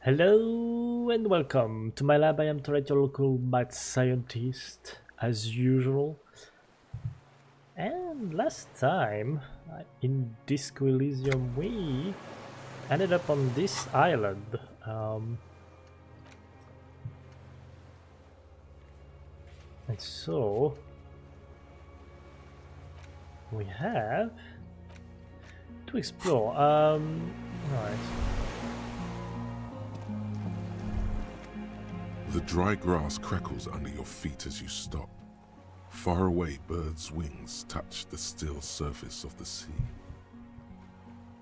Hello and welcome to my lab. I am Tourette, your local mad scientist, as usual. And last time, in Disco Elysium, we ended up on this island. And so, we have to explore. Alright. The dry grass crackles under your feet as you stop. Far away, birds' wings touch the still surface of the sea.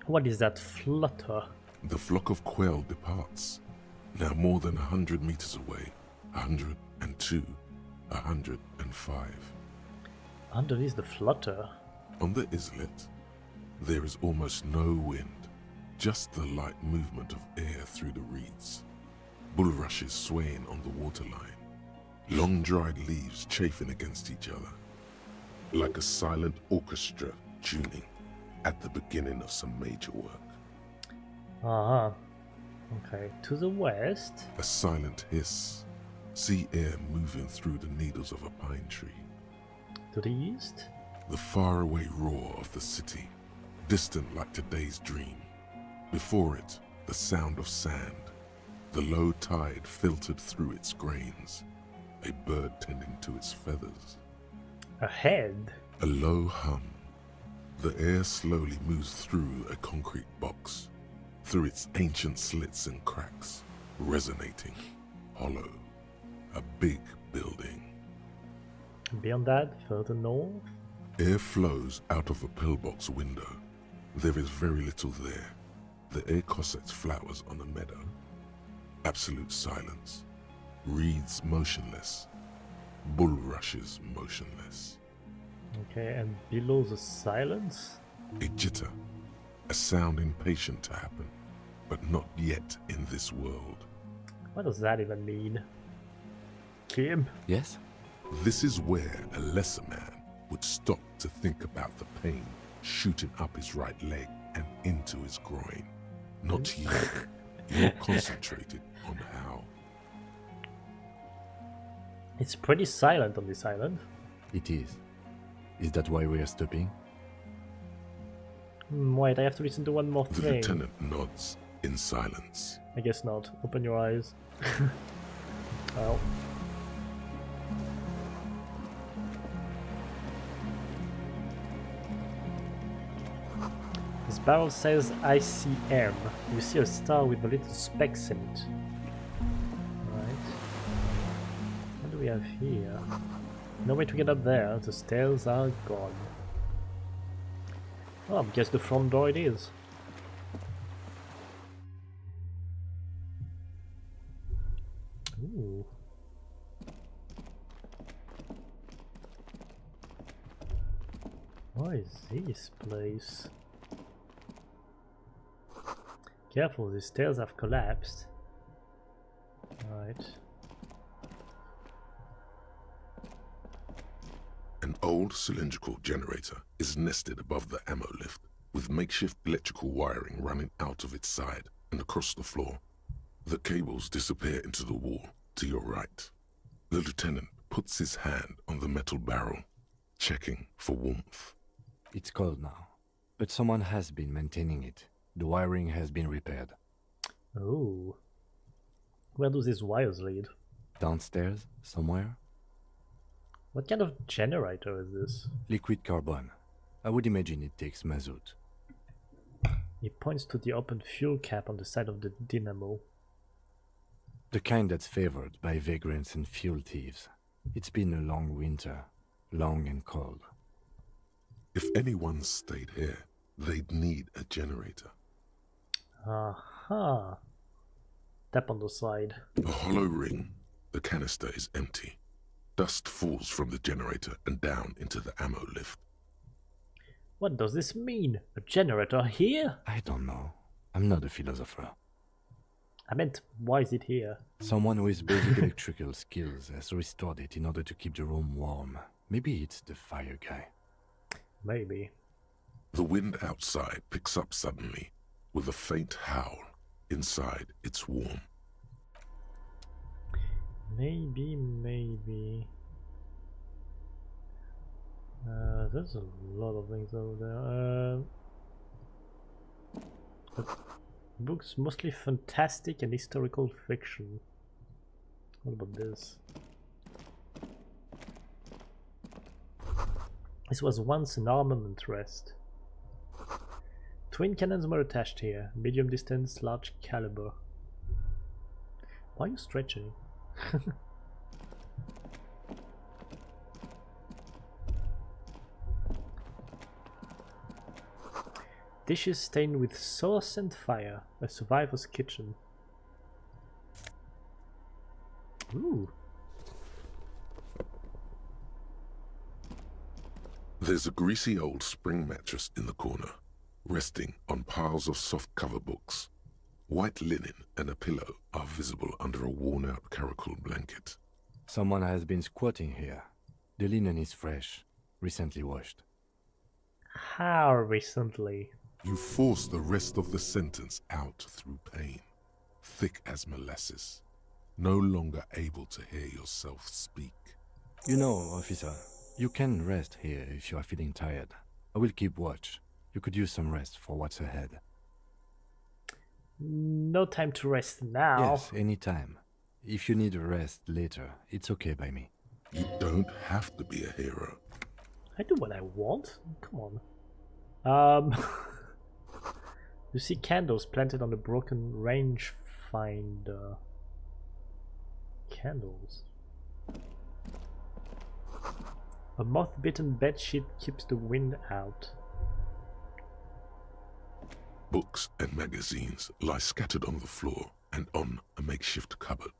What is that flutter? The flock of quail departs, now more than 100 meters away, 102, 105. Underneath the flutter? On the islet, there is almost no wind, just the light movement of air through the reeds. Bulrushes swaying on the waterline, long dried leaves chafing against each other, like a silent orchestra tuning at the beginning of some major work. Uh-huh. Okay, to the west. A silent hiss, sea air moving through the needles of a pine tree. To the east. The faraway roar of the city, distant like today's dream. Before it, the sound of sand. The low tide filtered through its grains, a bird tending to its feathers. Ahead. A low hum. The air slowly moves through a concrete box, through its ancient slits and cracks, resonating, hollow. A big building. Beyond that, further north. Air flows out of a pillbox window. There is very little there. The air cossets flowers on a meadow. Absolute silence. Reeds motionless. Bulrushes motionless. Okay, and below the silence? A jitter. A sound impatient to happen, but not yet in this world. What does that even mean? Kim? Yes? This is where a lesser man would stop to think about the pain shooting up his right leg and into his groin. Not you. You're concentrated on how. It's pretty silent on this island. It is. Is that why we are stopping? Wait, I have to listen to one more The thing. lieutenant nods in silence. I guess not. Open your eyes. Well. This barrel says ICM. You see a star with the little specks in it. Right. What do we have here? No way to get up there. The stairs are gone. Oh, I guess the front door it is. Ooh. What is this place? Careful, the stairs have collapsed. Right. An old cylindrical generator is nested above the ammo lift, with makeshift electrical wiring running out of its side and across the floor. The cables disappear into the wall to your right. The lieutenant puts his hand on the metal barrel, checking for warmth. It's cold now, but someone has been maintaining it. The wiring has been repaired. Oh. Where do these wires lead? Downstairs, somewhere? What kind of generator is this? Liquid carbon. I would imagine it takes mazout. He points to the open fuel cap on the side of the dynamo. The kind that's favored by vagrants and fuel thieves. It's been a long winter, long and cold. If anyone stayed here, they'd need a generator. Aha. Tap on the side. A hollow ring. The canister is empty. Dust falls from the generator and down into the ammo lift. What does this mean? A generator here? I don't know. I'm not a philosopher. I meant, why is it here? Someone with basic electrical skills has restored it in order to keep the room warm. Maybe it's the fire guy. Maybe. The wind outside picks up suddenly with a faint howl, Inside, it's warm. Maybe. There's a lot of things over there. But books mostly fantastic and historical fiction. What about this? This was once an armament rest. Twin cannons were attached here. Medium distance, large caliber. Why are you stretching? Dishes stained with sauce and fire. A survivor's kitchen. Ooh. There's a greasy old spring mattress in the corner, resting on piles of soft cover books. White linen and a pillow are visible under a worn-out caracal blanket. Someone has been squatting here. The linen is fresh, recently washed. How recently? You force the rest of the sentence out through pain, thick as molasses, no longer able to hear yourself speak. You know, officer, you can rest here if you are feeling tired. I will keep watch. You could use some rest for what's ahead. No time to rest now. Yes, anytime. If you need a rest later, it's okay by me. You don't have to be a hero. I do what I want. Come on. You see candles planted on the broken rangefinder. Candles. A moth-bitten bedsheet keeps the wind out. Books and magazines lie scattered on the floor and on a makeshift cupboard.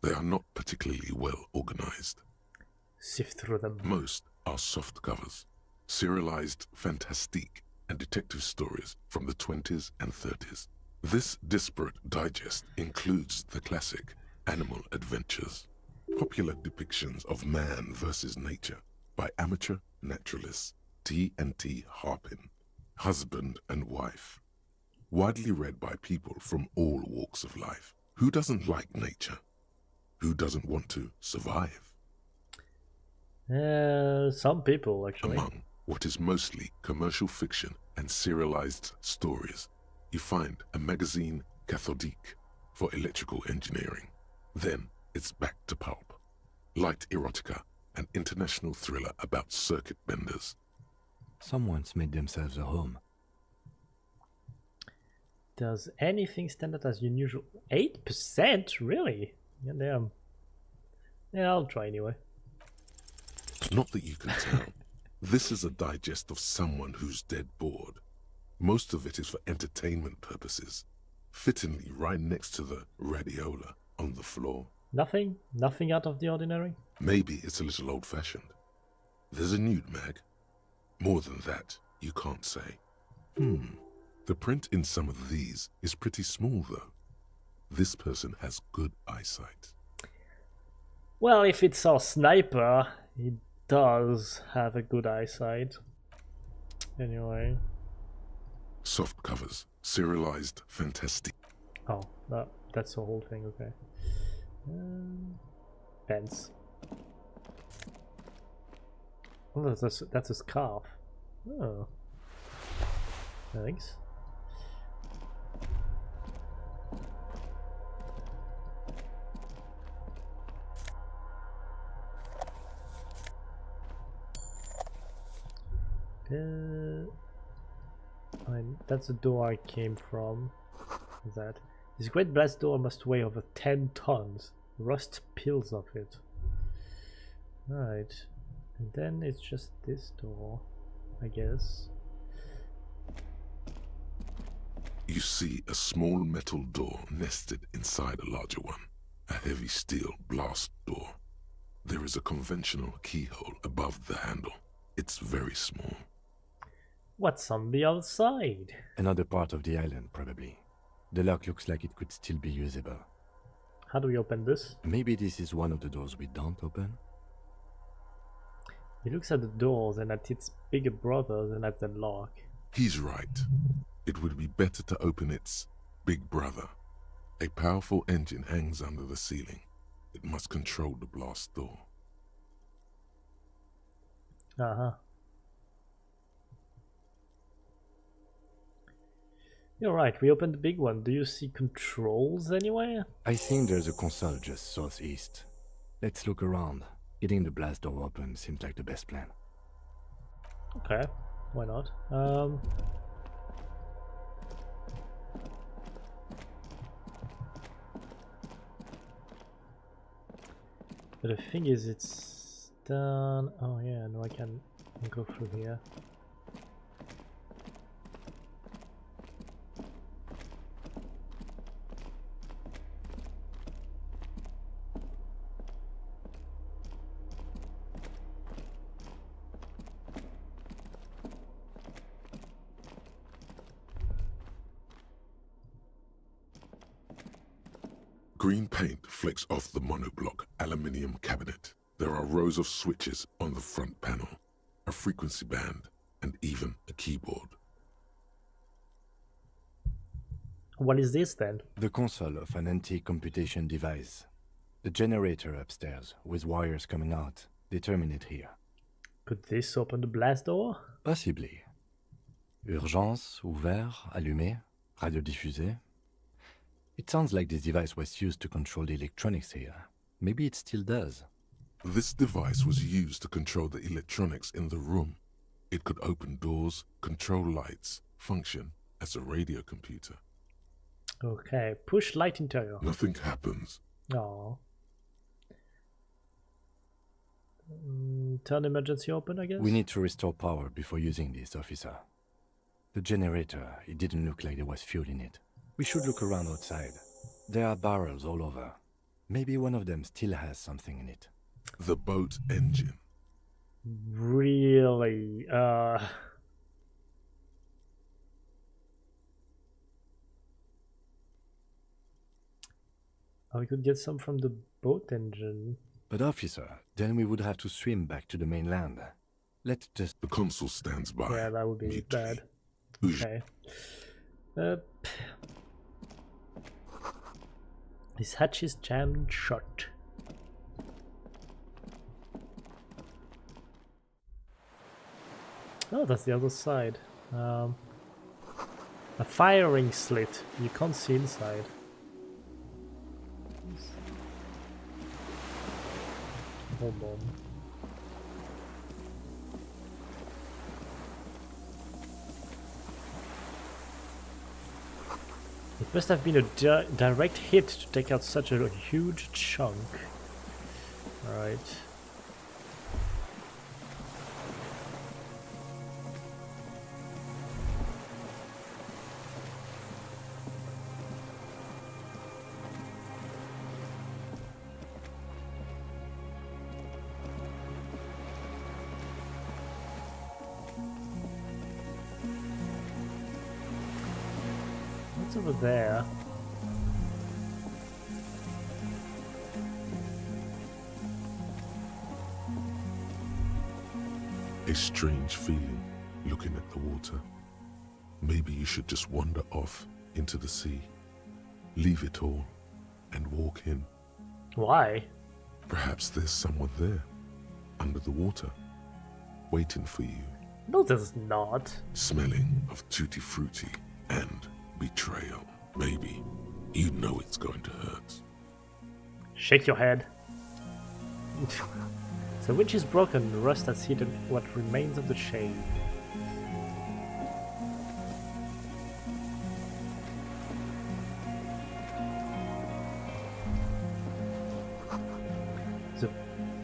They are not particularly well organized. Sift through them. Most are soft covers, serialized fantastique and detective stories from the 20s and 30s. This disparate digest includes the classic Animal Adventures, popular depictions of man versus nature by amateur naturalists T&T Harpin, husband and wife. Widely read by people from all walks of life. Who doesn't like nature? Who doesn't want to survive? Some people, actually. Among what is mostly commercial fiction and serialized stories, you find a magazine cathodique for electrical engineering. Then it's back to pulp. Light erotica, an international thriller about circuit benders. Someone's made themselves a home. Does anything stand out as unusual? 8%? Really? Yeah, damn. Yeah, I'll try anyway. Not that you can tell. This is a digest of someone who's dead bored. Most of it is for entertainment purposes, fittingly right next to the radiola on the floor. Nothing? Nothing out of the ordinary? Maybe it's a little old-fashioned. There's a nude mag. More than that, you can't say. The print in some of these is pretty small, though. This person has good eyesight. Well, if it's our sniper, he does have a good eyesight. Anyway. Soft covers, serialized fantastique. Oh, that's the whole thing, okay. Pants. Oh, that's a scarf. Oh. Thanks. That's the door I came from. That this great brass door must weigh over 10 tons. Rust peels off it. Right, and then it's just this door, I guess. You see a small metal door nested inside a larger one. A heavy steel blast door. There is a conventional keyhole above the handle. It's very small. What's on the other side? Another part of the island, probably. The lock looks like it could still be usable. How do we open this? Maybe this is one of the doors we don't open? He looks at the doors and at its bigger brother than at the lock. He's right. It would be better to open its big brother A powerful engine hangs under the ceiling. It must control the blast door. Uh-huh. You're right, we opened the big one. Do you see controls anywhere? I think there's a console just southeast. Let's look around. Getting the blast door open seems like the best plan. Okay, why not? But the thing is, it's done. Oh yeah, no, I can go through here. Green paint flecks off the monoblock aluminium cabinet. There are rows of switches on the front panel, a frequency band, and even a keyboard. What is this then? The console of an antique computation device. The generator upstairs, with wires coming out. They terminate here. Could this open the blast door? Possibly. Urgence, ouvert, allumé, radiodiffusé. It sounds like this device was used to control the electronics here. Maybe it still does. This device was used to control the electronics in the room. It could open doors, control lights, function as a radio computer. Okay, push light interior. Nothing happens. Oh. Turn emergency open, I guess? We need to restore power before using this, officer. The generator, it didn't look like there was fuel in it. We should look around outside. There are barrels all over. Maybe one of them still has something in it. The boat engine. Really? Oh, we could get some from the boat engine. But officer, then we would have to swim back to the mainland. Let's just... The console stands by. Yeah, that would be mutely. bad. Okay. This hatch is jammed shut. Oh, that's the other side. A firing slit. You can't see inside. Hold on. It must have been a direct hit to take out such a huge chunk. Alright. What's over there? A strange feeling looking at the water. Maybe you should just wander off into the sea. Leave it all and walk in. Why? Perhaps there's someone there, under the water, waiting for you, No, there's not. smelling of tutti frutti and betrayal. Maybe you know it's going to hurt. Shake your head. The winch is broken, the rust has hidden what remains of the chain. The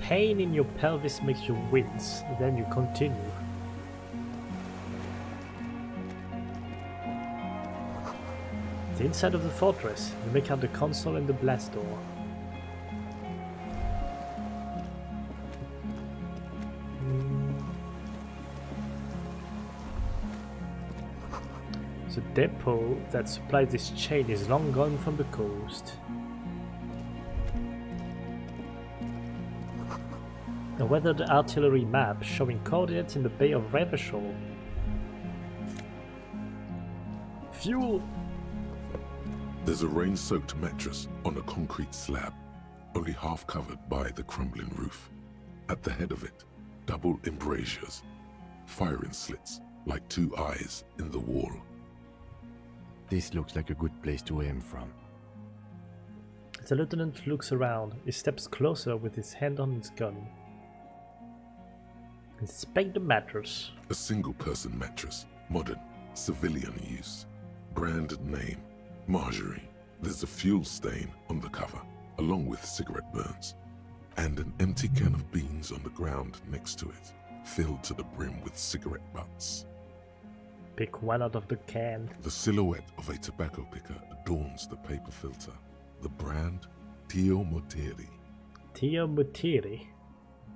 pain in your pelvis makes you wince, then you continue. The inside of the fortress, you make out the console and the blast door. The depot that supplied this chain is long gone from the coast. A weathered artillery map showing coordinates in the Bay of Revachol. Fuel! There's a rain-soaked mattress on a concrete slab, only half covered by the crumbling roof. At the head of it, double embrasures, firing slits like two eyes in the wall. This looks like a good place to aim from. The lieutenant looks around. He steps closer with his hand on his gun. Inspect the mattress. A single-person mattress, modern, civilian use. Brand name, Marjorie. There's a fuel stain on the cover, along with cigarette burns. And an empty can of beans on the ground next to it, filled to the brim with cigarette butts. Pick one out of the can. The silhouette of a tobacco picker adorns the paper filter. The brand, Tio Moteri. Tio Mutiri.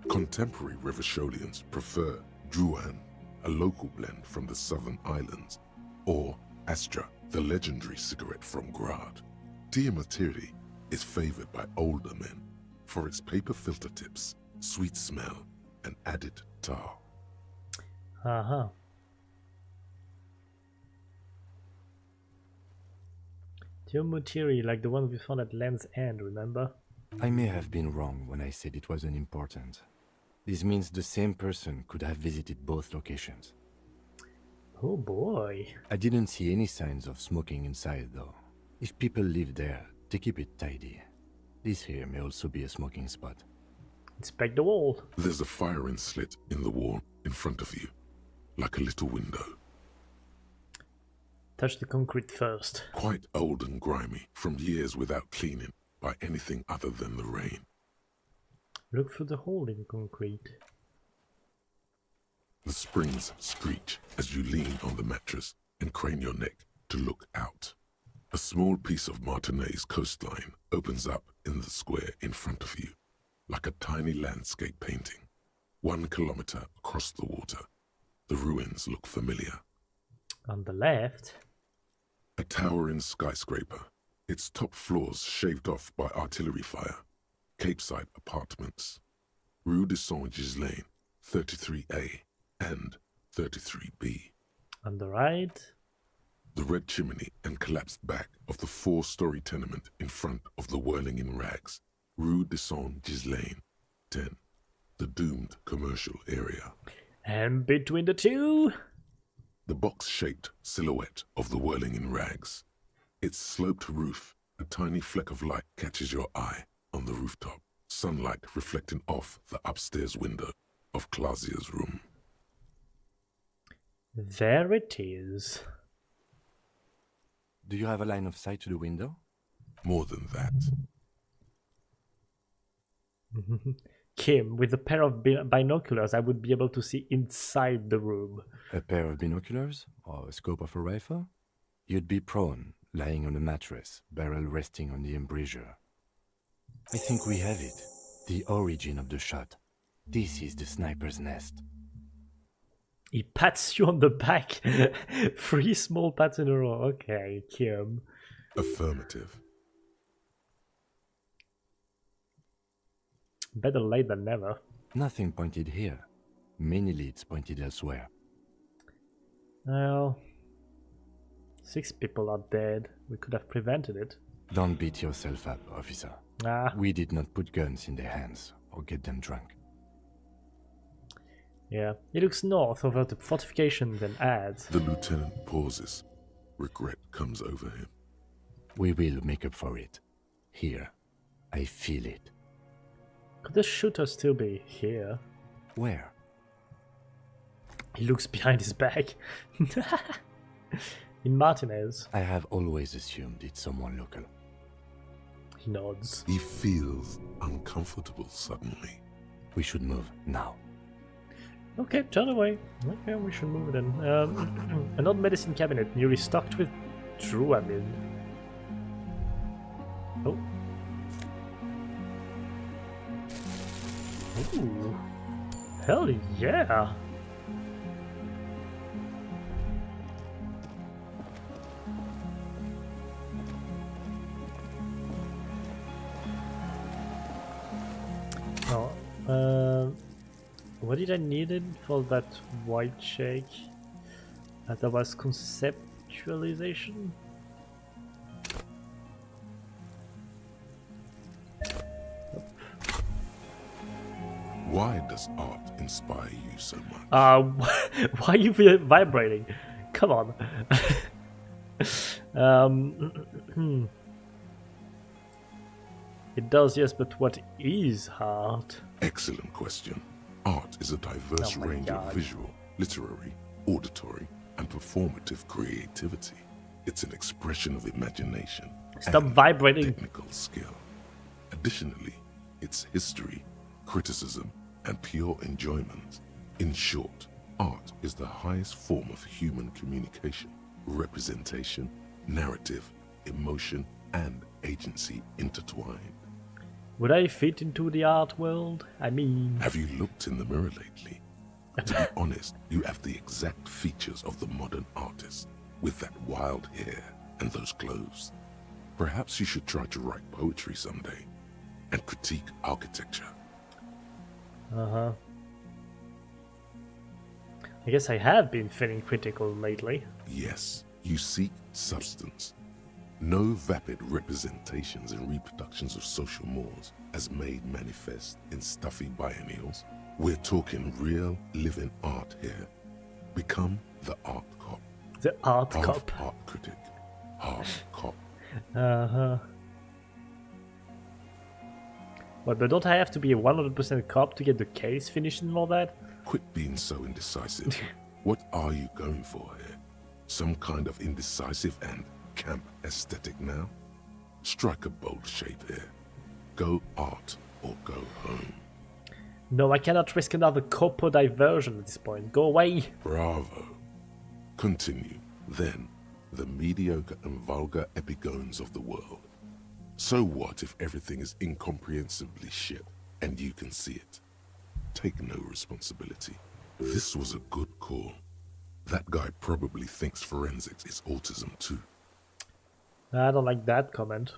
Contemporary Revacholians prefer Druan, a local blend from the southern islands, or Astra, the legendary cigarette from Grad. Tio Moteri is favored by older men for its paper filter tips, sweet smell, and added tar. Uh-huh. Tio Mutiri, like the one we found at Land's End, remember? I may have been wrong when I said it wasn't important. This means the same person could have visited both locations. Oh boy. I didn't see any signs of smoking inside though. If people live there, they keep it tidy. This here may also be a smoking spot. Inspect the wall. There's a firing slit in the wall in front of you, like a little window. Touch the concrete first. Quite old and grimy, from years without cleaning by anything other than the rain. Look through the hole in concrete. The springs screech as you lean on the mattress and crane your neck to look out. A small piece of Martinez coastline opens up in the square in front of you, like a tiny landscape painting. 1 kilometer across the water, the ruins look familiar. On the left. A towering skyscraper, its top floors shaved off by artillery fire. Capeside apartments. Rue de Saint-Ghislain, 33A and 33B. On the right. The red chimney and collapsed back of the 4-story tenement in front of the Whirling in Rags. Rue de Saint-Ghislain, 10. The doomed commercial area. And between the two. The box-shaped silhouette of the Whirling in Rags. Its sloped roof, a tiny fleck of light catches your eye on the rooftop, sunlight reflecting off the upstairs window of Clausia's room. There it is. Do you have a line of sight to the window? More than that. Kim, with a pair of binoculars, I would be able to see inside the room. A pair of binoculars? Or a scope of a rifle? You'd be prone, lying on a mattress, barrel resting on the embrasure. I think we have it. The origin of the shot. This is the sniper's nest. He pats you on the back. 3 small pats in a row. Okay, Kim. Affirmative. Better late than never. Nothing pointed here. Many leads pointed elsewhere. Well, 6 people are dead. We could have prevented it. Don't beat yourself up, officer. Ah, We did not put guns in their hands or get them drunk. yeah. He looks north over the fortifications and adds. The lieutenant pauses. Regret comes over him. We will make up for it. Here. I feel it. Could the shooter still be here? Where? He looks behind his back. In Martinez. I have always assumed it's someone local. He nods. He feels uncomfortable suddenly. We should move now. Okay, turn away. Okay, we should move then. An old medicine cabinet newly stocked with Druamine. Oh. Ooh. Hell yeah! Oh, what did I need it for that white shake? That was conceptualization? Why does art inspire you so much? Why are you vibrating? Come on. It does, yes, but what is art? Excellent question. Art is a diverse Oh my range God. of visual, literary, auditory, and performative creativity. It's an expression of imagination Stop and vibrating. technical skill. Additionally, it's history, criticism, and pure enjoyment. In short, art is the highest form of human communication, representation, narrative, emotion, and agency intertwined. Would I fit into the art world? I mean, Have you looked in the mirror lately? To be honest, you have the exact features of the modern artist, with that wild hair and those clothes. Perhaps you should try to write poetry someday, and critique architecture. I guess I have been feeling critical lately. Yes, you seek substance. No vapid representations and reproductions of social mores as made manifest in stuffy biennials. We're talking real, living art here. Become the art cop. The art Half cop. art critic. Half cop. What, but don't I have to be a 100% cop to get the case finished and all that? Quit being so indecisive. What are you going for here? Some kind of indecisive and camp aesthetic now? Strike a bold shape here. Go art or go home. No, I cannot risk another corpo diversion at this point. Go away! Bravo. Continue, then, the mediocre and vulgar epigones of the world. So what if everything is incomprehensibly shit and you can see it? Take no responsibility. This was a good call. That guy probably thinks forensics is autism too. I don't like that comment.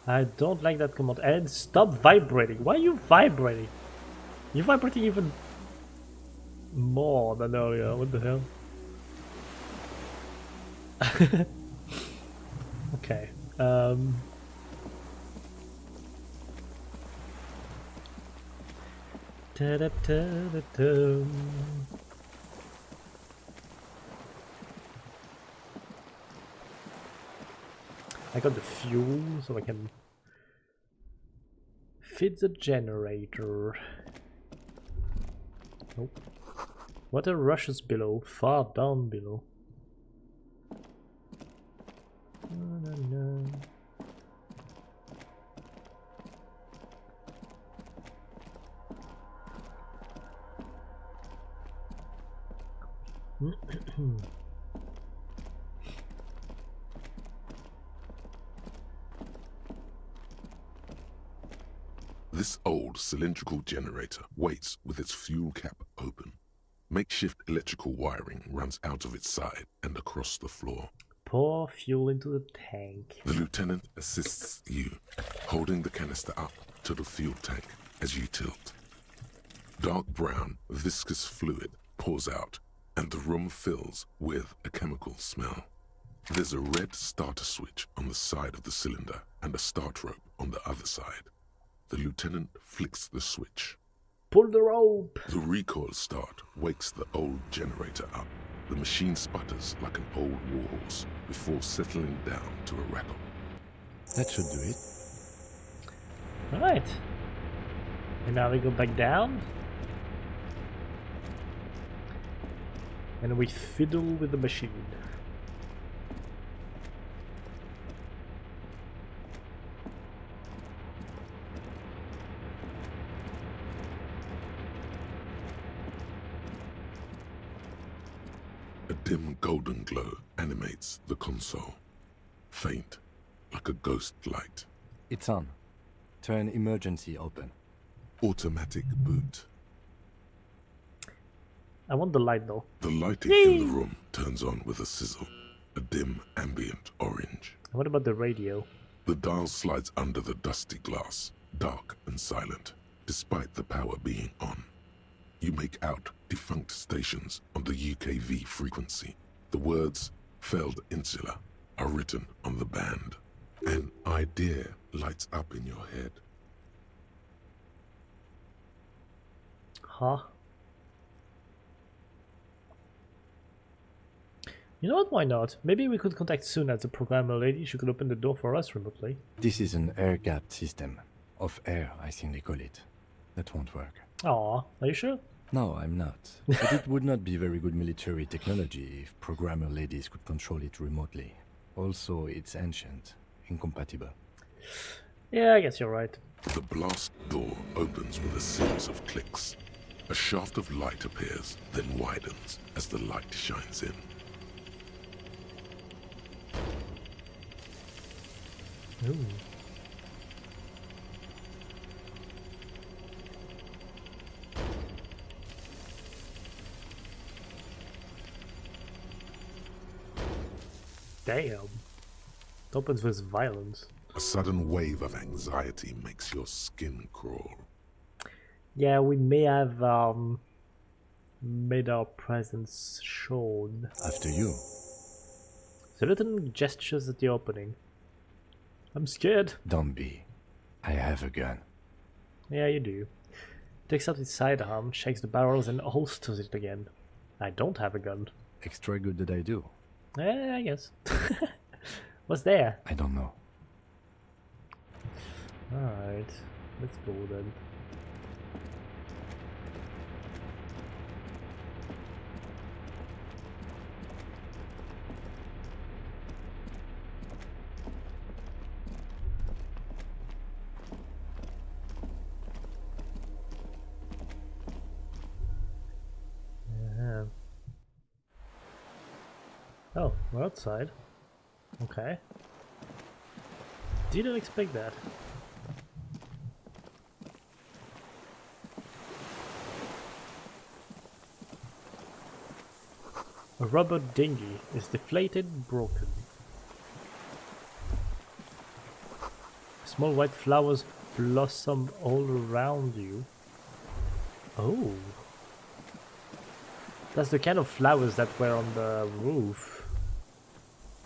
I don't like that comment. And stop vibrating. Why are you vibrating? You're vibrating even more than earlier. What the hell? Okay. Ta-da-ta-da-tum. I got the fuel, so I can fit the generator. Nope. What are rushes below? Far down below. This old cylindrical generator waits with its fuel cap open. Makeshift electrical wiring runs out of its side and across the floor. Pour fuel into the tank. The lieutenant assists you, holding the canister up to the fuel tank as you tilt. Dark brown, viscous fluid pours out, and the room fills with a chemical smell. There's a red starter switch on the side of the cylinder and a start rope on the other side. The lieutenant flicks the switch. Pull the rope! The recoil start wakes the old generator up. The machine sputters like an old warhorse before settling down to a rattle. That should do it. Alright. And now we go back down. And we fiddle with the machine. A dim golden glow animates the console. Faint, like a ghost light. It's on. Turn emergency open. Automatic boot. I want the light though. The lighting in the room turns on with a sizzle. A dim ambient orange. What about the radio? The dial slides under the dusty glass, dark and silent, despite the power being on. You make out defunct stations on the UKV frequency. The words, failed insula, are written on the band. An idea lights up in your head. Huh? You know what, why not? Maybe we could contact Suna, the programmer lady. She could open the door for us remotely. This is an air-gapped system. Of air, I think they call it. That won't work. Aw, are you sure? No, I'm not. But it would not be very good military technology if programmer ladies could control it remotely. Also, it's ancient. Incompatible. Yeah, I guess you're right. The blast door opens with a series of clicks. A shaft of light appears, then widens as the light shines in. Ooh. Damn. It opens with violence. A sudden wave of anxiety makes your skin crawl. Yeah, we may have made our presence shown. After you. The little gestures at the opening. I'm scared. Don't be. I have a gun. Yeah, you do. Takes out his sidearm, shakes the barrels and holsters it again. I don't have a gun. Extra good that I do. I guess. What's there? I don't know. Alright, let's go then. Oh, we're outside. Okay. Didn't expect that. A rubber dinghy is deflated, broken. Small white flowers blossom all around you. Oh. That's the kind of flowers that were on the roof.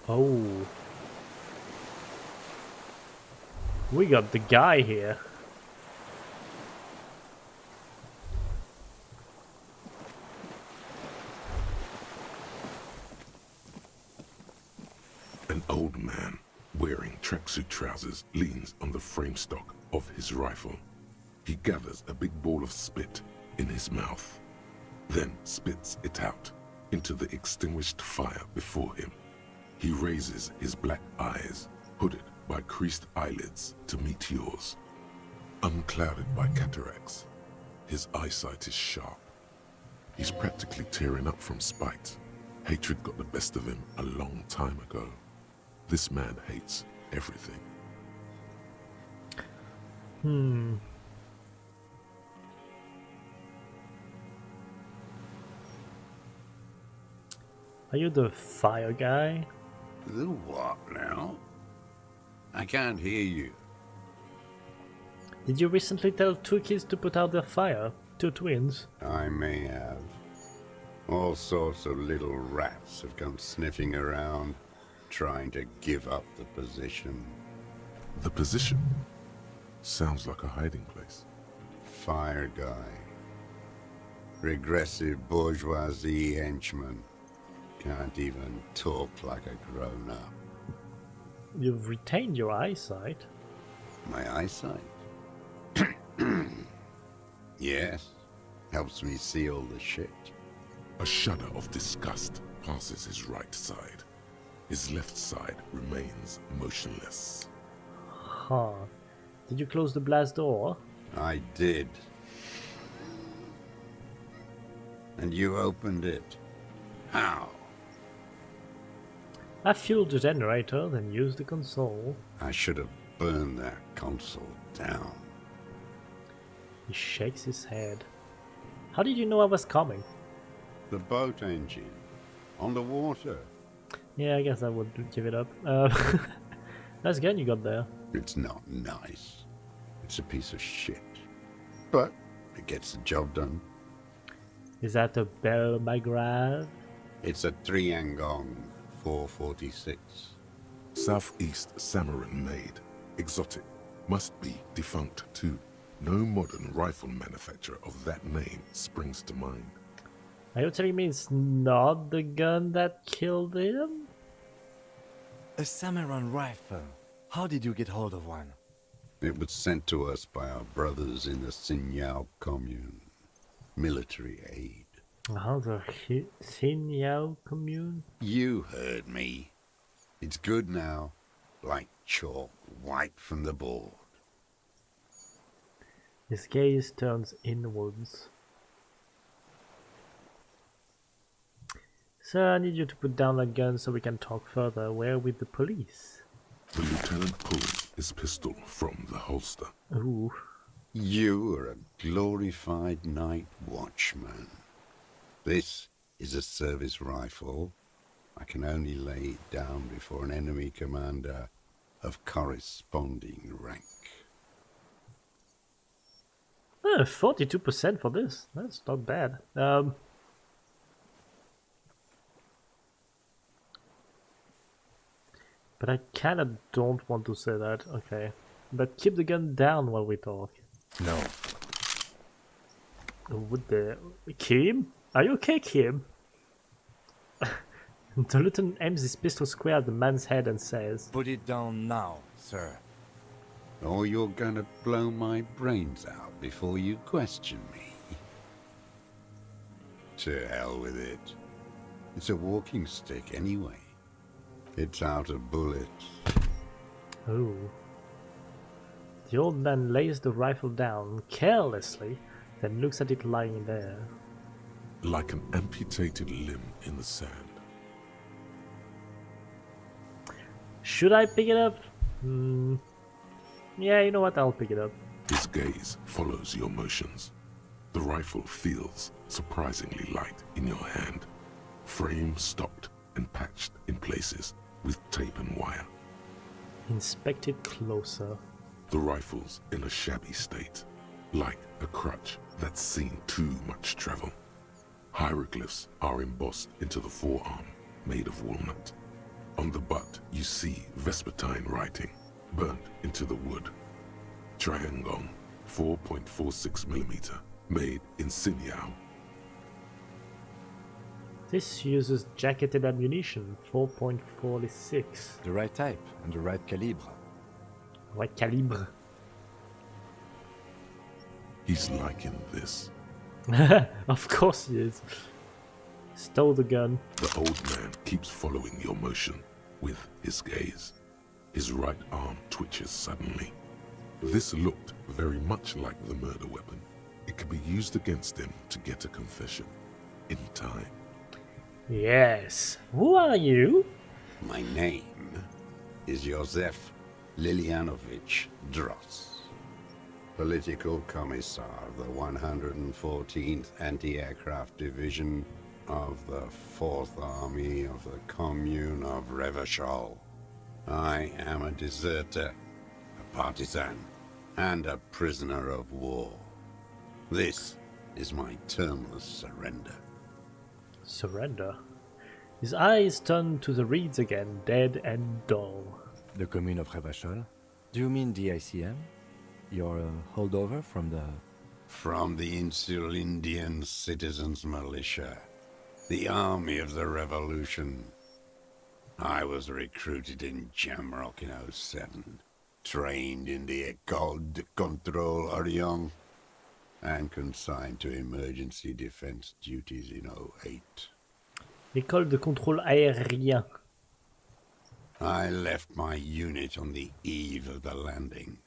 Oh. We got the guy here. An old man, wearing tracksuit trousers, leans on the frame stock of his rifle. He gathers a big ball of spit in his mouth, then spits it out into the extinguished fire before him. He raises his black eyes, hooded by creased eyelids, to meet yours. Unclouded by cataracts, his eyesight is sharp. He's practically tearing up from spite. Hatred got the best of him a long time ago. This man hates everything. Are you the fire guy? The what now? I can't hear you. Did you recently tell two kids to put out their fire? Two twins? I may have. All sorts of little rats have come sniffing around, trying to give up the position. The position sounds like a hiding place. Fire guy. Regressive bourgeoisie henchman. Can't even talk like a grown-up. You've retained your eyesight. My eyesight? Yes. Helps me see all the shit. A shudder of disgust passes his right side. His left side remains motionless. Huh. Did you close the blast door? I did. And you opened it. How? I fueled the generator, then used the console. I should have burned that console down. He shakes his head. How did you know I was coming? The boat engine. On the water. Yeah, I guess I would give it up. Nice gun you got there. It's not nice. It's a piece of shit. But it gets the job done. Is that a Belle Magrave? It's a Triangong 446. Southeast Samarin made. Exotic. Must be defunct too. No modern rifle manufacturer of that name springs to mind. Are you telling me it's not the gun that killed him? A samurai rifle. How did you get hold of one? It was sent to us by our brothers in the Xinyao commune. Military aid. The Xinyao commune? You heard me. It's good now. Like chalk wiped from the board. His gaze turns inwards. Sir, I need you to put down that gun so we can talk further. Where with the police? The lieutenant pulls his pistol from the holster. Ooh. You are a glorified night watchman. This is a service rifle. I can only lay it down before an enemy commander of corresponding rank. 42% for this. That's not bad. But I kinda don't want to say that. Okay. But keep the gun down while we talk. No. Would the... Kim? Are you okay, Kim? The lieutenant aims his pistol square at the man's head and says, Put it down now, sir. Or you're gonna blow my brains out before you question me. To hell with it. It's a walking stick anyway. It's out of bullets. Oh. The old man lays the rifle down carelessly, then looks at it lying there. Like an amputated limb in the sand. Should I pick it up? Yeah, you know what? I'll pick it up. His gaze follows your motions. The rifle feels surprisingly light in your hand. Frame stocked and patched in places with tape and wire. Inspect it closer. The rifle's in a shabby state, like a crutch that's seen too much travel. Hieroglyphs are embossed into the forearm, made of walnut. On the butt, you see Vespertine writing, burnt into the wood. Triangong, 4.46mm, made in Xinyao. This uses jacketed ammunition, 4.46. The right type and the right calibre. Right calibre. He's liking this. Of course he is. Stole the gun. The old man keeps following your motion with his gaze. His right arm twitches suddenly. This looked very much like the murder weapon. It could be used against him to get a confession. In time. Yes. Who are you? My name is Josef Lilianovich Dross, Political Commissar of the 114th Anti-Aircraft Division of the 4th Army of the Commune of Revachol. I am a deserter, a partisan, and a prisoner of war. This is my termless surrender. Surrender. His eyes turn to the reeds again, dead and dull. The commune of Revachol? Do you mean the ICM? You're a holdover from the... From the Insulindian Citizens Militia, the army of the revolution. I was recruited in Jamrock in 07, trained in the École de Contrôle Orient, and consigned to emergency defense duties in 08. École de contrôle aérien. I left my unit on the eve of the landing.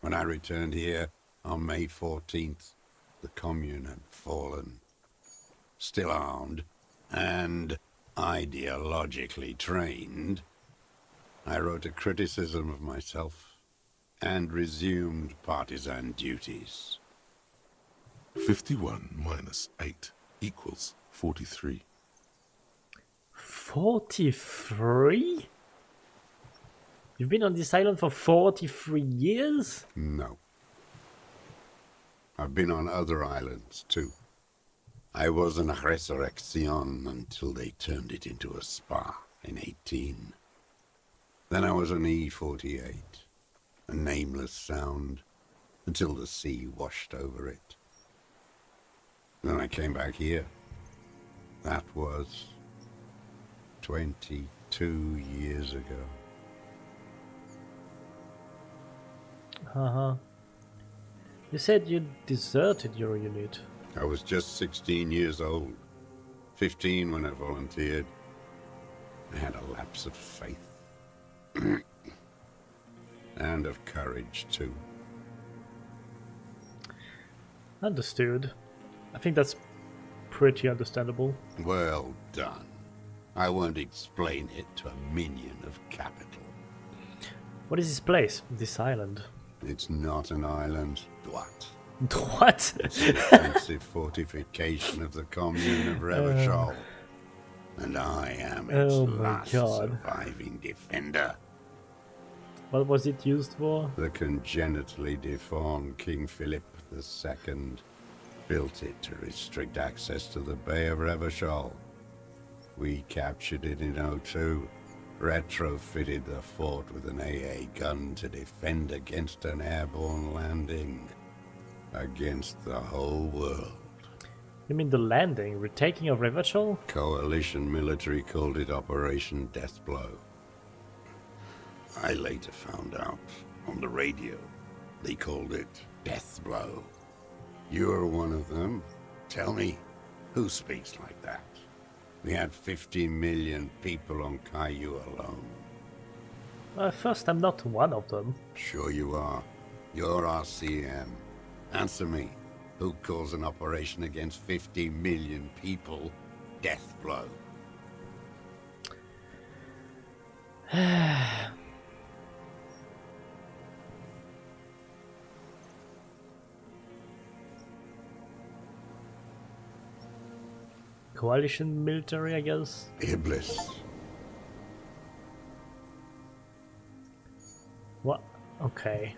When I returned here on May 14th, the commune had fallen. Still armed and ideologically trained, I wrote a criticism of myself and resumed partisan duties. 51 minus 8 equals 43. 43? You've been on this island for 43 years? No. I've been on other islands, too. I was in Resurrection until they turned it into a spa in 18. Then I was an E-48, a nameless sound, until the sea washed over it. Then I came back here. That was 22 years ago. Uh-huh. You said you deserted your unit. I was just 16 years old. 15 when I volunteered. I had a lapse of faith. And of courage, too. Understood. I think that's pretty understandable. Well done. I won't explain it to a minion of capital. What is this place? This island? It's not an island, Dwat. What? It's an offensive fortification of the commune of Revachol. And I am its last surviving defender. What was it used for? The congenitally deformed King Philip II built it to restrict access to the Bay of Revachol. We captured it in '02, retrofitted the fort with an AA gun to defend against an airborne landing. Against the whole world. You mean the landing, retaking of Revachol? Coalition military called it Operation Deathblow. I later found out on the radio they called it Deathblow. You're one of them. Tell me, who speaks like that? We had 50 million people on Caillou alone. First, I'm not one of them. Sure you are. You're RCM. Answer me. Who calls an operation against 50 million people Deathblow? Coalition military, I guess? Iblis. What? Okay.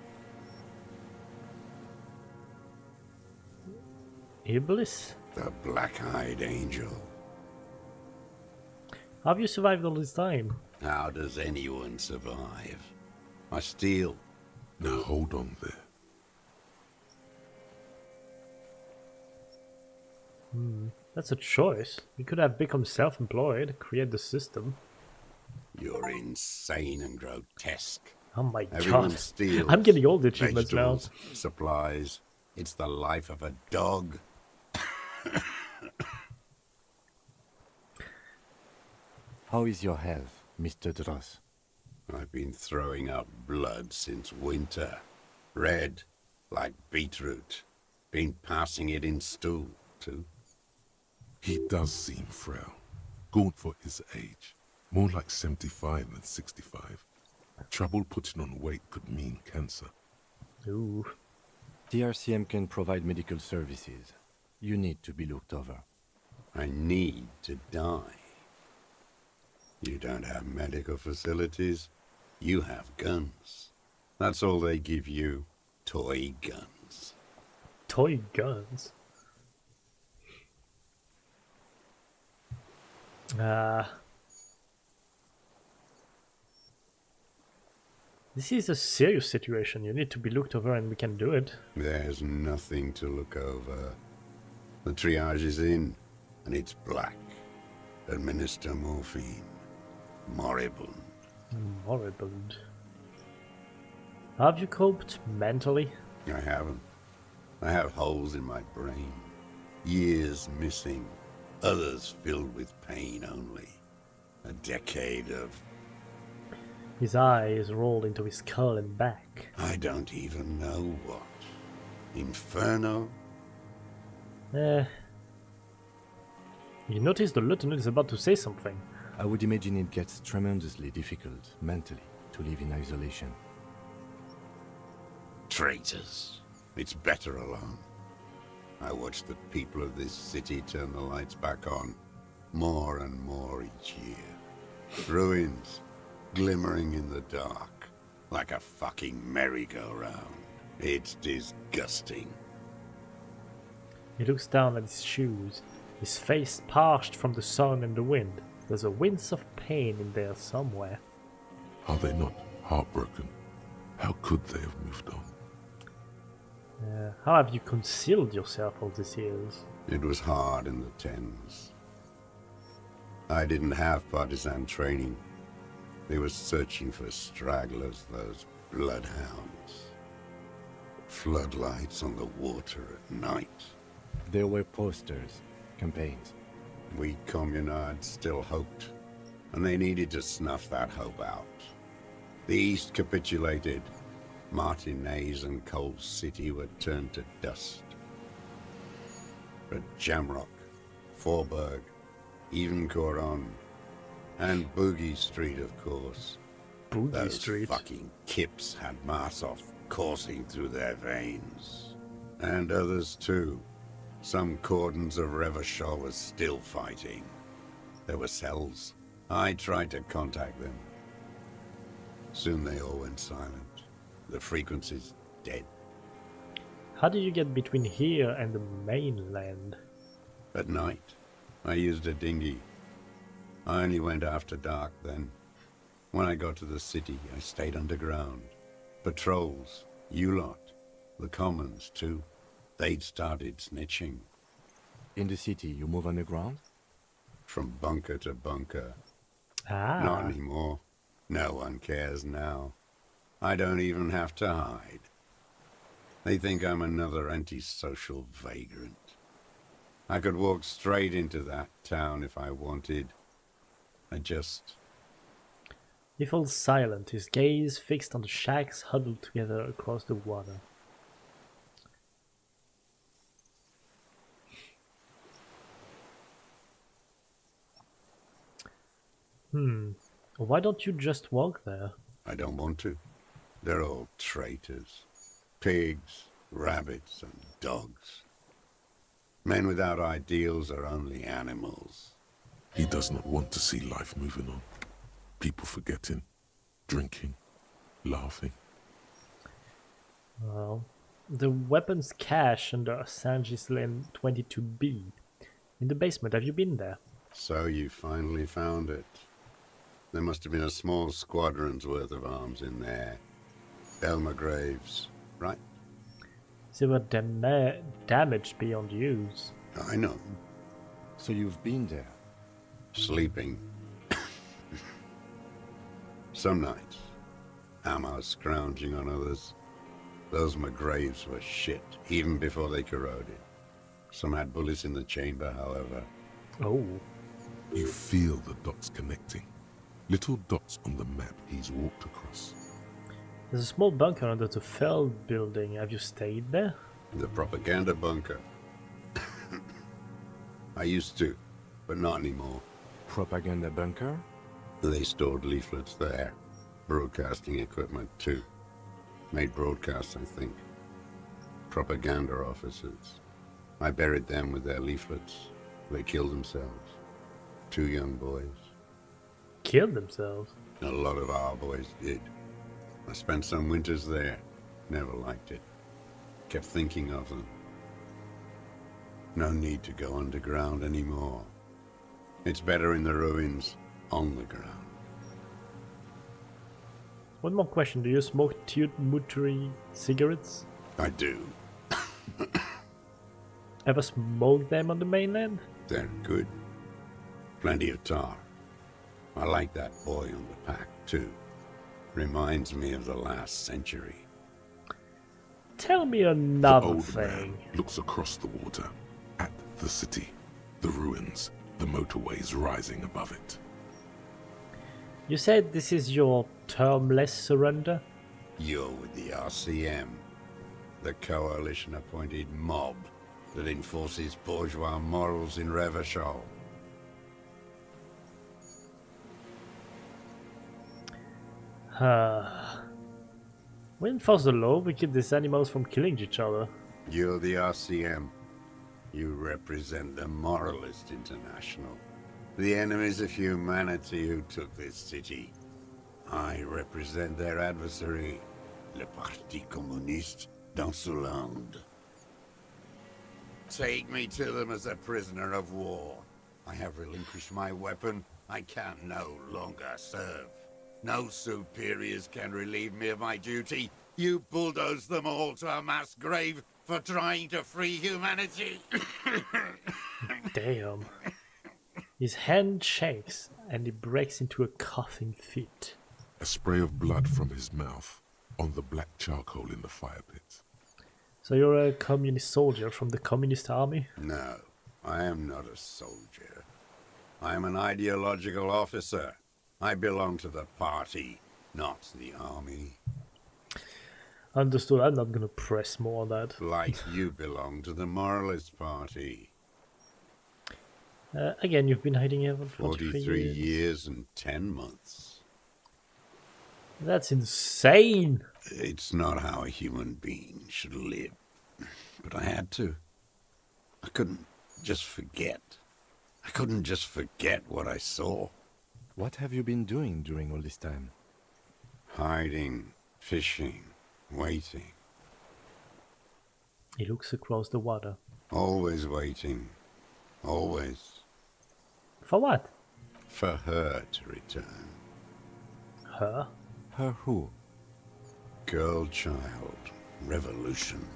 Iblis? The black-eyed angel. How have you survived all this time? How does anyone survive? I steal. Now hold on there. That's a choice. You could have become self-employed, create the system. You're insane and grotesque. Oh my Everyone god. steals. I'm getting all the achievements now. Vegetables, supplies. It's the life of a dog. How is your health, Mr. Dross? I've been throwing up blood since winter. Red, like beetroot. Been passing it in stool, too. He does seem frail. Gaunt for his age. More like 75 than 65. Trouble putting on weight could mean cancer. Ooh. The RCM can provide medical services. You need to be looked over. I need to die. You don't have medical facilities. You have guns. That's all they give you. Toy guns. Toy guns? This is a serious situation. You need to be looked over and we can do it. There's nothing to look over. The triage is in, and it's black. Administer morphine. Moribund. Moribund. How have you coped mentally? I haven't. I have holes in my brain. Years missing. Others filled with pain only. A decade of... His eyes rolled into his skull and back. I don't even know what. Inferno? You notice the lieutenant is about to say something. I would imagine it gets tremendously difficult, mentally, to live in isolation. Traitors. It's better alone. I watch the people of this city turn the lights back on. More and more each year. Ruins. Glimmering in the dark. Like a fucking merry-go-round. It's disgusting. He looks down at his shoes, his face parched from the sun and the wind. There's a wince of pain in there somewhere. Are they not heartbroken? How could they have moved on? How have you concealed yourself all these years? It was hard in the tens. I didn't have partisan training. They were searching for stragglers, those bloodhounds. Floodlights on the water at night. There were posters, campaigns. We communards still hoped, and they needed to snuff that hope out. The East capitulated. Martinez and Cold City were turned to dust. But Jamrock, Forburg, even Coron, and Boogie Street, of course. Boogie Those Street. fucking kips had Marsov coursing through their veins. And others too. Some cordons of Revachol was still fighting. There were cells. I tried to contact them. Soon they all went silent. The frequency's dead. How did you get between here and the mainland? At night, I used a dinghy. I only went after dark then. When I got to the city, I stayed underground. Patrols, you lot, the commons too. They'd started snitching. In the city, you move underground? From bunker to bunker. Ah. Not anymore. No one cares now. I don't even have to hide. They think I'm another antisocial vagrant. I could walk straight into that town if I wanted. I just... He falls silent, his gaze fixed on the shacks huddled together across the water. Why don't you just walk there? I don't want to. They're all traitors. Pigs, rabbits, and dogs. Men without ideals are only animals. He does not want to see life moving on. People forgetting, drinking, laughing. Well, the weapons cache under Sanji's Lane 22B. In the basement, have you been there? So you finally found it. There must have been a small squadron's worth of arms in there. Elmer Graves, right? They were damaged beyond use. I know. So you've been there? Sleeping. Some nights. Ammo scrounging on others. Those McGraves were shit, even before they corroded. Some had bullets in the chamber, however. Oh. You feel the dots connecting. Little dots on the map he's walked across. There's a small bunker under the Feld building. Have you stayed there? The propaganda bunker. I used to, but not anymore. Propaganda bunker? They stored leaflets there. Broadcasting equipment, too. Made broadcasts, I think. Propaganda officers. I buried them with their leaflets. They killed themselves. 2 young boys. Killed themselves? A lot of our boys did. I spent some winters there. Never liked it. Kept thinking of them. No need to go underground anymore. It's better in the ruins, on the ground. One more question. Do you smoke Mutri cigarettes? I do. Ever smoked them on the mainland? They're good. Plenty of tar. I like that boy on the pack, too. Reminds me of the last century. Tell me The another old thing. man looks across the water, at the city, the ruins, the motorways rising above it. You said this is your termless surrender? You're with the RCM, the coalition-appointed mob that enforces bourgeois morals in Revachol. We enforce the law, we keep these animals from killing each other. You're the RCM. You represent the Moralist International, the enemies of humanity who took this city. I represent their adversary, le Parti Communiste dans ce land. Take me to them as a prisoner of war. I have relinquished my weapon. I can no longer serve. No superiors can relieve me of my duty. You bulldozed them all to a mass grave for trying to free humanity. Damn. His hand shakes and he breaks into a coughing fit. A spray of blood from his mouth on the black charcoal in the fire pit. So you're a communist soldier from the communist army? No, I am not a soldier. I am an ideological officer. I belong to the party, not the army. Understood. I'm not gonna press more on that. Like you belong to the moralist party. Again, you've been hiding here for 43 years and 10 months. That's insane! It's not how a human being should live. But I had to. I couldn't just forget. I couldn't just forget what I saw. What have you been doing during all this time? Hiding, fishing, waiting. He looks across the water. Always waiting. Always. For what? For her to return. Her? Her who? Girl, child, revolution.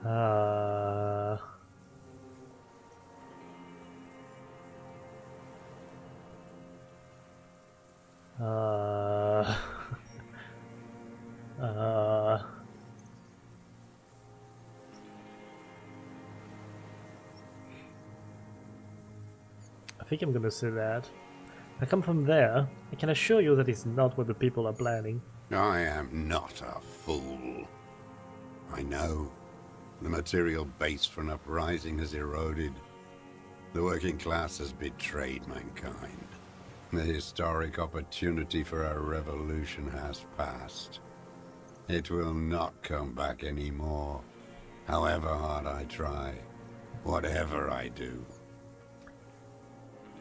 Uh... Uh... uh... I think I'm gonna say that. I come from there. I can assure you that it's not what the people are planning. I am not a fool. I know. The material base for an uprising has eroded. The working class has betrayed mankind. The historic opportunity for a revolution has passed. It will not come back anymore, however hard I try, whatever I do.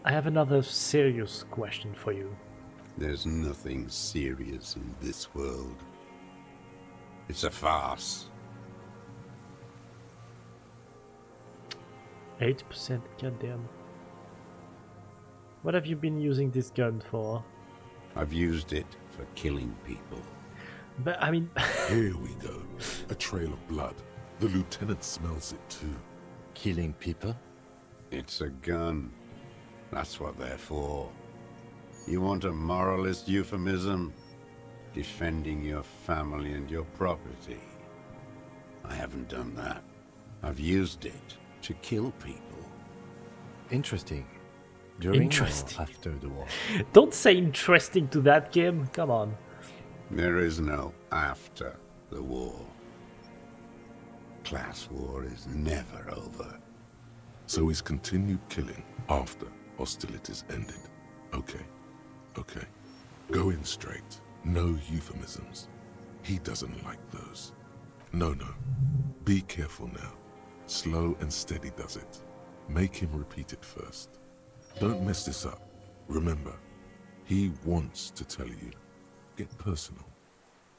I have another serious question for you. There's nothing serious in this world. It's a farce. 8%, goddamn. What have you been using this gun for? I've used it for killing people. But I mean... Here we go. A trail of blood. The lieutenant smells it too. Killing people? It's a gun. That's what they're for. You want a moralist euphemism? Defending your family and your property. I haven't done that. I've used it to kill people. Interesting. During Interesting. or after the war? Don't say interesting to that game. Come on. There is no after the war. Class war is never over. So he's continued killing after hostilities ended. Okay. Okay. Go in straight. No euphemisms. He doesn't like those. No. Be careful now. Slow and steady does it. Make him repeat it first. Don't mess this up. Remember, he wants to tell you. Get personal.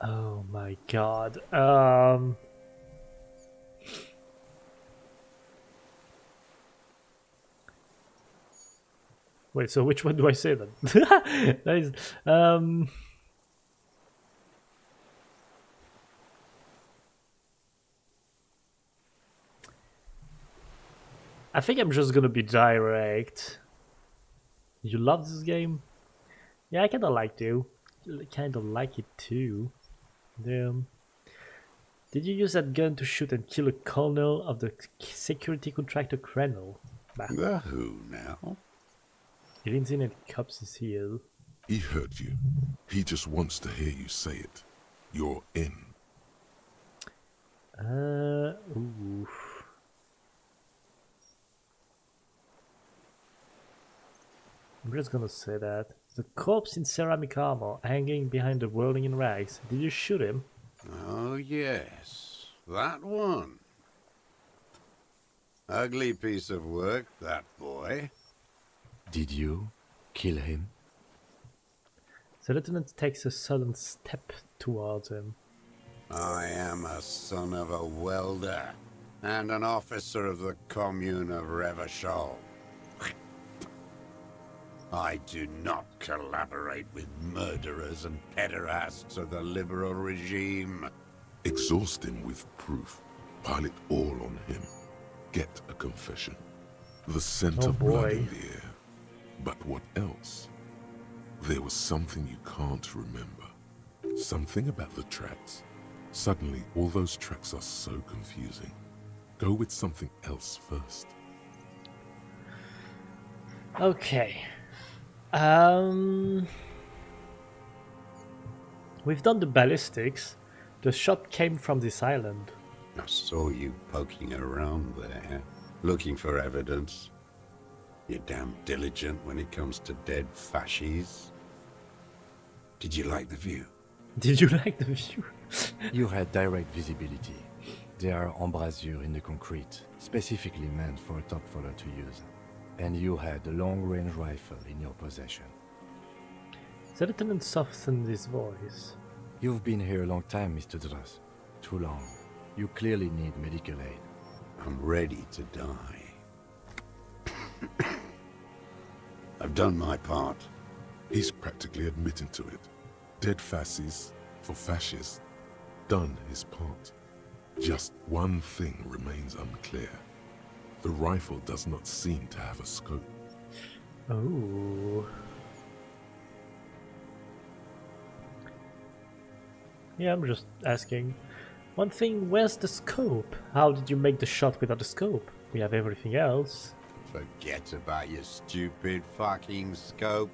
Oh my god. Wait, so which one do I say then? That is, I think I'm just gonna be direct. You love this game? Yeah, I kinda like it too. Damn. Did you use that gun to shoot and kill a colonel of the security contractor Krenel? Bah. The who now? He leans in and cups his heel. He heard you. He just wants to hear you say it. You're in. Ooh. I'm just gonna say that. The corpse in ceramic armor hanging behind the whirling in rags. Did you shoot him? Oh yes, that one. Ugly piece of work, that boy. Did you kill him? The lieutenant takes a sudden step towards him. I am a son of a welder and an officer of the commune of Revachol. I do not collaborate with murderers and pederasts of the liberal regime. Exhaust him with proof. Pile it all on him. Get a confession. The scent Oh of blood boy. in the air. But what else? There was something you can't remember. Something about the tracks. Suddenly, all those tracks are so confusing. Go with something else first. Okay. We've done the ballistics. The shot came from this island. I saw you poking around there, looking for evidence. You're damn diligent when it comes to dead fascies. Did you like the view? Did you like the view? You had direct visibility. There are embrasures in the concrete, specifically meant for a top follower to use. And you had a long-range rifle in your possession. The lieutenant softened his voice. You've been here a long time, Mr. Dross. Too long. You clearly need medical aid. I'm ready to die. I've done my part. He's practically admitting to it. Dead fascists for fascists. Done his part. Just one thing remains unclear. The rifle does not seem to have a scope. Oh. Yeah, I'm just asking. One thing, where's the scope? How did you make the shot without the scope? We have everything else. Forget about your stupid fucking scope.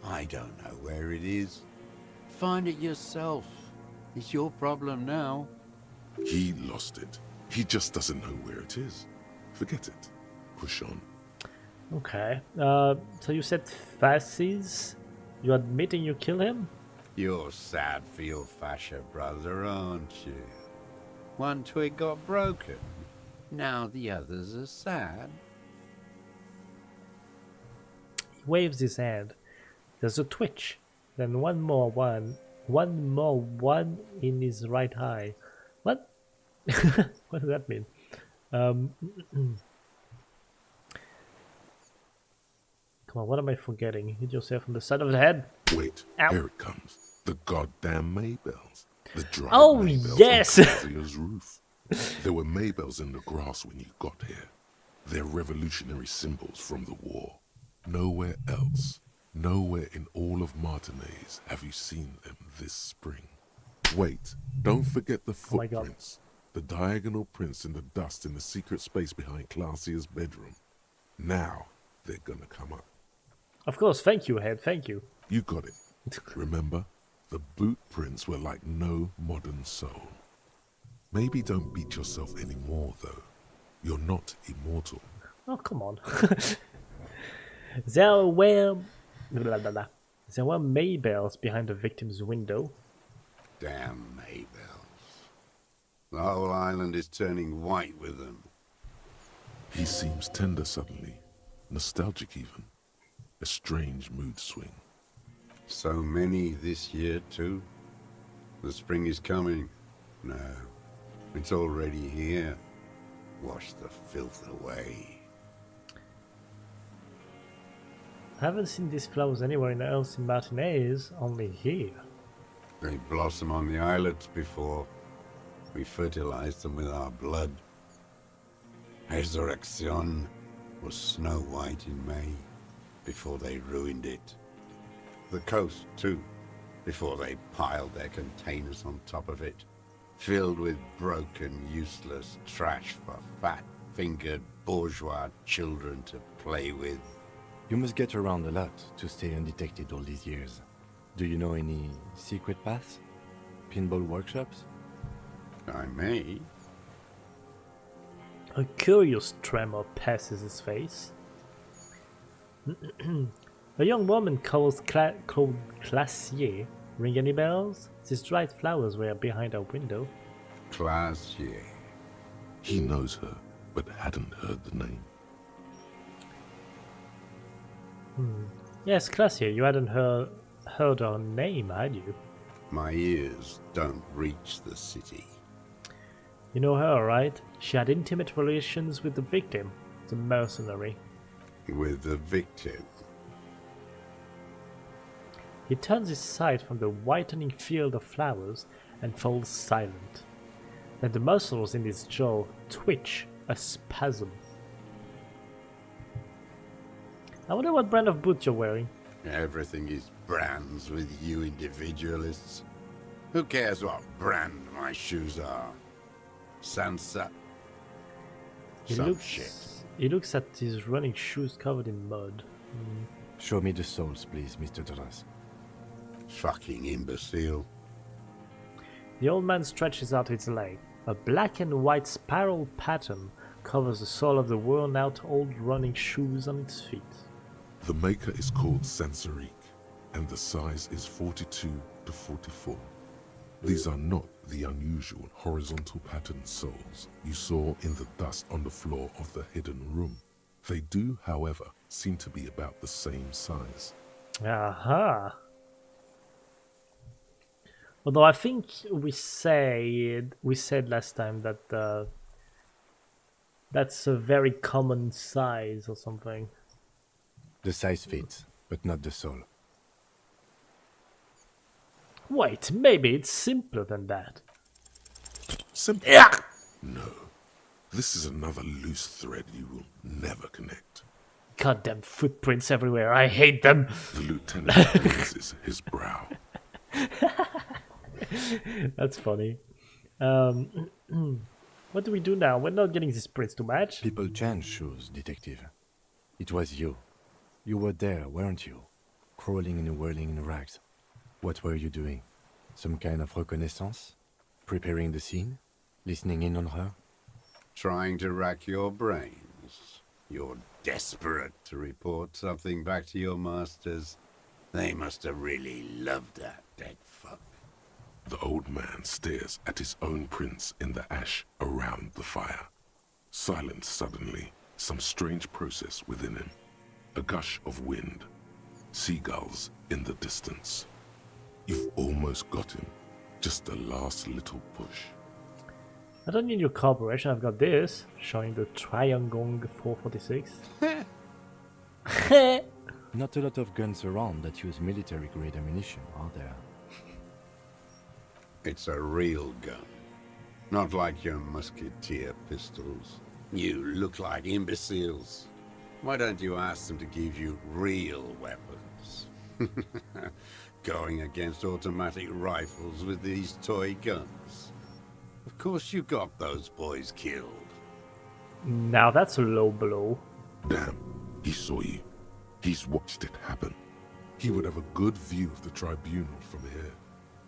I don't know where it is. Find it yourself. It's your problem now. He lost it. He just doesn't know where it is. Forget it. Push on. Okay. So you said fasces? You admitting you kill him? You're sad for your fascia brother, aren't you? One twig got broken. Now the others are sad. He waves his hand. There's a twitch. Then one more one in his right eye. What? What does that mean? Come on, what am I forgetting? Hit yourself on the side of the head. Wait, Ow. here it comes. The goddamn Maybells. The dried Oh, Maybells yes! on Claudia's roof. There were Maybells in the grass when you got here. They're revolutionary symbols from the war. Nowhere else, nowhere in all of Martinez have you seen them this spring. Wait, don't forget the Oh my God. footprints. The diagonal prints in the dust in the secret space behind Claudia's bedroom. Now they're gonna come up. Of course, thank you, Head, thank you. You got it. Remember, the boot prints were like no modern soul. Maybe don't beat yourself anymore, though. You're not immortal. Oh, come on. There were Maybells behind the victim's window. Damn Maybells. The whole island is turning white with them. He seems tender suddenly, nostalgic even. A strange mood swing. So many this year, too. The spring is coming. No, it's already here. Wash the filth away. I haven't seen these flowers anywhere else in Martinez, only here. They blossom on the islets before. We fertilize them with our blood. Resurrection was snow white in May, before they ruined it. The coast, too, before they piled their containers on top of it, filled with broken, useless trash for fat-fingered bourgeois children to play with. You must get around a lot to stay undetected all these years. Do you know any secret paths? Pinball workshops? I may. A curious tremor passes his face. A young woman called Classier. Ring any bells? These dried flowers were behind our window. Classier. He knows her, but hadn't heard the name. Yes, Classier, you hadn't heard her name, had you? My ears don't reach the city. You know her, right? She had intimate relations with the victim, the mercenary. With the victim. He turns his sight from the whitening field of flowers and falls silent. Then the muscles in his jaw twitch a spasm. I wonder what brand of boot you're wearing. Everything is brands with you individualists. Who cares what brand my shoes are? Sansa. Some shit. He looks at his running shoes covered in mud. Show me the soles, please, Mr. Duras. Fucking imbecile. The old man stretches out his leg. A black and white spiral pattern covers the sole of the worn-out old running shoes on its feet. The maker is called Sansarique, and the size is 42 to 44. These are not the unusual horizontal patterned soles you saw in the dust on the floor of the hidden room. They do, however, seem to be about the same size. Aha! Although I think we said last time that that's a very common size or something. The size fits, but not the sole. Wait, maybe it's simpler than that. Simple? No. This is another loose thread you will never connect. Goddamn footprints everywhere, I hate them! The lieutenant raises his brow. That's funny. What do we do now? We're not getting these prints to match. People change shoes, detective. It was you. You were there, weren't you? Crawling and whirling in rags. What were you doing? Some kind of reconnaissance? Preparing the scene? Listening in on her? Trying to rack your brains. You're desperate to report something back to your masters. They must have really loved that dead fuck. The old man stares at his own prints in the ash around the fire. Silent suddenly, some strange process within him. A gush of wind. Seagulls in the distance. You've almost got him. Just the last little push. I don't need your corporation, I've got this, showing the Triangong 446. Not a lot of guns around that use military-grade ammunition, are there? It's a real gun. Not like your musketeer pistols. You look like imbeciles. Why don't you ask them to give you real weapons? Going against automatic rifles with these toy guns. Of course you got those boys killed. Now that's a low blow. Damn, he saw you. He's watched it happen. He would have a good view of the tribunal from here.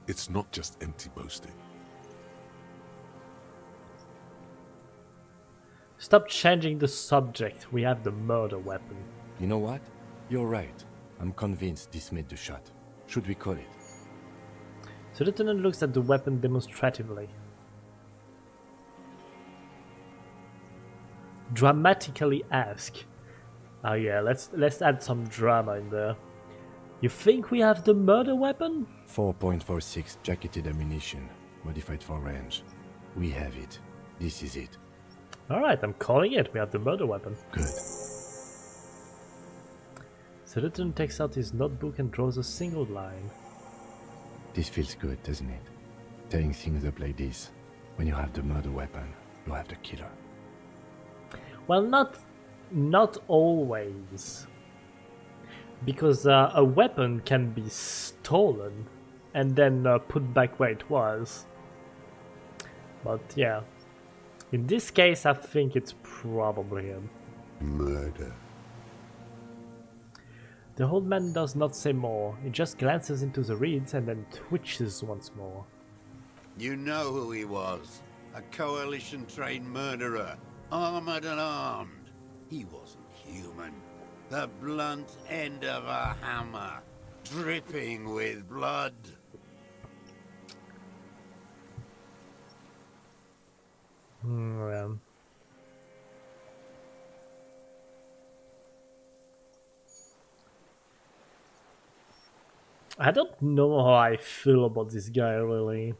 It's not just empty boasting. Stop changing the subject, we have the murder weapon. You know what? You're right. I'm convinced this made the shot. Should we call it? The lieutenant looks at the weapon demonstratively. Dramatically ask. Oh yeah, let's add some drama in there. You think we have the murder weapon? 4.46 jacketed ammunition, modified for range. We have it. This is it. Alright, I'm calling it. We have the murder weapon. Good. The lieutenant takes out his notebook and draws a single line. This feels good, doesn't it? Tearing things up like this. When you have the murder weapon, you have the killer. Well, not always. Because a weapon can be stolen and then put back where it was. But yeah. In this case, I think it's probably him. Murder. The old man does not say more. He just glances into the reeds and then twitches once more. You know who he was. A coalition-trained murderer. Armored and armed. He wasn't human. The blunt end of a hammer. Dripping with blood. Yeah. I don't know how I feel about this guy, really.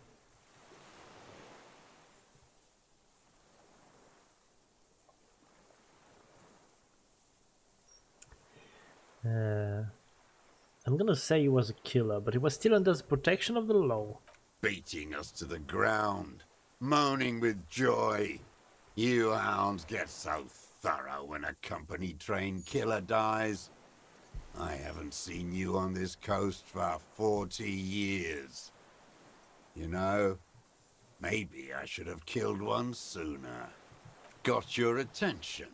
I'm gonna say he was a killer, but he was still under the protection of the law. Beating us to the ground, moaning with joy. You hounds get so thorough when a company-trained killer dies. I haven't seen you on this coast for 40 years. You know, maybe I should have killed one sooner. Got your attention.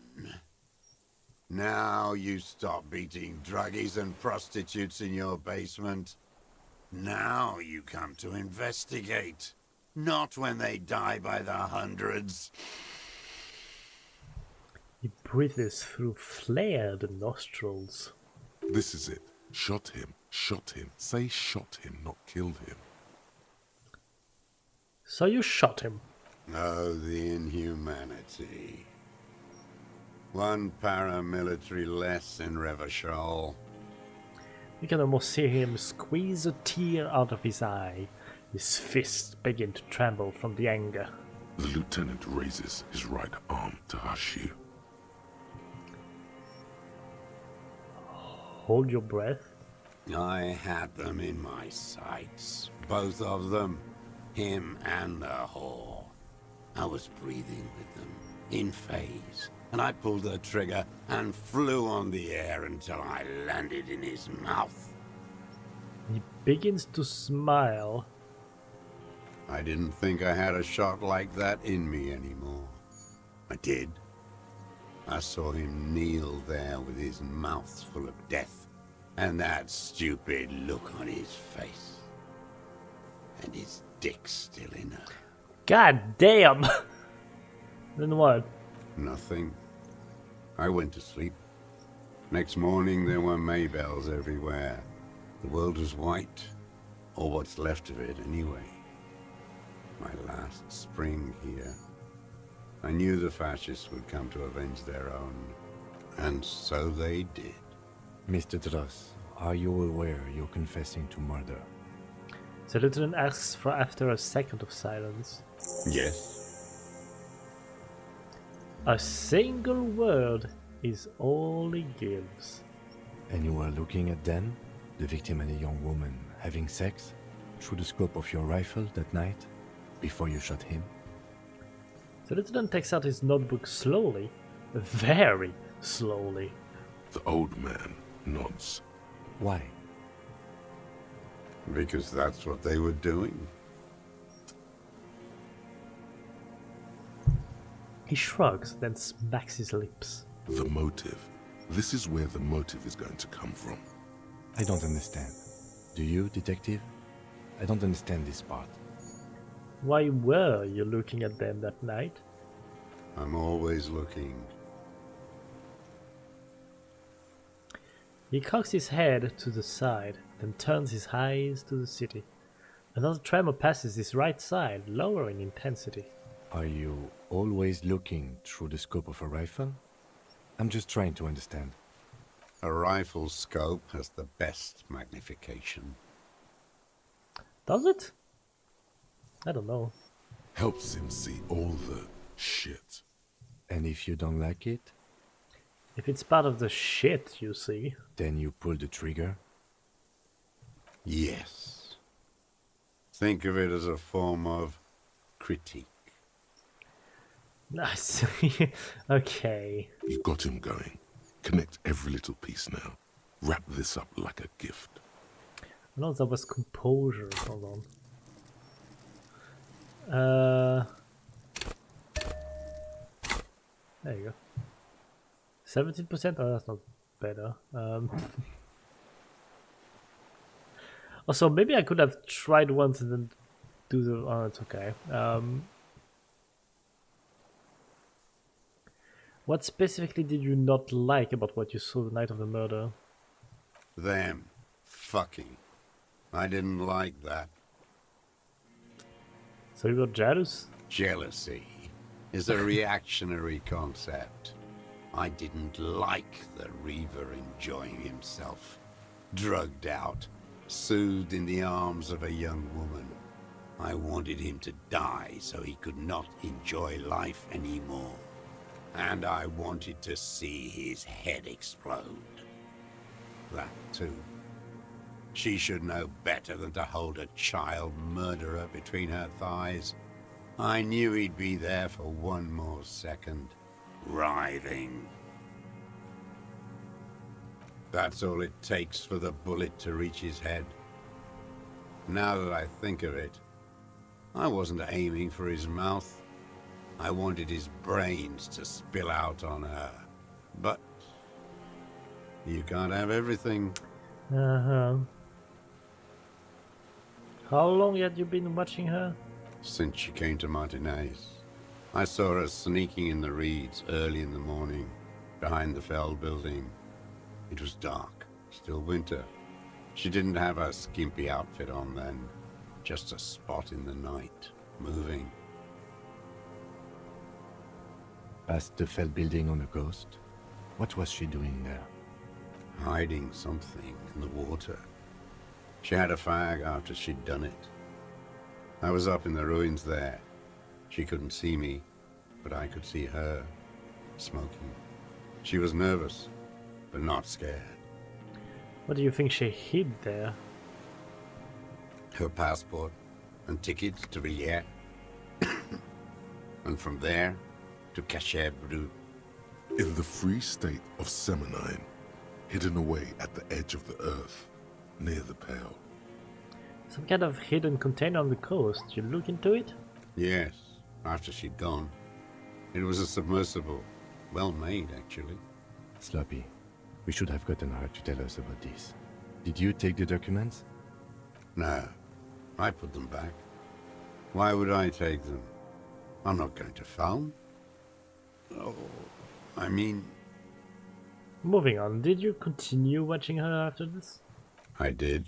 Now you stop beating druggies and prostitutes in your basement. Now you come to investigate. Not when they die by the hundreds. He breathes through flared nostrils. This is it. Shot him. Shot him. Say shot him, not killed him. So you shot him. Oh, the inhumanity. One paramilitary less in Revachol. You can almost see him squeeze a tear out of his eye. His fists begin to tremble from the anger. The lieutenant raises his right arm to hush you. Hold your breath. I had them in my sights. Both of them. Him and the whore. I was breathing with them, in phase. And I pulled the trigger and flew on the air until I landed in his mouth. He begins to smile. I didn't think I had a shot like that in me anymore. I did. I saw him kneel there with his mouth full of death, and that stupid look on his face. And his dick still in her. God damn! Then what? Nothing. I went to sleep. Next morning there were Maybells everywhere. The world was white, or what's left of it anyway. My last spring here. I knew the fascists would come to avenge their own, and so they did. Mr. Dross, are you aware you're confessing to murder? The lieutenant asks for after a second of silence. Yes. A single word is all he gives. And you were looking at them, the victim and a young woman, having sex, through the scope of your rifle that night, before you shot him? The lieutenant takes out his notebook slowly, very slowly. The old man nods. Why? Because that's what they were doing. He shrugs, then smacks his lips. The motive. This is where the motive is going to come from. I don't understand. Do you, detective? I don't understand this part. Why were you looking at them that night? I'm always looking. He cocks his head to the side, then turns his eyes to the city. Another tremor passes his right side, lower in intensity. Are you always looking through the scope of a rifle? I'm just trying to understand. A rifle scope has the best magnification. Does it? I don't know. Helps him see all the shit. And if you don't like it, If it's part of the shit, you see. then you pull the trigger? Yes. Think of it as a form of critique. I see. Okay. You got him going. Connect every little piece now. Wrap this up like a gift. No, that was composure. Hold on. There you go. 17%? Oh, that's not better. Also, maybe I could have tried once and then do the... Oh, it's okay. What specifically did you not like about what you saw the night of the murder? Them. Fucking. I didn't like that. So you were jealous? Jealousy is a reactionary concept. I didn't like the Reaver enjoying himself. Drugged out, soothed in the arms of a young woman. I wanted him to die so he could not enjoy life anymore. And I wanted to see his head explode. That too. She should know better than to hold a child murderer between her thighs. I knew he'd be there for one more second, writhing. That's all it takes for the bullet to reach his head. Now that I think of it, I wasn't aiming for his mouth. I wanted his brains to spill out on her. But you can't have everything. Uh-huh. How long had you been watching her? Since she came to Martinez. I saw her sneaking in the reeds early in the morning, behind the Fell building. It was dark, still winter. She didn't have her skimpy outfit on then, just a spot in the night, moving. Past the Fell building on the coast? What was she doing there? Hiding something in the water. She had a fag after she'd done it. I was up in the ruins there. She couldn't see me, but I could see her, smoking. She was nervous, but not scared. What do you think she hid there? Her passport and tickets to Villiers. And from there to Cachet Brut. In the free state of Semonine, hidden away at the edge of the earth, near the Pale. Some kind of hidden container on the coast. You look into it? Yes, after she'd gone. It was a submersible. Well made, actually. Sloppy. We should have gotten her to tell us about this. Did you take the documents? No, I put them back. Why would I take them? I'm not going to phone. Oh, I mean, Moving on, did you continue watching her after this? I did.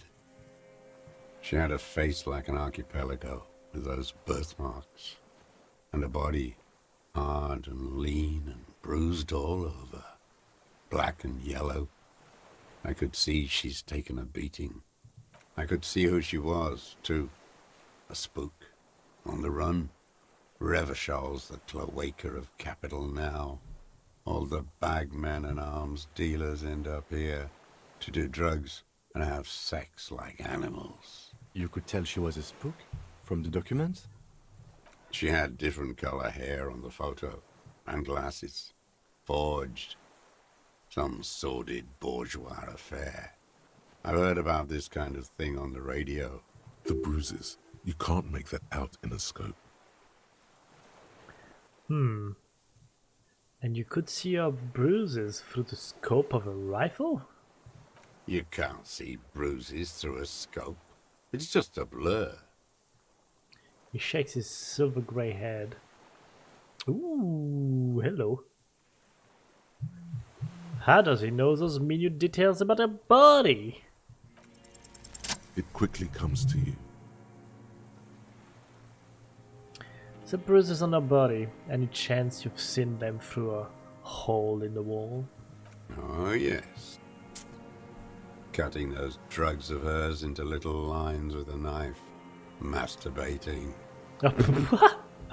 She had a face like an archipelago with those birthmarks, and a body hard and lean and bruised all over, black and yellow. I could see she's taken a beating. I could see who she was, too. A spook, on the run. Revachol's the cloaca of capital now. All the bagmen and arms dealers end up here to do drugs and have sex like animals. You could tell she was a spook? From the documents? She had different color hair on the photo, and glasses. Forged. Some sordid bourgeois affair. I've heard about this kind of thing on the radio. The bruises, you can't make that out in a scope. And you could see her bruises through the scope of a rifle? You can't see bruises through a scope. It's just a blur. He shakes his silver grey head. Ooh, hello. How does he know those minute details about her body? It quickly comes to you. The bruises on her body. Any chance you've seen them through a hole in the wall? Oh, yes. Cutting those drugs of hers into little lines with a knife. Masturbating.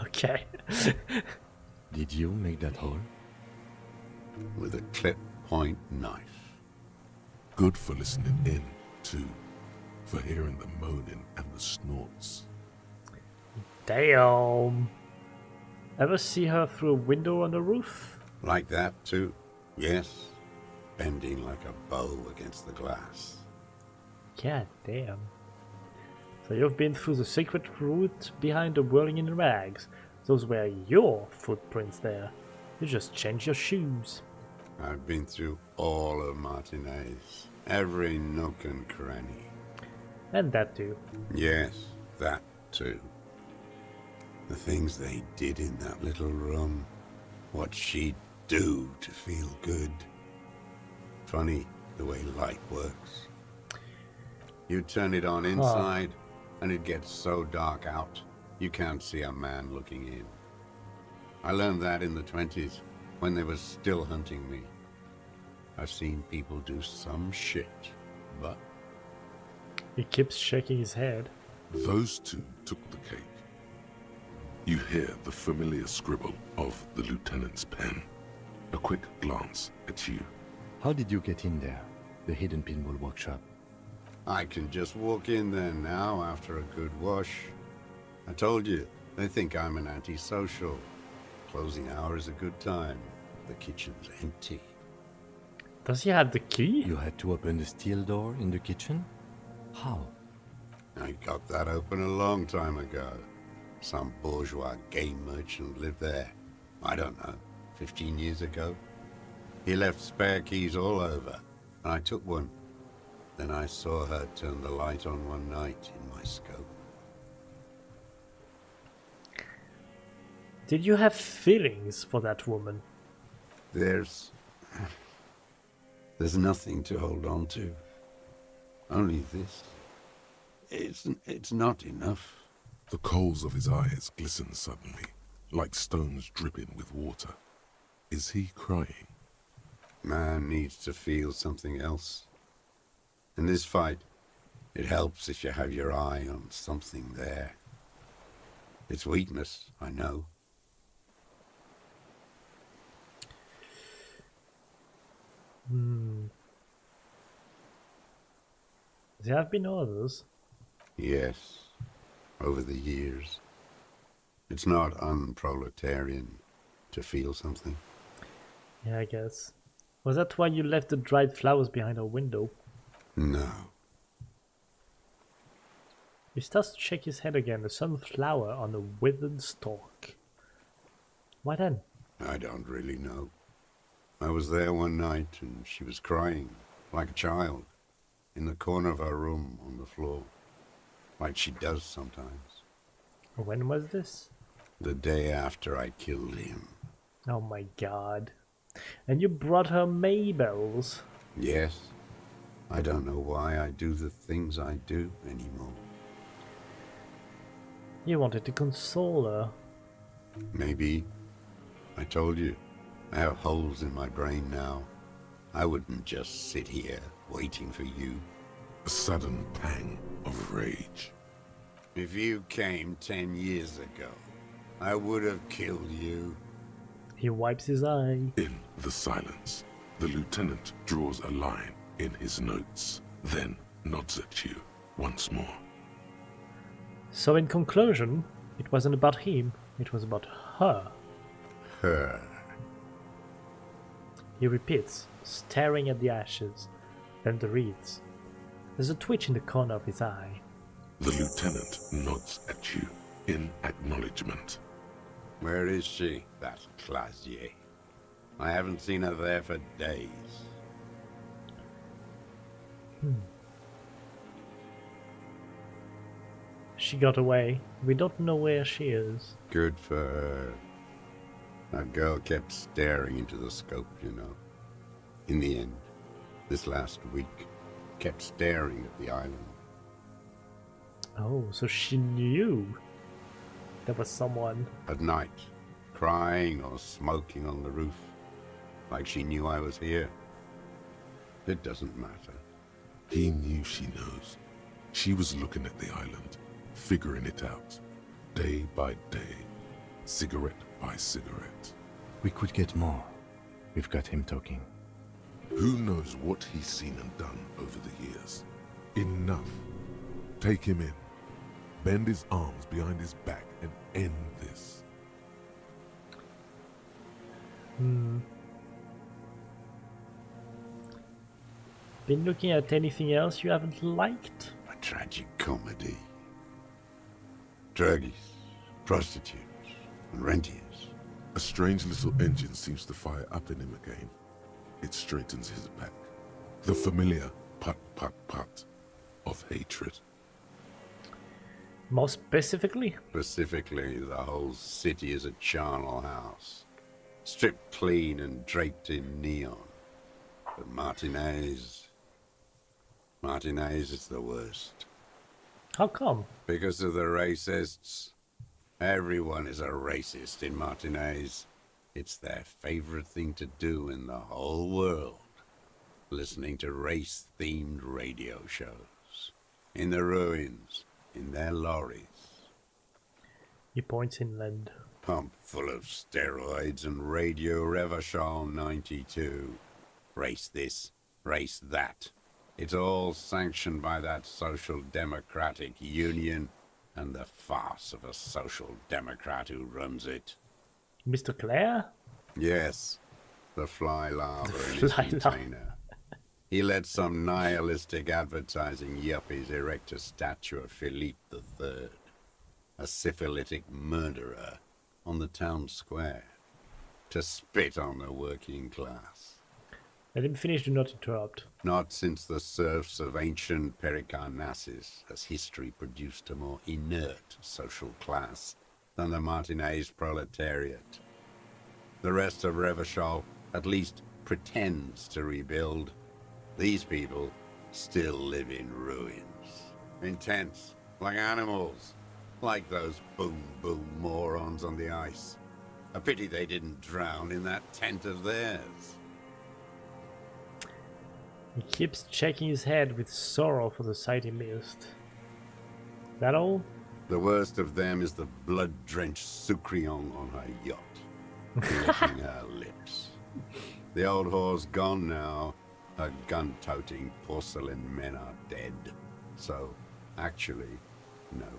Okay. Did you make that hole? With a clip point knife. Good for listening in, too. For hearing the moaning and the snorts. Damn. Ever see her through a window on the roof? Like that, too. Yes. Bending like a bow against the glass. God damn. So you've been through the secret route behind the whirling in rags. Those were your footprints there. You just changed your shoes. I've been through all of Martinez. Every nook and cranny. And that too. Yes, that too. The things they did in that little room. What she'd do to feel good. Funny the way light works. You turn it on inside, and it gets so dark out, you can't see a man looking in. I learned that in the 20s, when they were still hunting me. I've seen people do some shit, but... He keeps shaking his head. Those two took the cake. You hear the familiar scribble of the lieutenant's pen. A quick glance at you. How did you get in there? The hidden pinball workshop. I can just walk in there now after a good wash. I told you, they think I'm an antisocial. Closing hour is a good time. The kitchen's empty. Does he have the key? You had to open the steel door in the kitchen? How? I got that open a long time ago. Some bourgeois game merchant lived there. I don't know, 15 years ago. He left spare keys all over, and I took one. Then I saw her turn the light on one night in my scope. Did you have feelings for that woman? There's nothing to hold on to. Only this. It's not enough. The coals of his eyes glisten suddenly, like stones dripping with water. Is he crying? Man needs to feel something else. In this fight, it helps if you have your eye on something there. It's weakness, I know. There have been others. Yes, over the years. It's not unproletarian to feel something. Yeah, I guess. Was that why you left the dried flowers behind our window? No. He starts to shake his head again, a sunflower on a withered stalk. Why then? I don't really know. I was there one night and she was crying, like a child, in the corner of her room on the floor, like she does sometimes. When was this? The day after I killed him. Oh my god. And you brought her Maybells. Yes. I don't know why I do the things I do anymore. You wanted to console her. Maybe. I told you. I have holes in my brain now. I wouldn't just sit here waiting for you. A sudden pang of rage. If you came 10 years ago, I would have killed you. He wipes his eye. In the silence, the lieutenant draws a line in his notes, then nods at you once more. So in conclusion, it wasn't about him, it was about her. Her. He repeats, staring at the ashes, then the reeds. There's a twitch in the corner of his eye. The lieutenant nods at you in acknowledgement. Where is she, that Clasier? I haven't seen her there for days. She got away. We don't know where she is. Good for her. That girl kept staring into the scope, you know. In the end, this last week, kept staring at the island. Oh, so she knew there was someone. At night, crying or smoking on the roof, like she knew I was here. It doesn't matter. He knew she knows. She was looking at the island, figuring it out, day by day, cigarette by cigarette. We could get more. We've got him talking. Who knows what he's seen and done over the years? Enough. Take him in. Bend his arms behind his back and end this. Been looking at anything else you haven't liked? A tragic comedy. Druggies, prostitutes, and rentiers. A strange little engine seems to fire up in him again. It straightens his back. The familiar put of hatred. More specifically? Specifically, the whole city is a charnel house. Stripped clean and draped in neon. But Martinez is the worst. How come? Because of the racists. Everyone is a racist in Martinez. It's their favorite thing to do in the whole world. Listening to race-themed radio shows. In the ruins, in their lorries. He points inland. Pumped full of steroids and Radio Revachol 92. Race this, race that. It's all sanctioned by that Social Democratic Union and the farce of a Social Democrat who runs it. Mr. Clare? Yes, the fly larva The in his fly larva. container. He let some nihilistic advertising yuppies erect a statue of Philippe III, a syphilitic murderer, on the town square, to spit on the working class. Let him finish, do not interrupt. Not since the serfs of ancient Pericarnassus has history produced a more inert social class than the Martinez proletariat. The rest of Revachol at least pretends to rebuild. These people still live in ruins. In tents, like animals. Like those boom-boom morons on the ice. A pity they didn't drown in that tent of theirs. He keeps shaking his head with sorrow for the sight he missed. That all? The worst of them is the blood-drenched Sucrion on her yacht, licking her lips. The old whore's gone now. Her gun-toting porcelain men are dead. So, actually, no.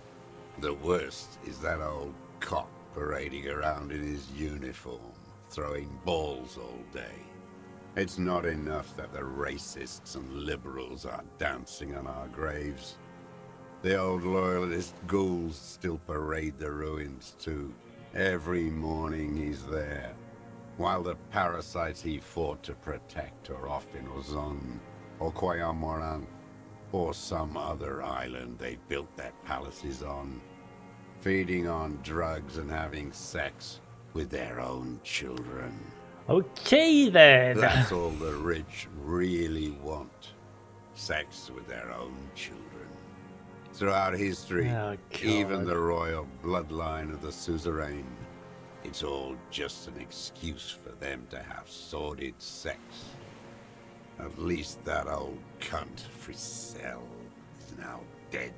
The worst is that old cock parading around in his uniform, throwing balls all day. It's not enough that the racists and liberals are dancing on our graves. The old loyalist ghouls still parade the ruins too. Every morning he's there, while the parasites he fought to protect are off in Ozon, or Koyamoran, or some other island they built their palaces on, feeding on drugs and having sex with their own children. Okay then! That's all the rich really want. Sex with their own children. Throughout history, Oh, even God. the royal bloodline of the suzerain, it's all just an excuse for them to have sordid sex. At least that old cunt Frisell is now dead.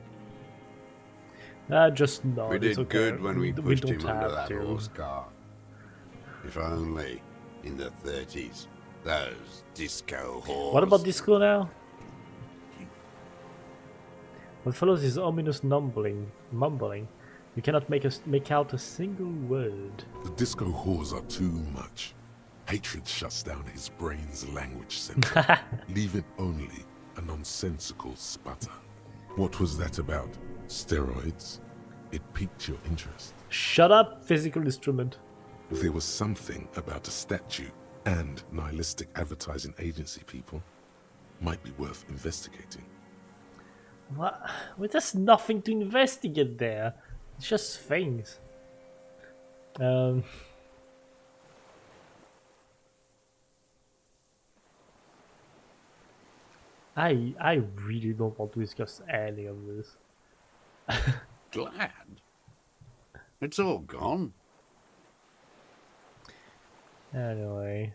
Just no. We it's did okay. good when we pushed don't him under have that to. horse car. If only, in the 30s, those disco whores... What about disco now? What follows is ominous mumbling. You cannot make out a single word. The disco whores are too much. Hatred shuts down his brain's language center, leaving only a nonsensical sputter. What was that about? Steroids? It piqued your interest. Shut up, physical instrument. There was something about a statue and nihilistic advertising agency people. Might be worth investigating. What? Well, there's nothing to investigate there. It's just things. I really don't want to discuss any of this. Glad? It's all gone. Anyway.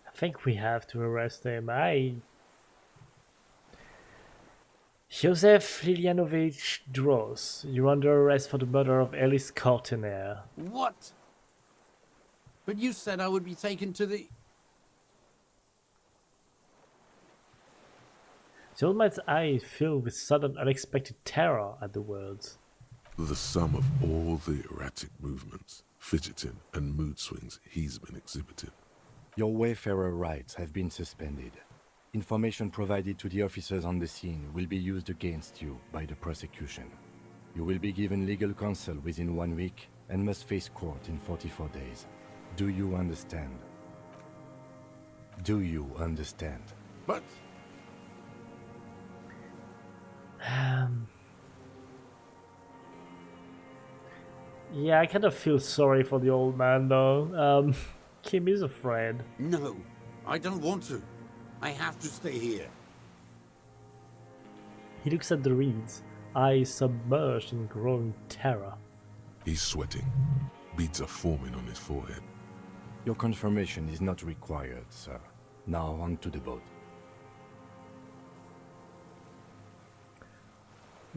I think we have to arrest him. Josef Lilianovich Dros, you're under arrest for the murder of Ellis Cortenaire. What? But you said I would be taken to the... The old man's eyes filled with sudden unexpected terror at the words. The sum of all the erratic movements, fidgeting, and mood swings he's been exhibiting. Your wayfarer rights have been suspended. Information provided to the officers on the scene will be used against you by the prosecution. You will be given legal counsel within 1 week and must face court in 44 days. Do you understand? Do you understand? But... Yeah, I kind of feel sorry for the old man though. Kim is afraid. No, I don't want to. I have to stay here. He looks at the reeds, eyes submerged in growing terror. He's sweating. Beads are forming on his forehead. Your confirmation is not required, sir. Now onto the boat.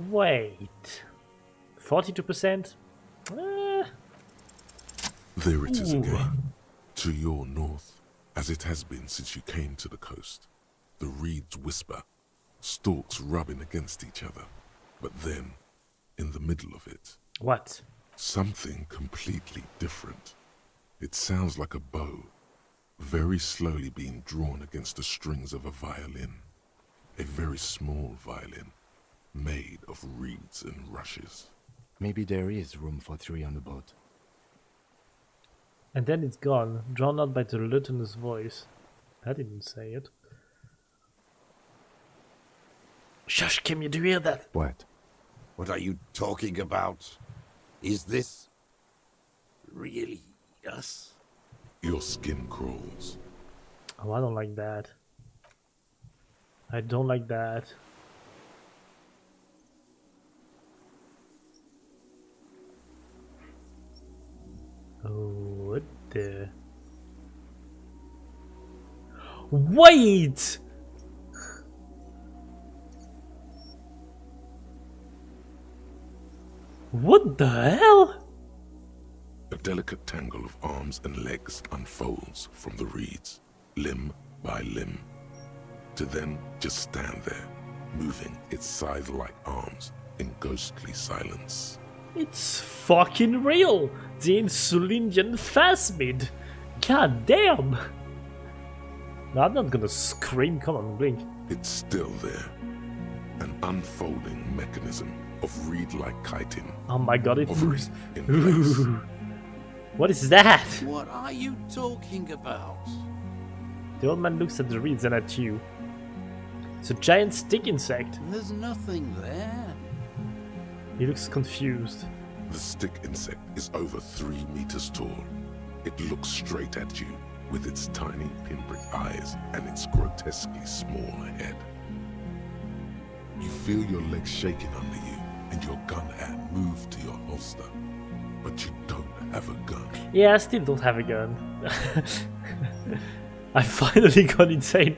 Wait. 42%? There it is Ooh. again, to your north, as it has been since you came to the coast. The reeds whisper, stalks rubbing against each other. But then, in the middle of it, What? something completely different. It sounds like a bow, very slowly being drawn against the strings of a violin. A very small violin, made of reeds and rushes. Maybe there is room for 3 on the boat. And then it's gone, drawn out by the lieutenant's voice. I didn't say it. Shush, Kim, you do hear that? What? What are you talking about? Is this really us? Your skin crawls. Oh, I don't like that. I don't like that. Oh, what the... Wait! What the hell? A delicate tangle of arms and legs unfolds from the reeds, limb by limb, to then just stand there, moving its scythe-like arms in ghostly silence. It's fucking real! The Insulindian phasmid! God damn! No, I'm not gonna scream, come on, blink. It's still there, an unfolding mechanism of reed-like chitin, Oh my god, it hovering moves. in place. Ooh. What is that? What are you talking about? The old man looks at the reeds and at you. It's a giant stick insect. There's nothing there. He looks confused. The stick insect is over 3 meters tall. It looks straight at you with its tiny pinprick eyes and its grotesquely small head. You feel your legs shaking under you and your gun hand move to your holster, but you don't have a gun. Yeah, I still don't have a gun. I finally got insane.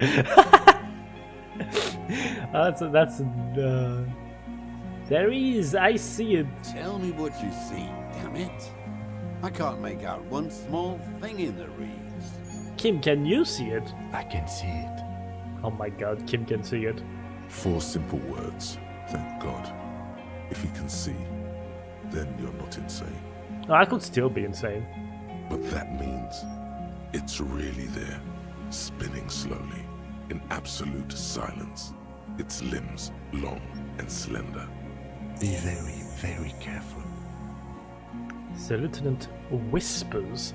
There is, I see it. Tell me what you see, damn it. I can't make out one small thing in the reeds. Kim, can you see it? I can see it. Oh my god, Kim can see it. 4 simple words, thank God. If you can see, then you're not insane. Oh, I could still be insane. But that means it's really there, spinning slowly, in absolute silence, its limbs long and slender. Be very, very careful. The lieutenant whispers,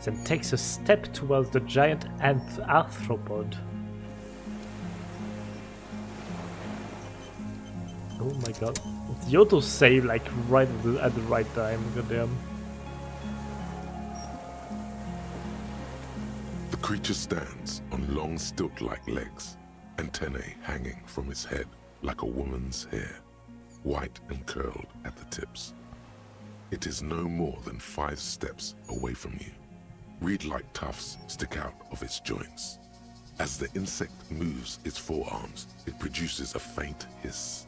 then takes a step towards the giant arthropod. Oh my god. The auto save like right at the right time, goddamn. The creature stands on long stilt-like legs, antennae hanging from its head like a woman's hair, white and curled at the tips. It is no more than 5 steps away from you. Reed-like tufts stick out of its joints. As the insect moves its forearms, it produces a faint hiss,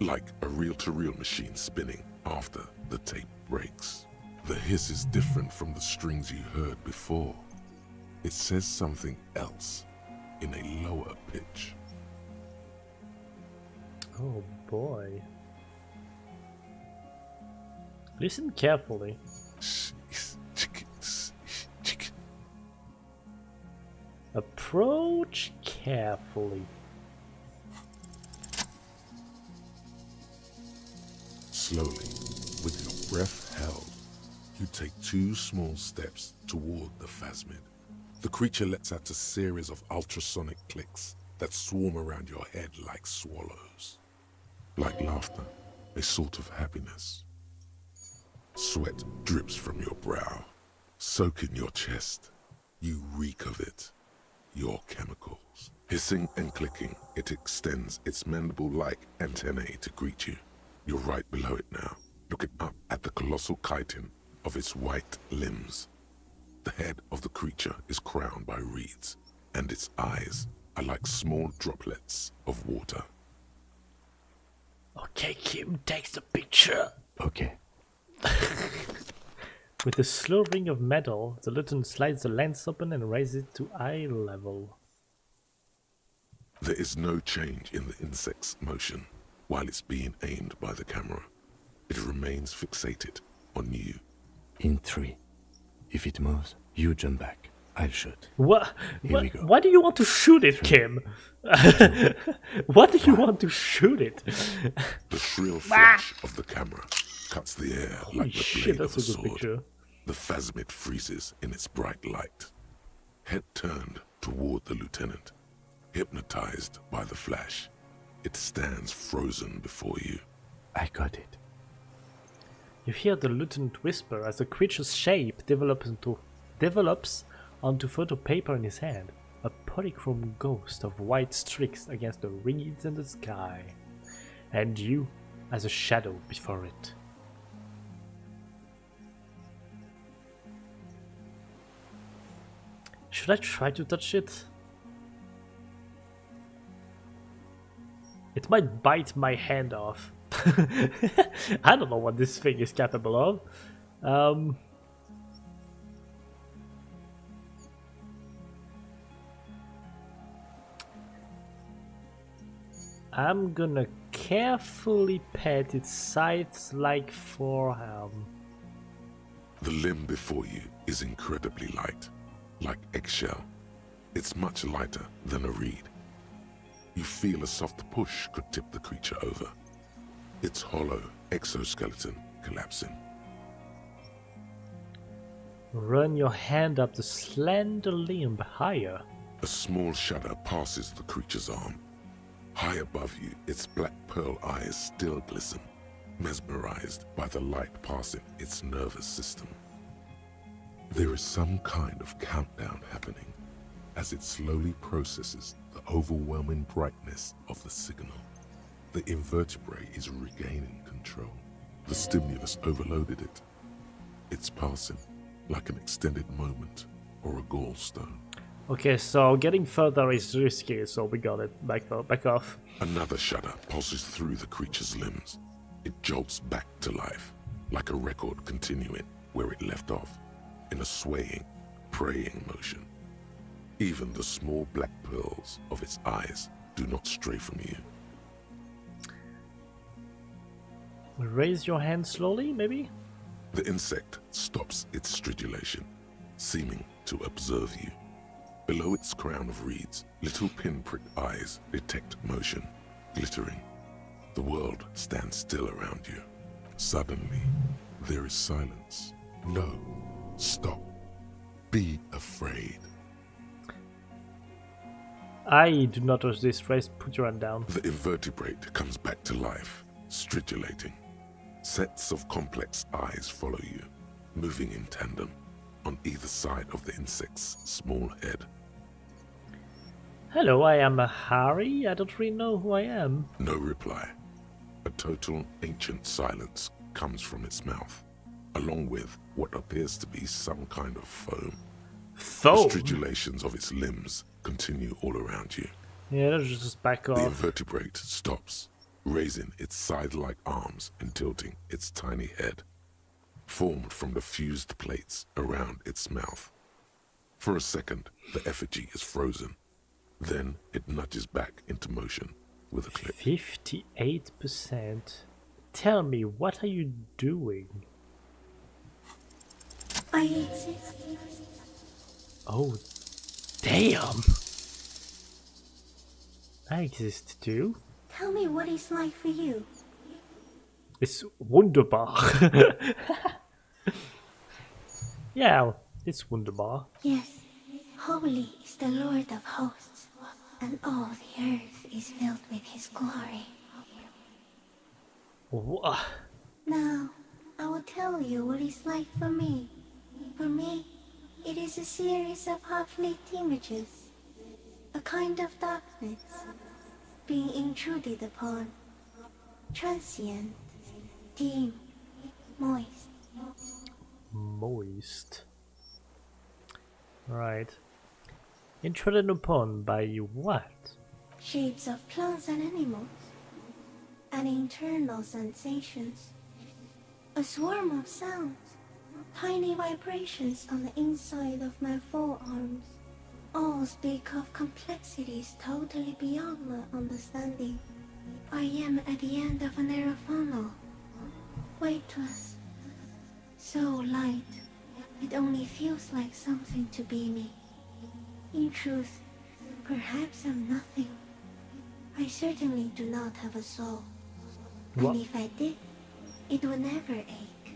like a reel-to-reel machine spinning after the tape breaks. The hiss is different from the strings you heard before. It says something else in a lower pitch. Oh boy. Listen carefully. Approach carefully. Slowly, with your breath held, you take 2 small steps toward the phasmid. The creature lets out a series of ultrasonic clicks that swarm around your head like swallows. Like laughter, a sort of happiness. Sweat drips from your brow, soaking your chest. You reek of it, your chemicals. Hissing and clicking, it extends its mandible-like antennae to greet you. You're right below it now, looking up at the colossal chitin of its white limbs. The head of the creature is crowned by reeds, and its eyes are like small droplets of water. Okay, Kim takes the picture. Okay. With a slow ring of metal, the lieutenant slides the lens open and raises it to eye level. There is no change in the insect's motion while it's being aimed by the camera. It remains fixated on you. In 3. If it moves, you jump back. I'll shoot. What? Here we go. Why do you want to shoot it, Kim? Why do you want to shoot it? The shrill flash of the camera cuts the air like the Shit, blade of that's a a good sword. picture. The phasmid freezes in its bright light. Head turned toward the lieutenant. Hypnotized by the flash, it stands frozen before you. I got it. You hear the lieutenant whisper as the creature's shape develops onto photo paper in his hand, a polychrome ghost of white streaks against the reeds in the sky, and you as a shadow before it. Should I try to touch it? It might bite my hand off. I don't know what this thing is capable of. I'm gonna carefully pet its sides-like forearm. The limb before you is incredibly light, like eggshell. It's much lighter than a reed. You feel a soft push could tip the creature over. Its hollow exoskeleton collapsing. Run your hand up the slender limb higher. A small shudder passes the creature's arm. High above you, its black pearl eyes still glisten, mesmerized by the light passing its nervous system. There is some kind of countdown happening as it slowly processes the overwhelming brightness of the signal. The invertebrate is regaining control. The stimulus overloaded it. It's passing like an extended moment or a gallstone. Okay, so getting further is risky, so we got it. Back off. Another shudder pulses through the creature's limbs. It jolts back to life, like a record continuing where it left off, in a swaying, praying motion. Even the small black pearls of its eyes do not stray from you. Raise your hand slowly, maybe? The insect stops its stridulation, seeming to observe you. Below its crown of reeds, little pinprick eyes detect motion, glittering. The world stands still around you. Suddenly, there is silence. No, stop. Be afraid. I do not touch this phrase. Put your hand down. The invertebrate comes back to life, stridulating. Sets of complex eyes follow you, moving in tandem on either side of the insect's small head. Hello, I am Harry. I don't really know who I am. No reply. A total ancient silence comes from its mouth, along with what appears to be some kind of foam. Foam? The stridulations of its limbs continue all around you. Yeah, let's just back The off. invertebrate stops, raising its side-like arms and tilting its tiny head, formed from the fused plates around its mouth. For a second, the effigy is frozen. Then it nudges back into motion with a click. 58%. Tell me, what are you doing? I exist. Oh, damn! I exist too. Tell me what it's like for you. It's wunderbar. Yeah, it's wunderbar. Yes, holy is the Lord of hosts, and all the earth is filled with his glory. Wha- Now, I will tell you what it's like for me. For me, it is a series of half-lit images, a kind of darkness, being intruded upon, transient, dim, moist. Moist. Right. Introdden upon by what? Shapes of plants and animals, and internal sensations. A swarm of sounds, tiny vibrations on the inside of my forearms. All speak of complexities totally beyond my understanding. I am at the end of a narrow funnel, weightless, so light, it only feels like something to be me. In truth, perhaps I'm nothing. I certainly do not have a soul. What? And if I did, it would never ache.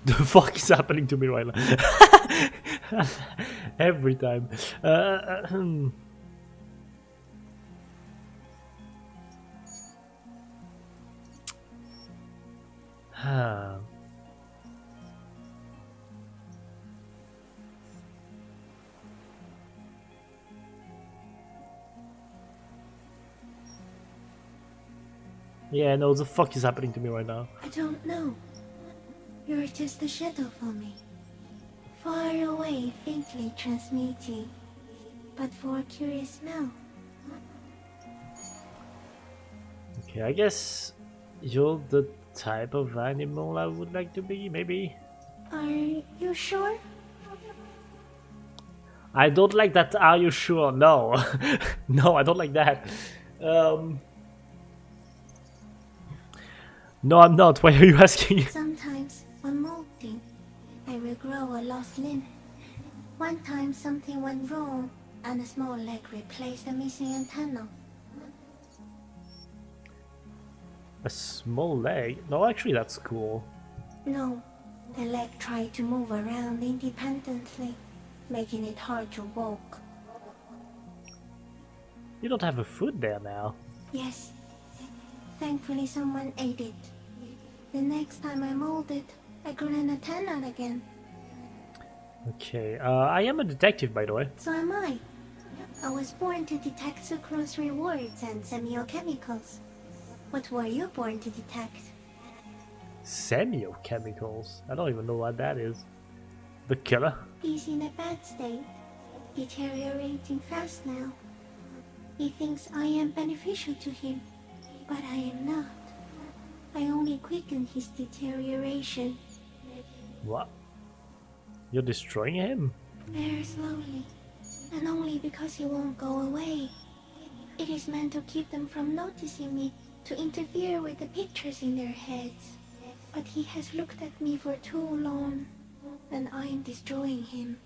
The fuck is happening to me right now? Every time. Yeah, no, the fuck is happening to me right now? I don't know. You're just a shadow for me. Far away, faintly transmitting, but for a curious smell. Okay, I guess you're the type of animal I would like to be, maybe? Are you sure? I don't like that, are you sure? No. No, I don't like that. No, I'm not. Why are you asking? Sometimes, when molting, I regrow a lost limb. One time something went wrong, and a small leg replaced a missing antenna. A small leg? No, actually, that's cool. No, the leg tried to move around independently, making it hard to walk. You don't have a foot there now. Yes, thankfully someone ate it. The next time I molded, I grew an antenna again. Okay, I am a detective, by the way. So am I. I was born to detect sucrose rewards and semiochemicals. What were you born to detect? Semiochemicals? I don't even know what that is. The killer? He's in a bad state, deteriorating fast now. He thinks I am beneficial to him, but I am not. I only quicken his deterioration. What? You're destroying him? Very slowly, and only because he won't go away. It is meant to keep them from noticing me, to interfere with the pictures in their heads. But he has looked at me for too long, and I am destroying him.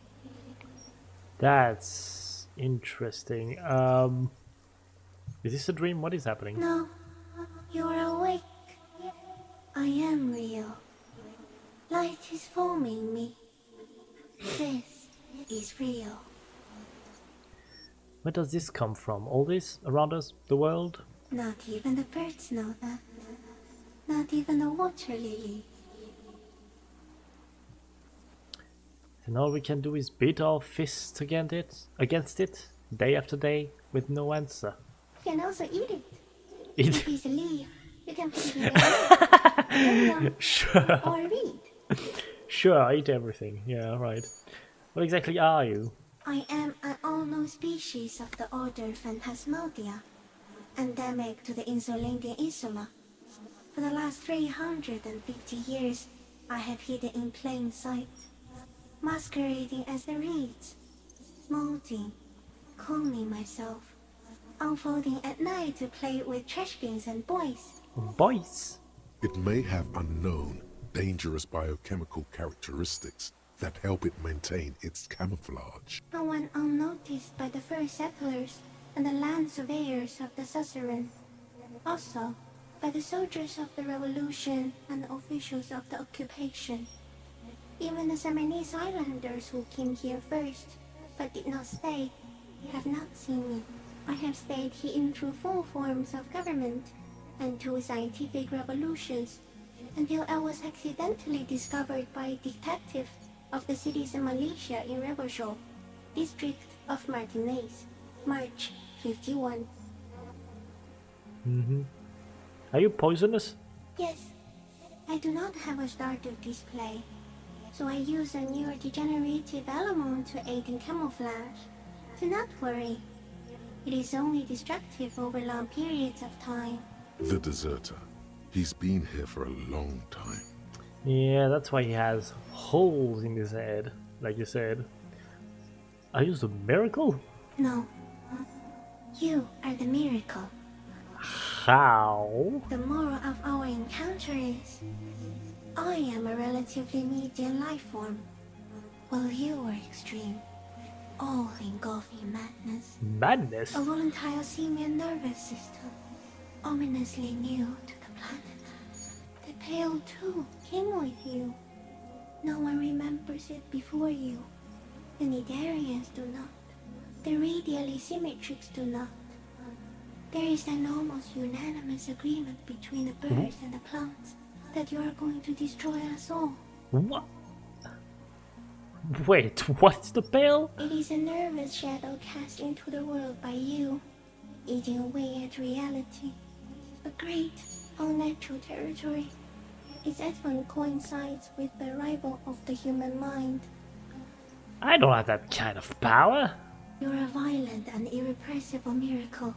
That's interesting. Is this a dream? What is happening? No, you are awake. I am real. Light is forming me. This is real. Where does this come from? All this around us? The world? Not even the birds know that. Not even the water lily. And all we can do is beat our fists against it, day after day, with no answer. You can also eat it. Eat If it's a leaf, you can put it in your mouth. Sure. Or read. Sure, I eat everything. Yeah, right. What exactly are you? I am an unknown species of the order Phantasmodia, endemic to the Insulindian Insula. For the last 350 years, I have hidden in plain sight, masquerading as the reeds, molding, cloning myself, unfolding at night to play with trash bins and boys. Boys? It may have unknown, dangerous biochemical characteristics that help it maintain its camouflage. No one unnoticed by the first settlers and the land surveyors of the suzerain. Also, by the soldiers of the revolution and the officials of the occupation. Even the Seminoles Islanders who came here first, but did not stay, have not seen me. I have stayed hidden through 4 forms of government and 2 scientific revolutions, until I was accidentally discovered by a detective of the citizen militia in Rebelshore, district of Martinez, March 51. Are you poisonous? Yes, I do not have a starter display, so I use a neurodegenerative element to aid in camouflage. Do not worry. It is only destructive over long periods of time. The deserter. He's been here for a long time. Yeah, that's why he has holes in his head, like you said. I used a miracle? No. You are the miracle. How? The moral of our encounter is, I am a relatively medium life form, while you are extreme, all-engulfing madness. Madness? A volatile simian nervous system, ominously new to the planet. The Pale too came with you. No one remembers it before you. The Nidarians do not. The radially symmetrics do not. There is an almost unanimous agreement between the birds and the plants that you are going to destroy us all. What? Wait, what's the Pale? It is a nervous shadow cast into the world by you, eating away at reality. A great, unnatural territory. Its advent coincides with the arrival of the human mind. I don't have that kind of power. You're a violent and irrepressible miracle.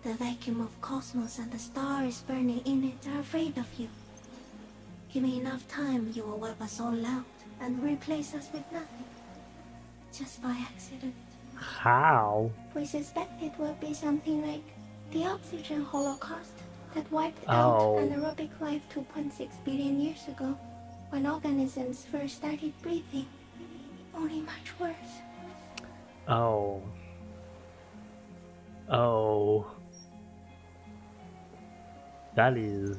The vacuum of cosmos and the stars burning in it are afraid of you. Give me enough time, you will wipe us all out and replace us with nothing. Just by accident. How? We suspect it will be something like the oxygen holocaust that wiped out anaerobic life 2.6 billion years ago, when organisms first started breathing. Only much worse. Oh. Oh. That is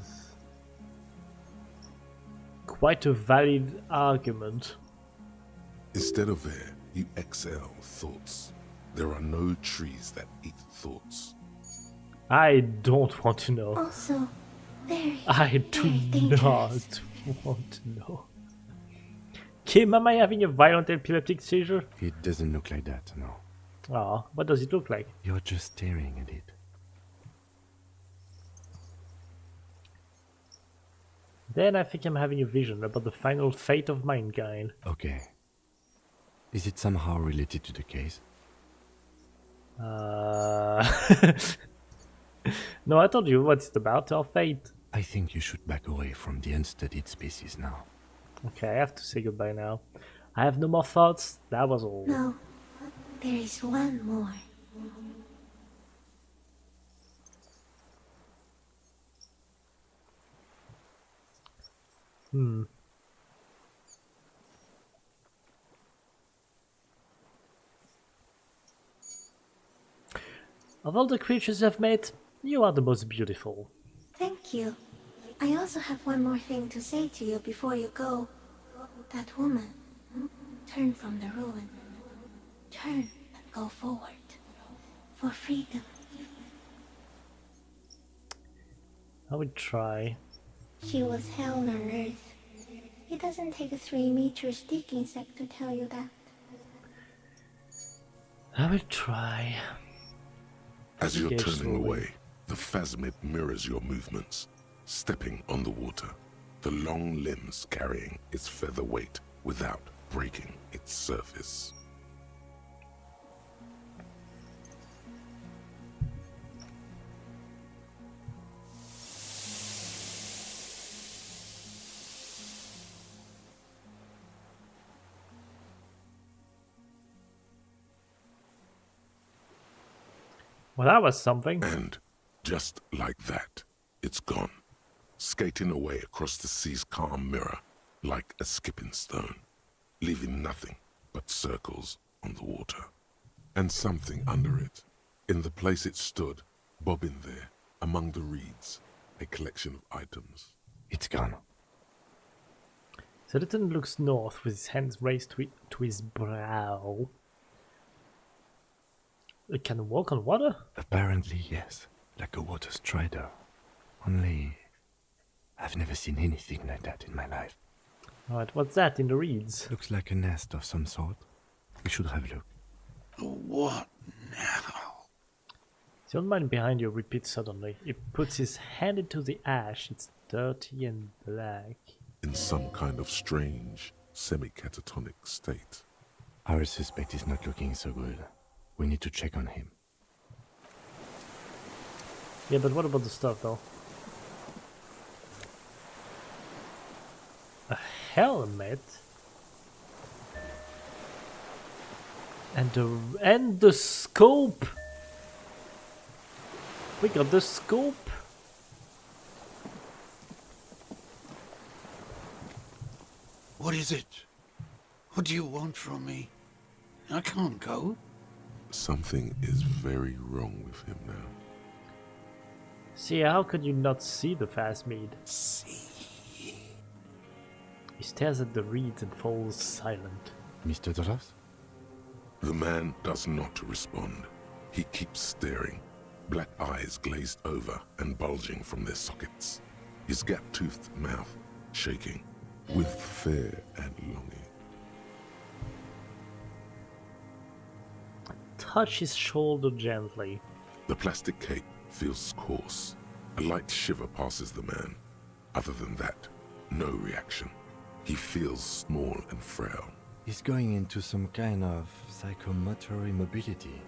quite a valid argument. Instead of air, you exhale thoughts. There are no trees that eat thoughts. I don't want to know. Also, I do very dangerous. not want to know. Kim, am I having a violent epileptic seizure? It doesn't look like that, no. Oh, what does it look like? You're just staring at it. Then I think I'm having a vision about the final fate of mankind. Okay. Is it somehow related to the case? No, I told you what it's about, our fate. I think you should back away from the unstudied species now. Okay, I have to say goodbye now. I have no more thoughts, that was all. No, there is one more. Of all the creatures I've met, you are the most beautiful. Thank you. I also have one more thing to say to you before you go. That woman, turn from the ruin. Turn and go forward. For freedom. I would try. She was hell on earth. It doesn't take a 3-meter stick insect to tell you that. I would try. As you're Engage turning slowly. away, the phasmid mirrors your movements, stepping on the water, the long limbs carrying its feather weight without breaking its surface. Well, that was something. And just like that, it's gone, skating away across the sea's calm mirror like a skipping stone, leaving nothing but circles on the water. And something under it, in the place it stood, bobbing there, among the reeds, a collection of items. It's gone. Zedatan looks north with his hands raised to his brow. It can walk on water? Apparently, yes. Like a water strider. Only, I've never seen anything like that in my life. Alright, what's that in the reeds? Looks like a nest of some sort. We should have a look. What now? The old man behind you repeats suddenly. He puts his hand into the ash. It's dirty and black. In some kind of strange, semi-catatonic state. Our suspect is not looking so good. We need to check on him. Yeah, but what about the stuff though? A helmet? And the scope! We got the scope! What is it? What do you want from me? I can't go. Something is very wrong with him now. See, how could you not see the fast mead? See. He stares at the reeds and falls silent. Mr. Dross? The man does not respond. He keeps staring, black eyes glazed over and bulging from their sockets, his gap-toothed mouth shaking with fear and longing. Touch his shoulder gently. The plastic cape feels coarse. A light shiver passes the man. Other than that, no reaction. He feels small and frail. He's going into some kind of psychomotor immobility.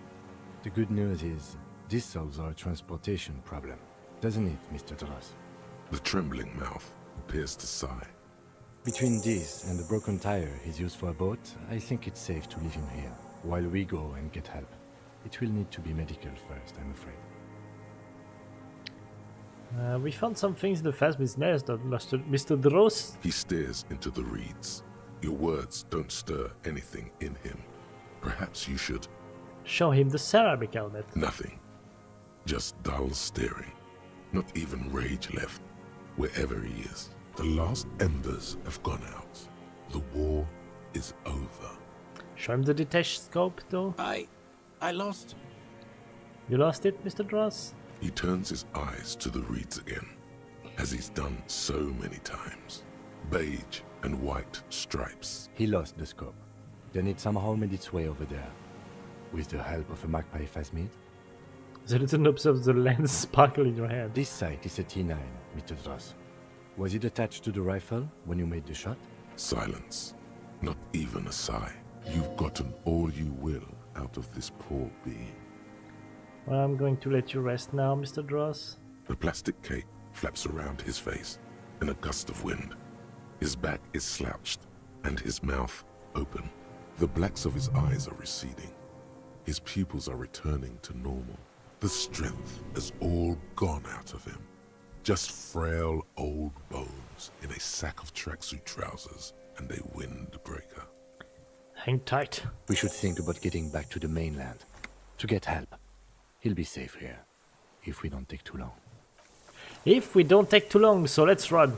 The good news is, this solves our transportation problem, doesn't it, Mr. Dross? The trembling mouth appears to sigh. Between this and the broken tire he's used for a boat, I think it's safe to leave him here, while we go and get help. It will need to be medical first, I'm afraid. We found some things in the Phasmid's nest of Mr. Dross. He stares into the reeds. Your words don't stir anything in him. Perhaps you should. Show him the ceramic helmet. Nothing. Just dull staring. Not even rage left, wherever he is. The last embers have gone out. The war is over. Show him the detached scope, though. I lost. You lost it, Mr. Dross? He turns his eyes to the reeds again, as he's done so many times. Beige and white stripes. He lost the scope. Then it somehow made its way over there. With the help of a magpie phasmid. Zoltan observes the lens sparkle in your hand. This sight is a T9, Mr. Dross. Was it attached to the rifle when you made the shot? Silence. Not even a sigh. You've gotten all you will out of this poor being. Well, I'm going to let you rest now, Mr. Dross. The plastic cape flaps around his face in a gust of wind. His back is slouched and his mouth open. The blacks of his eyes are receding. His pupils are returning to normal. The strength has all gone out of him. Just frail old bones in a sack of tracksuit trousers and a windbreaker. Hang tight. We should think about getting back to the mainland. To get help. He'll be safe here. If we don't take too long. If we don't take too long, so let's run.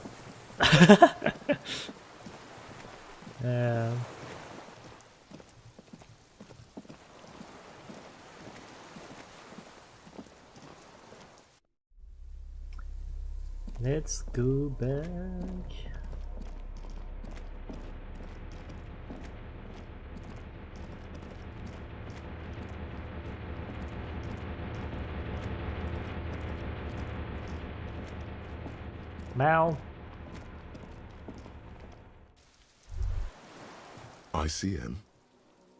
Let's go back. Mal. ICN?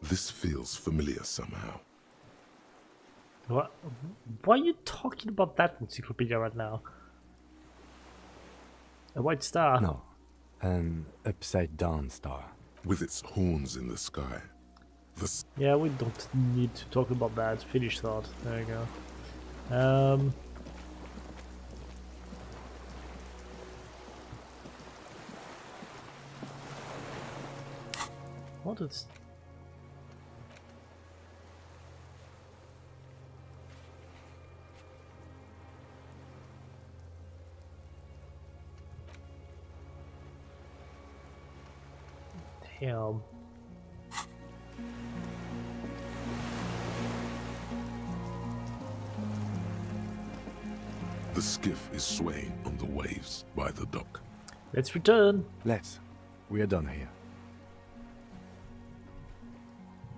This feels familiar somehow. What? Why are you talking about that encyclopedia right now? A white star? No. An upside-down star. With its horns in the sky. Yeah, we don't need to talk about that. Finish thought. There you go. What is... Damn. The skiff is swaying on the waves by the dock. Let's return. Let's. We are done here.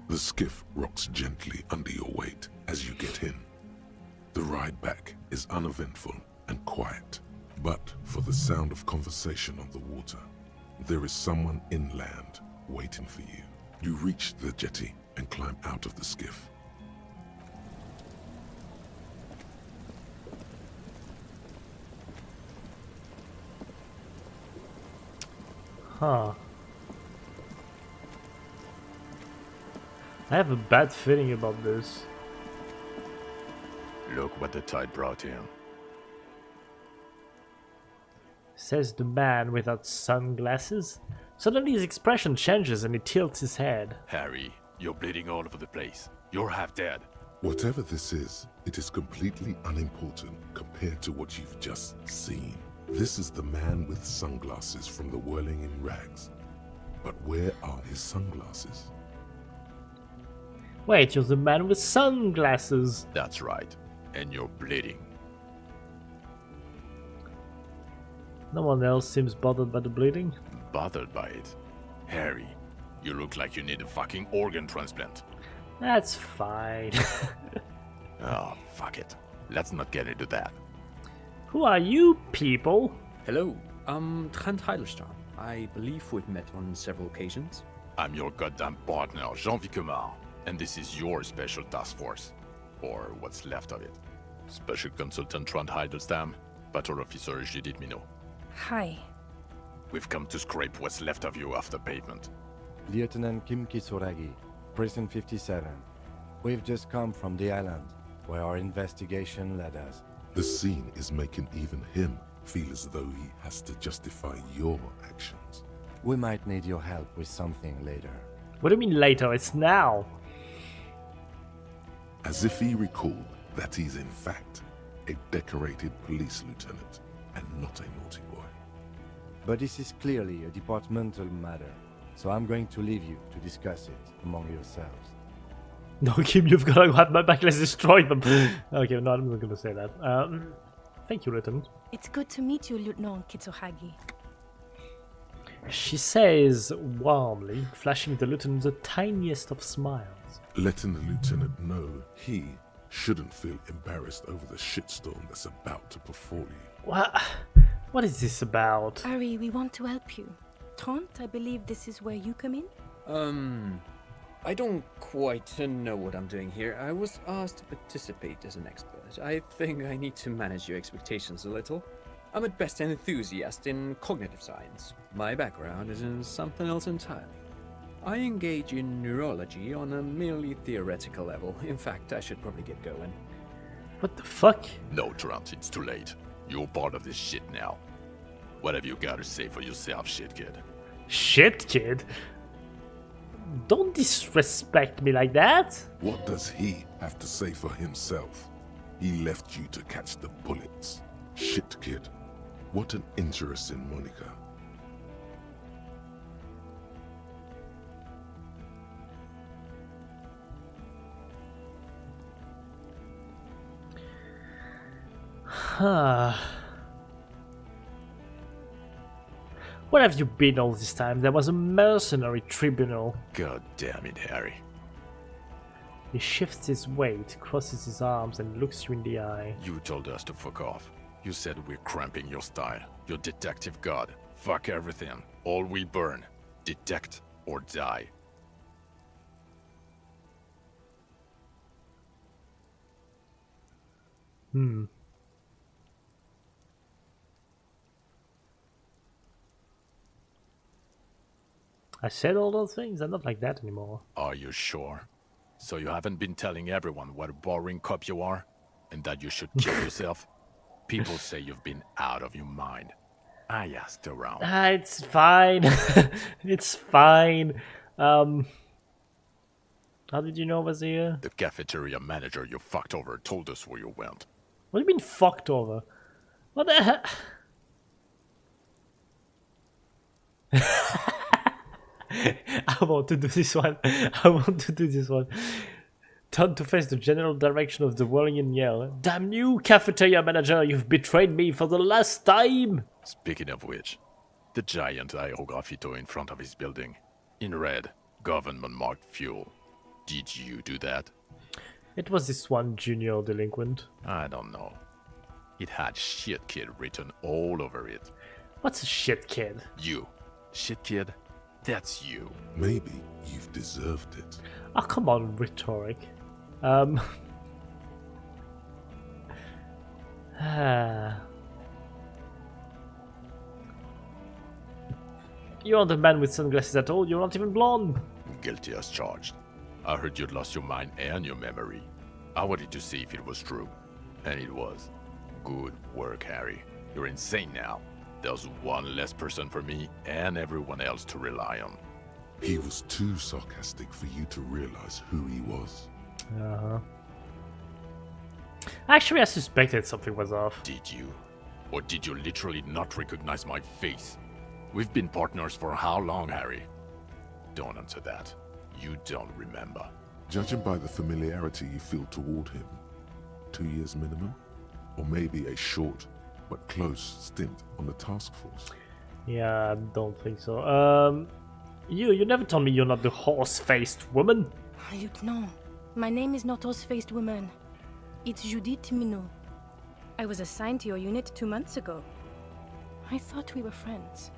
The skiff rocks gently under your weight as you get in. The ride back is uneventful and quiet, but for the sound of conversation on the water. There is someone inland waiting for you. You reach the jetty and climb out of the skiff. Huh. I have a bad feeling about this. Look what the tide brought in. Says the man without sunglasses. Suddenly his expression changes and he tilts his head. Harry, you're bleeding all over the place. You're half dead. Whatever this is, it is completely unimportant compared to what you've just seen. This is the man with sunglasses from the Whirling in Rags. But where are his sunglasses? Wait, you're the man with sunglasses. That's right. And you're bleeding. No one else seems bothered by the bleeding. Bothered by it? Harry, you look like you need a fucking organ transplant. That's fine. Oh, fuck it. Let's not get into that. Who are you people? Hello, I'm Trent Heidelstein. I believe we've met on several occasions. I'm your goddamn partner, Jean-Vic Quemar, and this is your special task force. Or what's left of it. Special Consultant Trent Heidelstein, Patrol Officer Judith Minot. Hi. We've come to scrape what's left of you off the pavement. Lieutenant Kim Kitsuragi, Prison 57. We've just come from the island, where our investigation led us. The scene is making even him feel as though he has to justify your actions. We might need your help with something later. What do you mean later? It's now. As if he recalled that he's in fact a decorated police lieutenant and not a naughty boy. But this is clearly a departmental matter, so I'm going to leave you to discuss it among yourselves. No, Kim, you've got to have my back. Let's destroy them. Okay, no, I'm not going to say that. Thank you, Lieutenant. It's good to meet you, Lieutenant Kitsuhagi. She says warmly, flashing the lieutenant the tiniest of smiles. Letting the lieutenant know he shouldn't feel embarrassed over the shitstorm that's about to befall you. What is this about? Ari, we want to help you. Trent, I believe this is where you come in? I don't quite know what I'm doing here. I was asked to participate as an expert. I think I need to manage your expectations a little. I'm at best an enthusiast in cognitive science. My background is in something else entirely. I engage in neurology on a merely theoretical level. In fact, I should probably get going. What the fuck? No, Trent, it's too late. You're part of this shit now. What have you got to say for yourself, shit kid? Shit, kid? Don't disrespect me like that. What does he have to say for himself? He left you to catch the bullets. Shit, kid. What an interesting moniker. Where have you been all this time? There was a mercenary tribunal. God damn it, Harry. He shifts his weight, crosses his arms, and looks you in the eye. You told us to fuck off. You said we're cramping your style. Your detective god. Fuck everything. All we burn. Detect or die. I said all those things. I'm not like that anymore. Are you sure? So you haven't been telling everyone what a boring cop you are? And that you should kill yourself? People say you've been out of your mind. I asked around. It's fine. It's fine. How did you know I was here? The cafeteria manager you fucked over told us where you went. What do you mean fucked over? What the hell? I want to do this one. I want to do this one. Turn to face the general direction of the whirling and yell. Damn you, cafeteria manager, you've betrayed me for the last time! Speaking of which, the giant aerograffito in front of his building. In red, government-marked fuel. Did you do that? It was this one junior delinquent. I don't know. It had shit kid written all over it. What's a shit kid? You, shit kid, That's you. Maybe you've deserved it. Oh, come on, rhetoric. You aren't a man with sunglasses at all. You're not even blonde. Guilty as charged. I heard you'd lost your mind and your memory. I wanted to see if it was true. And it was. Good work, Harry. You're insane now. There's one less person for me and everyone else to rely on. He was too sarcastic for you to realize who he was. Uh-huh. Actually, I suspected something was off. Did you? Or did you literally not recognize my face? We've been partners for how long, Harry? Don't answer that. You don't remember. Judging by the familiarity you feel toward him, 2 years minimum? Or maybe a short but close stint on the task force. Yeah, I don't think so. You never told me you're not the horse-faced woman. Lieutenant, my name is not Horse-Faced Woman. It's Judith Minot. I was assigned to your unit 2 months ago. I thought we were friends.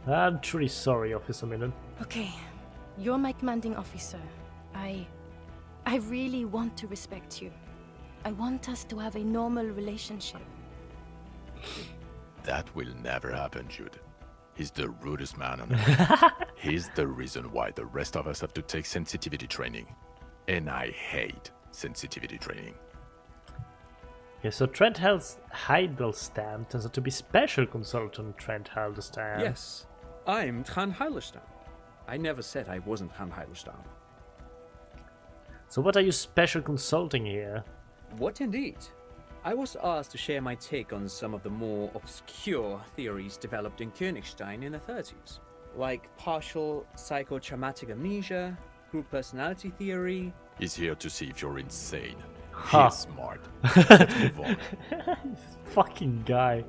I'm truly sorry, Officer Minot. Okay, you're my commanding officer. I really want to respect you. I want us to have a normal relationship. That will never happen, Jude. He's the rudest man on earth. He's the reason why the rest of us have to take sensitivity training. And I hate sensitivity training. Okay, so Trent Hiddleston turns out to be special consultant Trent Hiddleston. Yes, I'm Trent Hiddleston. I never said I wasn't Trent Hiddleston. So what are you special consulting here? What indeed? I was asked to share my take on some of the more obscure theories developed in Königstein in the 30s, like partial psychotraumatic amnesia, group personality theory. He's here to see if you're insane. Huh. He's smart. Let's move on. This fucking guy.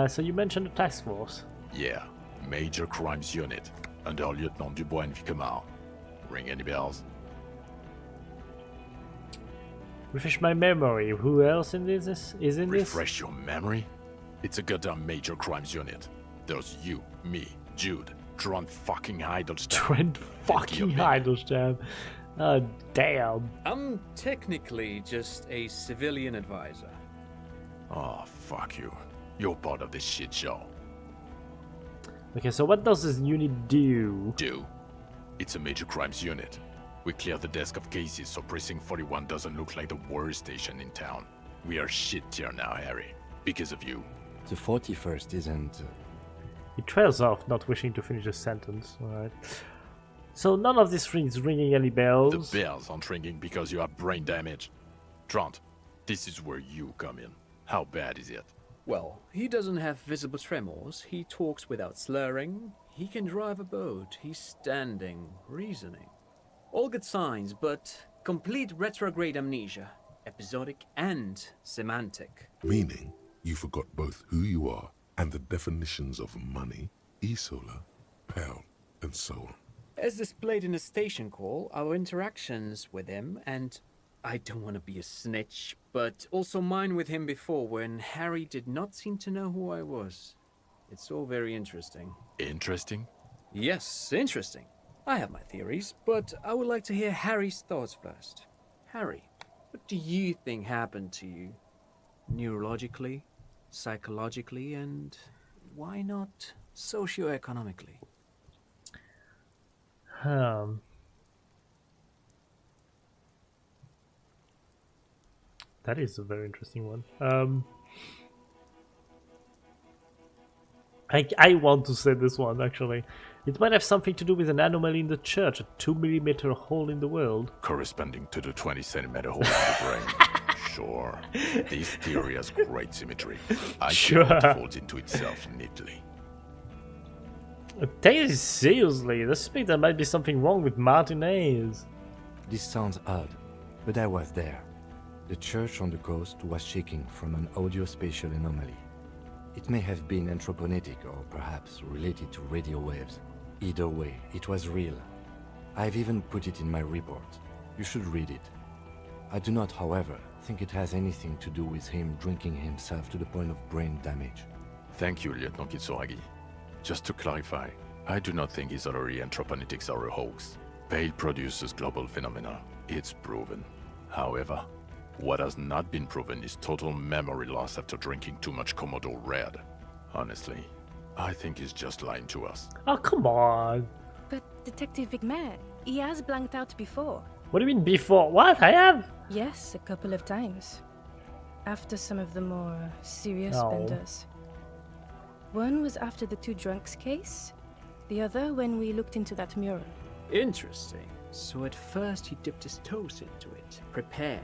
So you mentioned the task force. Yeah, Major Crimes Unit, under Lieutenant Dubois and Vicomar. Ring any bells? Refresh my memory. Who else in this is in this? Refresh your memory? It's a goddamn Major Crimes Unit. There's you, me, Jude, Trent fucking Hiddleston. Trent fucking Hiddleston. Oh, damn. I'm technically just a civilian advisor. Oh, fuck you. You're part of this shit show. Okay, so what does this unit do? It's a Major Crimes Unit. We clear the desk of cases so Precinct 41 doesn't look like the worst station in town. We are shit tier now, Harry. Because of you. The 41st isn't... He trails off, not wishing to finish the sentence. Alright. So none of this rings ringing any bells? The bells aren't ringing because you have brain damage. Trent, this is where you come in. How bad is it? Well, he doesn't have visible tremors, he talks without slurring, he can drive a boat, he's standing, reasoning. All good signs, but complete retrograde amnesia, episodic and semantic. Meaning, you forgot both who you are and the definitions of money, Isola, Pell, and so on. As displayed in a station call, our interactions with him, and I don't want to be a snitch, but also mine with him before when Harry did not seem to know who I was. It's all very interesting. Interesting? Yes, interesting. I have my theories, but I would like to hear Harry's thoughts first. Harry, what do you think happened to you? Neurologically, psychologically, and why not socioeconomically? That is a very interesting one. I want to say this one, actually. It might have something to do with an anomaly in the church, a 2mm hole in the world. Corresponding to the 20cm hole in the brain. Sure. This theory has great symmetry. I Sure. feel it folds into itself neatly. Take it seriously. I suspect there might be something wrong with Martinez. This sounds odd, but I was there. The church on the coast was shaking from an audiospatial anomaly. It may have been anthroponetic or perhaps related to radio waves. Either way, it was real. I've even put it in my report. You should read it. I do not, however, think it has anything to do with him drinking himself to the point of brain damage. Thank you, Lieutenant Kitsuragi. Just to clarify, I do not think Izalori and troponetics are a hoax. Pale produces global phenomena. It's proven. However, what has not been proven is total memory loss after drinking too much Komodo Red. Honestly, I think he's just lying to us. Oh, come on. But Detective Vigmer, he has blanked out before. What do you mean before? What? I have? Yes, a couple of times. After some of the more serious Oh. benders. One was after the two drunks case, the other when we looked into that mural. Interesting. So at first he dipped his toes into it, prepared.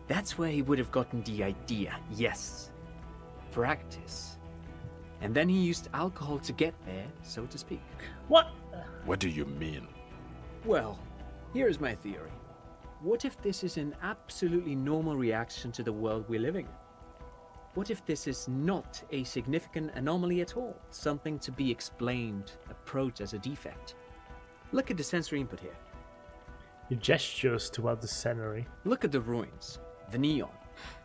That's where he would have gotten the idea, yes. Practice. And then he used alcohol to get there, so to speak. What? What do you mean? Well, here's my theory. What if this is an absolutely normal reaction to the world we're living in? What if this is not a significant anomaly at all? Something to be explained, approached as a defect? Look at the sensory input here. He gestures toward the scenery. Look at the ruins, the neon.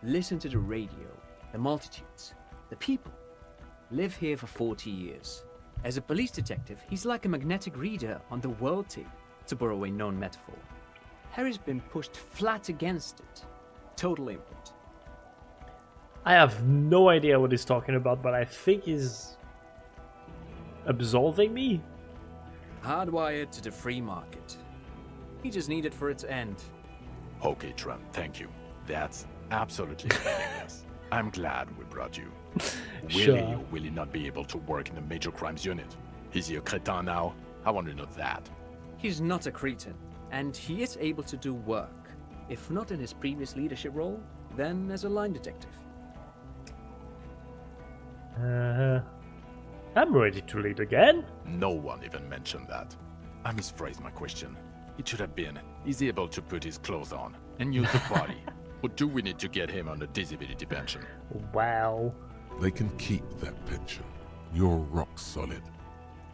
Listen to the radio, the multitudes, the people. Live here for 40 years. As a police detective, he's like a magnetic reader on the world tape, to borrow a known metaphor. Harry's been pushed flat against it. Total input. I have no idea what he's talking about, but I think he's absolving me. Hardwired to the free market. He just needed for it to end. Okay, Trent, thank you. That's absolutely meaningless. I'm glad we brought you. Sure. Will he or will he not be able to work in the major crimes unit? Is he a cretin now? I want to know that. He's not a cretin, and he is able to do work. If not in his previous leadership role, then as a line detective. I'm ready to lead again. No one even mentioned that. I misphrased my question. It should have been, is he able to put his clothes on and use the body? Or do we need to get him on a disability pension? Wow. They can keep that pension. You're rock solid.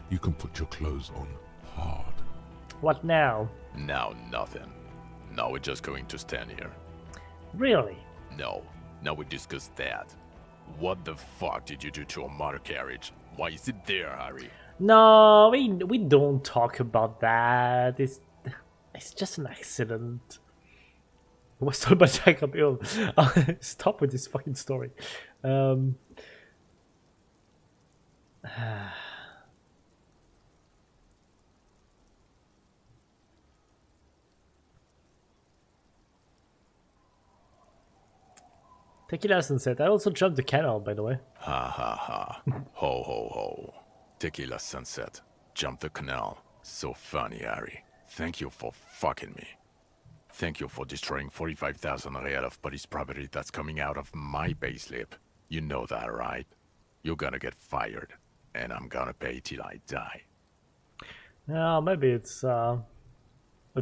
You can put your clothes on hard. What now? Now nothing. Now we're just going to stand here. Really? No. Now we discuss that. What the fuck did you do to a motor carriage? Why is it there, Harry? No, we don't talk about that. It's just an accident. It was told by Jacob Hill. Stop with this fucking story. Tequila Sunset. I also jumped the canal, by the way. Ha ha ha. Ho ho ho. Tequila Sunset. Jump the canal. So funny, Harry. Thank you for fucking me. Thank you for destroying 45,000 real of police property that's coming out of my payslip. You know that, right? You're gonna get fired, and I'm gonna pay till I die. Yeah, maybe it's a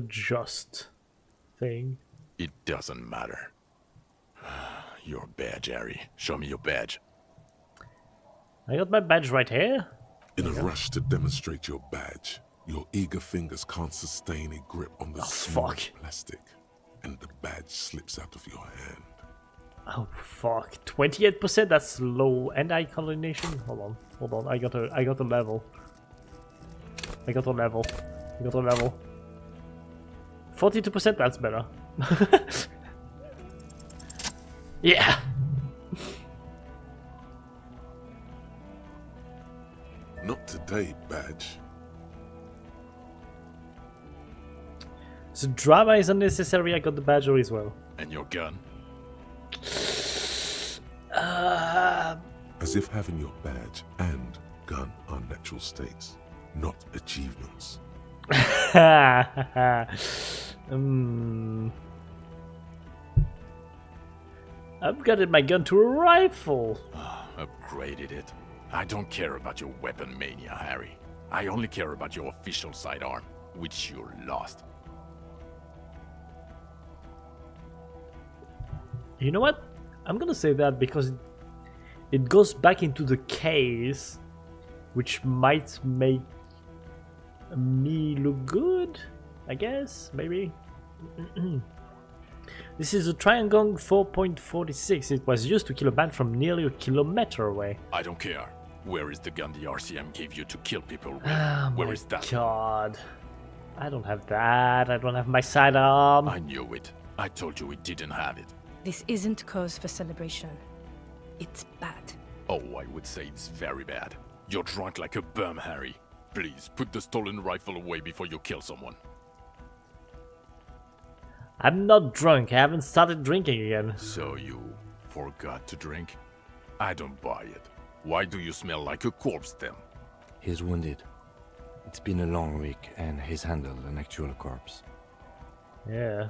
just thing. It doesn't matter. Your badge, Harry. Show me your badge. I got my badge right here. In a rush to demonstrate your badge, your eager fingers can't sustain a grip on the smooth fuck. plastic, and the badge slips out of your hand. Oh fuck! 28%. That's low. And eye coordination. Hold on. I got a level. I got a level. 42%. That's better. Yeah. Not today, badge. So drama is unnecessary. I got the badge as well. And your gun? As if having your badge and gun are natural states, not achievements. Upgraded my gun to a rifle. Upgraded it. I don't care about your weapon mania, Harry. I only care about your official sidearm, which you lost. You know what? I'm gonna say that because it goes back into the case, which might make me look good, I guess, maybe. This is a Triangle 4.46. It was used to kill a man from nearly a kilometer away. I don't care. Where is the gun the RCM gave you to kill people with? Oh Where my is that? god. I don't have that. I don't have my sidearm. I knew it. I told you we didn't have it. This isn't cause for celebration. It's bad. Oh, I would say it's very bad. You're drunk like a bum, Harry. Please, put the stolen rifle away before you kill someone. I'm not drunk. I haven't started drinking again. So you forgot to drink? I don't buy it. Why do you smell like a corpse then? He's wounded. It's been a long week, and he's handled an actual corpse. Yeah.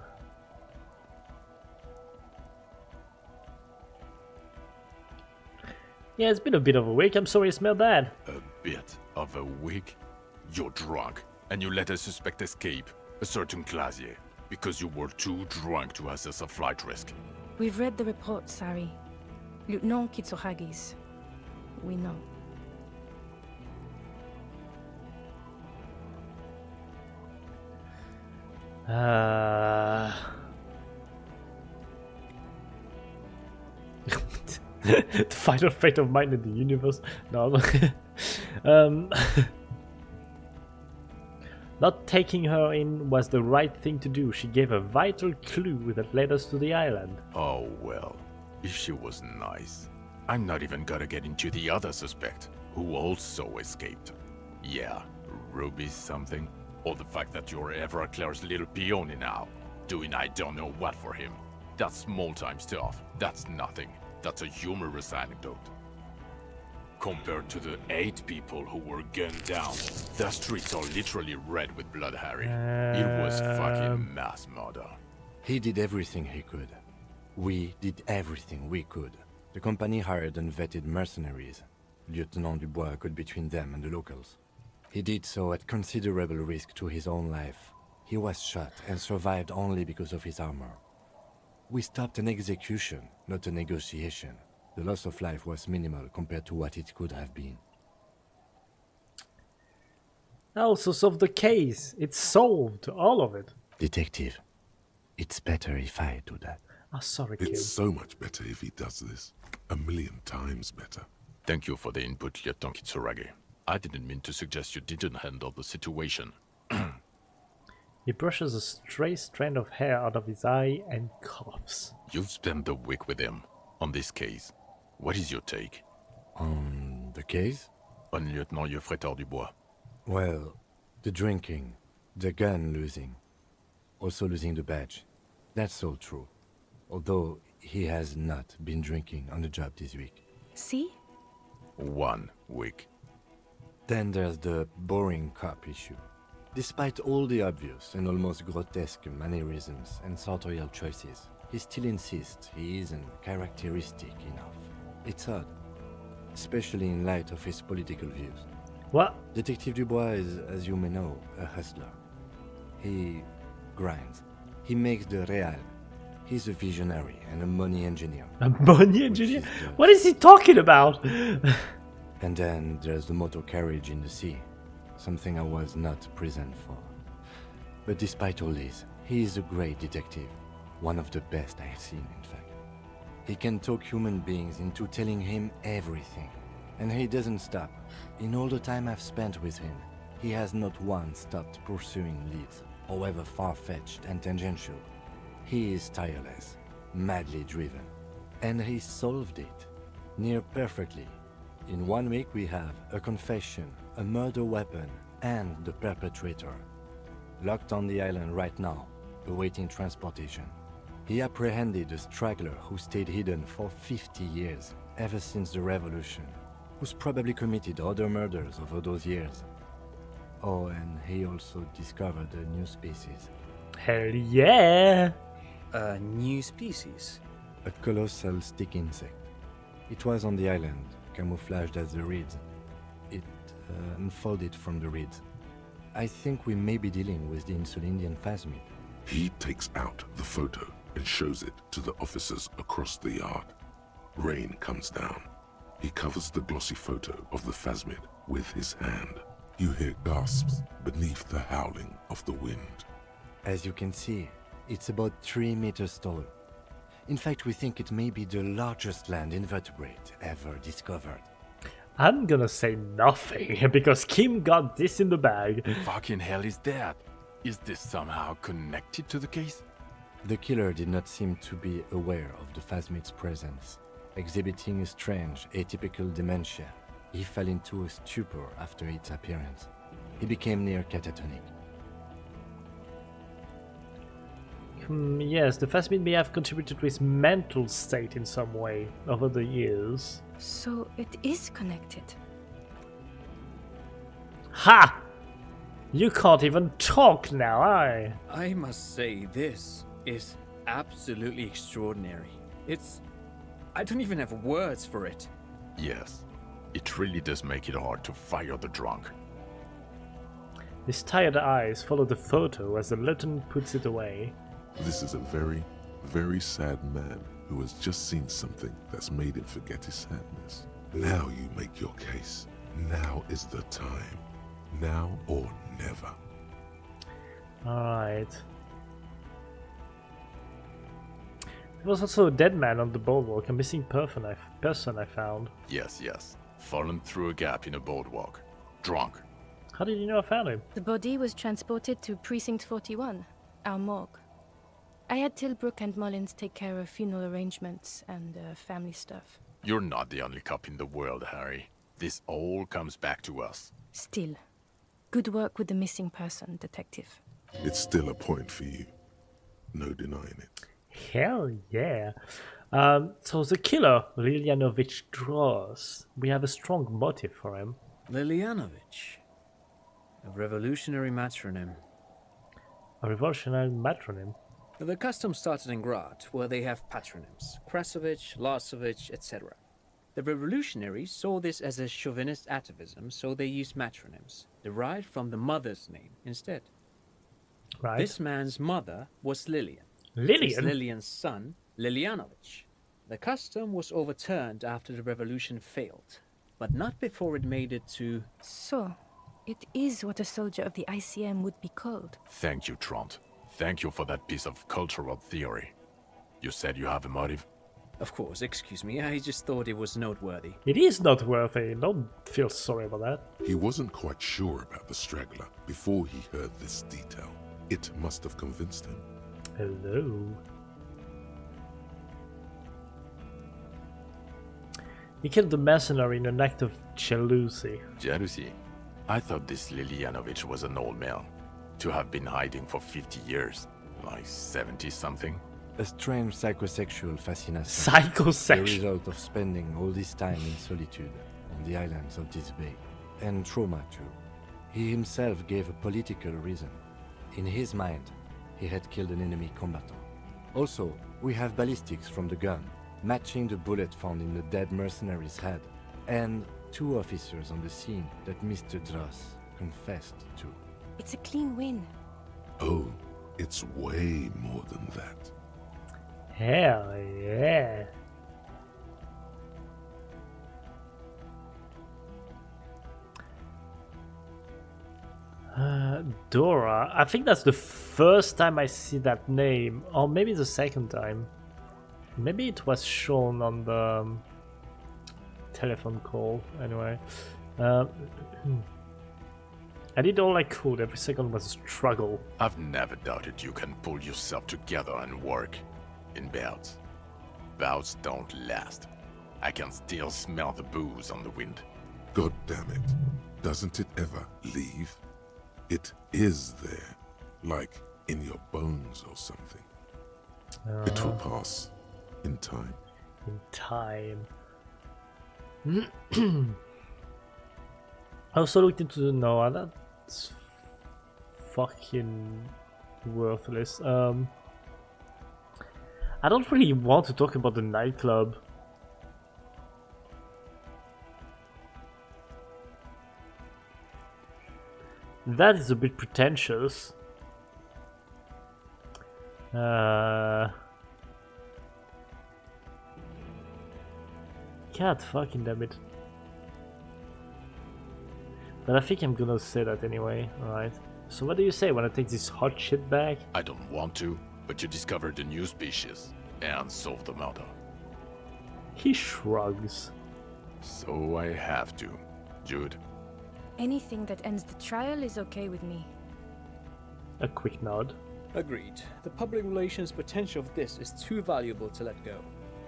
Yeah, it's been a bit of a week. I'm sorry I smell bad. A bit of a week? You're drunk, and you let a suspect escape, a certain Clasier, because you were too drunk to assess a flight risk. We've read the report, Sari. Lieutenant Kitsuhagi's. We know. The final fate of mine in the universe. No. Not taking her in was the right thing to do. She gave a vital clue that led us to the island. Oh well, if she was nice. I'm not even gonna get into the other suspect, who also escaped. Yeah, Ruby something. Or the fact that you're Evra Claire's little peony now, doing I don't know what for him. That's small-time stuff. That's nothing. That's a humorous anecdote. Compared to the 8 people who were gunned down, the streets are literally red with blood, Harry. It was fucking mass murder. He did everything he could. We did everything we could. The company hired unvetted mercenaries. Lieutenant Dubois got between them and the locals. He did so at considerable risk to his own life. He was shot and survived only because of his armor. We stopped an execution, not a negotiation. The loss of life was minimal compared to what it could have been. I also solved the case. It's solved, all of it. Detective, it's better if I do that. Oh, sorry, kid. It's so much better if he does this. 1,000,000 times better. Thank you for the input, Lieutenant Kitsuragi. I didn't mean to suggest you didn't handle the situation. He brushes a stray strand of hair out of his eye and coughs. You've spent the week with him on this case. What is your take? On the case? On Lieutenant Geoffrey Dubois. Well, the drinking, the gun losing, also losing the badge. That's all true. Although he has not been drinking on the job this week. See? 1 week. Then there's the boring cop issue. Despite all the obvious and almost grotesque mannerisms and sartorial choices, he still insists he isn't characteristic enough. It's odd, especially in light of his political views. What? Detective Dubois is, as you may know, a hustler. He grinds. He makes the real. He's a visionary and a money engineer. A money engineer? What is he talking about? And then there's the motor carriage in the sea. Something I was not present for. But despite all this, he is a great detective. One of the best I've seen, in fact. He can talk human beings into telling him everything. And he doesn't stop. In all the time I've spent with him, he has not once stopped pursuing leads, however far-fetched and tangential. He is tireless, madly driven. And he solved it, near perfectly. In 1 week we have a confession, a murder weapon, and the perpetrator. Locked on the island right now, awaiting transportation. He apprehended a straggler who stayed hidden for 50 years, ever since the revolution, who's probably committed other murders over those years. Oh, and he also discovered a new species. Hell yeah! A new species? A colossal stick insect. It was on the island, camouflaged as the reeds. It unfolded from the reeds. I think we may be dealing with the Insulindian phasmid. He takes out the photo and shows it to the officers across the yard. Rain comes down. He covers the glossy photo of the phasmid with his hand. You hear gasps beneath the howling of the wind. As you can see, It's about 3 meters tall. In fact, we think it may be the largest land invertebrate ever discovered. I'm gonna say nothing because Kim got this in the bag. Fucking hell is that? Is this somehow connected to the case? The killer did not seem to be aware of the phasmid's presence. Exhibiting a strange, atypical dementia, he fell into a stupor after its appearance. He became near catatonic. Yes, the phasmid may have contributed to his mental state in some way over the years. So it is connected. Ha! You can't even talk now, I must say, this is absolutely extraordinary. I don't even have words for it. Yes, it really does make it hard to fire the drunk. His tired eyes follow the photo as the lieutenant puts it away. This is a very, very sad man who has just seen something that's made him forget his sadness. Now you make your case. Now is the time. Now or never. Alright. There was also a dead man on the boardwalk, a missing person I found. Yes, yes. Fallen through a gap in a boardwalk. Drunk. How did you know I found him? The body was transported to Precinct 41, our morgue. I had Tilbrook and Mullins take care of funeral arrangements and family stuff. You're not the only cop in the world, Harry. This all comes back to us. Still, good work with the missing person, Detective. It's still a point for you. No denying it. Hell yeah. So the killer, Lilianovich Droz. We have a strong motive for him. Lilianovich. A revolutionary matronym. A revolutionary matronym. The custom started in Grad, where they have patronyms. Krasovich, Lasovich, etc. The revolutionaries saw this as a chauvinist atavism, so they used matronyms, derived from the mother's name instead. Right. This man's mother was Lilian. Lilian? Lilian's son, Lilianovich. The custom was overturned after the revolution failed, but not before it made it to... So, it is what a soldier of the ICM would be called. Thank you, Trant. Thank you for that piece of cultural theory. You said you have a motive? Of course, excuse me, I just thought it was noteworthy. It is noteworthy. Don't feel sorry about that. He wasn't quite sure about the straggler before he heard this detail. It must have convinced him. Hello. He killed the mercenary in an act of jealousy. Jealousy? I thought this Lilianovich was an old man. To have been hiding for 50 years. Like 70-something. A strange psychosexual fascination. The Psychosexual. result of spending all this time in solitude on the islands of this bay. And trauma too. He himself gave a political reason. In his mind, he had killed an enemy combatant. Also, we have ballistics from the gun, matching the bullet found in the dead mercenary's head. And 2 officers on the scene that Mr. Dross confessed to. It's a clean win. Oh, it's way more than that. Hell yeah. Dora. I think that's the first time I see that name. Or maybe the second time. Maybe it was shown on the telephone call. Anyway. I did all I could. Every second was a struggle. I've never doubted you can pull yourself together and work. In bouts. Bouts don't last. I can still smell the booze on the wind. God damn it. Doesn't it ever leave? It is there. Like in your bones or something. It will pass. In time. In time. I also looked into the Noah. That's fucking worthless. I don't really want to talk about the nightclub. That is a bit pretentious. God fucking damn it. But I think I'm gonna say that anyway, alright. So what do you say when I take this hot shit back? I don't want to, but you discovered a new species and solved the murder. He shrugs. So I have to. Jude, Anything that ends the trial is okay with me. A quick nod. Agreed. The public relations potential of this is too valuable to let go.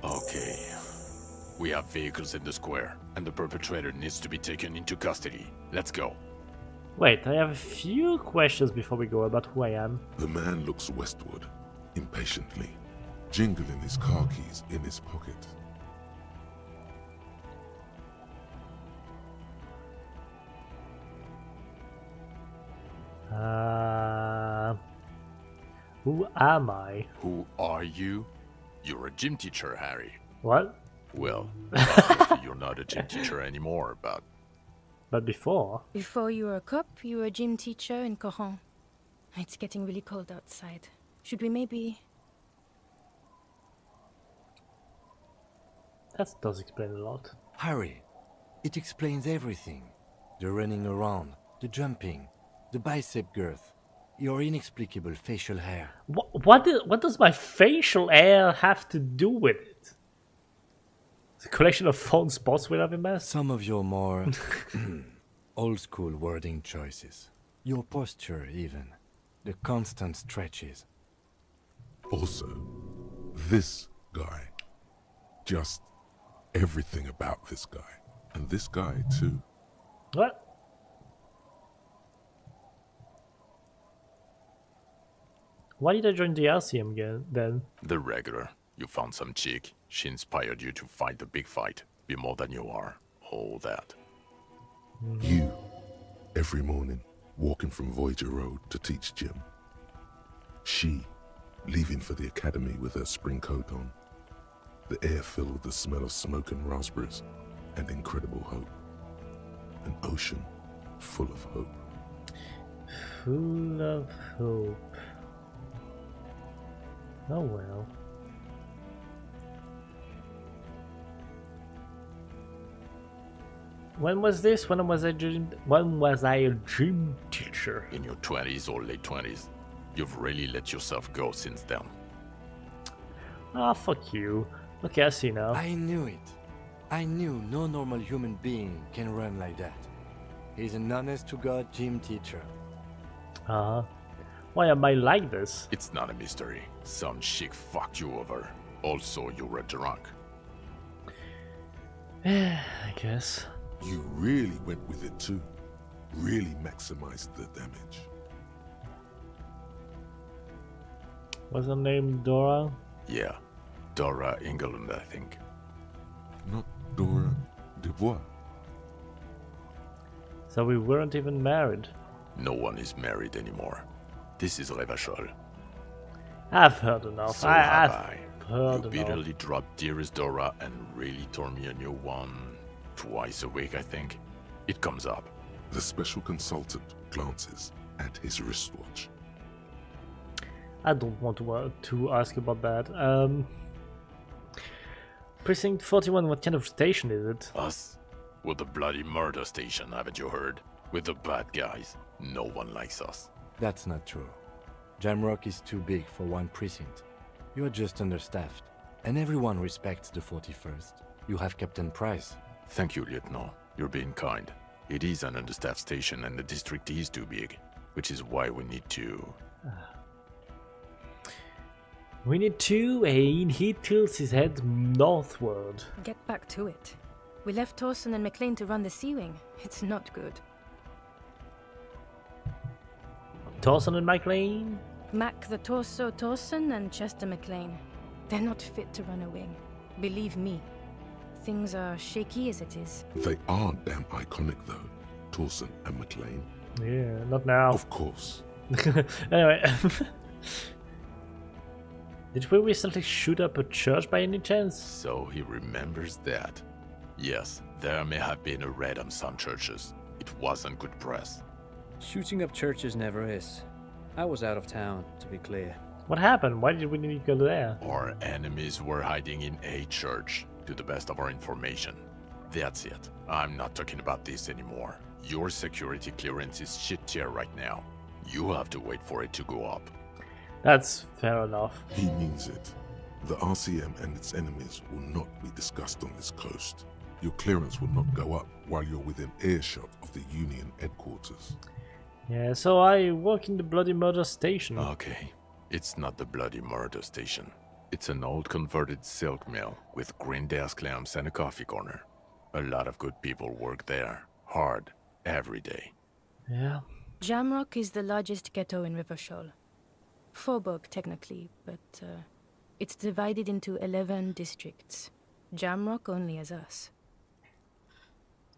okay. We have vehicles in the square, and the perpetrator needs to be taken into custody. Let's go. Wait, I have a few questions before we go about who I am. The man looks westward, impatiently, jingling his car keys in his pocket. Who am I? Who are you? You're a gym teacher, Harry. What? Well, obviously you're not a gym teacher anymore, But before? Before you were a cop, you were a gym teacher in Coron. It's getting really cold outside. Should we maybe... That does explain a lot. Harry, it explains everything. The running around, the jumping, the bicep girth, your inexplicable facial hair. What does my facial hair have to do with it? It's a collection of phone spots without a mess? Some of your more old-school wording choices. Your posture, even. The constant stretches. Also, this guy. Just everything about this guy. And this guy, too. What? Why did I join the Elysium again, then? the regular. You found some chick. She inspired you to fight the big fight. Be more than you are. All that. You, every morning, walking from Voyager Road to teach gym. She, leaving for the academy with her spring coat on. The air filled with the smell of smoke and raspberries, and incredible hope. An ocean full of hope. Full of hope. Oh well. When was this? When was I a gym teacher? In your 20s or late 20s. You've really let yourself go since then. Ah, fuck you. Okay, I see now. I knew it. I knew no normal human being can run like that. He's an honest-to-God gym teacher. Uh-huh. Why am I like this? It's not a mystery. Some chick fucked you over. Also, you were drunk. I guess. You really went with it too. Really maximized the damage. Was her name Dora? Yeah. Dora England, I think. Not Dora Dubois. So we weren't even married. No one is married anymore. This is Revachol. I've heard enough. So have I've I. heard You enough. bitterly dropped Dearest Dora and really tore me a new one twice a week, I think. It comes up. The special consultant glances at his wristwatch. I don't want to ask about that. Precinct 41, what kind of station is it? Us? We're the bloody murder station, haven't you heard? We're the bad guys. No one likes us. That's not true. Jamrock is too big for one precinct. You're just understaffed. And everyone respects the 41st. You have Captain Price. Thank you, Lieutenant. You're being kind. It is an understaffed station and the district is too big, which is why we need to... We need to, and he tilts his head northward. Get back to it. We left Torson and McLean to run the Sea Wing. It's not good. Torson and McLean? Mac the Torso Torson and Chester McLean. They're not fit to run a wing. Believe me. Things are shaky as it is. They are damn iconic though, Torson and McLean. Yeah, not now. Of course. Anyway. Did we recently shoot up a church by any chance? So he remembers that. Yes, there may have been a raid on some churches. It wasn't good press. Shooting up churches never is. I was out of town, to be clear. What happened? Why did we need to go there? Our enemies were hiding in a church, to the best of our information. That's it. I'm not talking about this anymore. Your security clearance is shit tier right now. You have to wait for it to go up. That's fair enough. He means it. The RCM and its enemies will not be discussed on this coast. Your clearance will not go up while you're within earshot of the Union headquarters. Yeah, so I work in the Bloody Murder Station. Okay, it's not the Bloody Murder Station. It's an old converted silk mill with green desk lamps and a coffee corner. A lot of good people work there, hard, every day. Yeah. Jamrock is the largest ghetto in Rivershoal. Faubourg, technically, but it's divided into 11 districts. Jamrock only has us.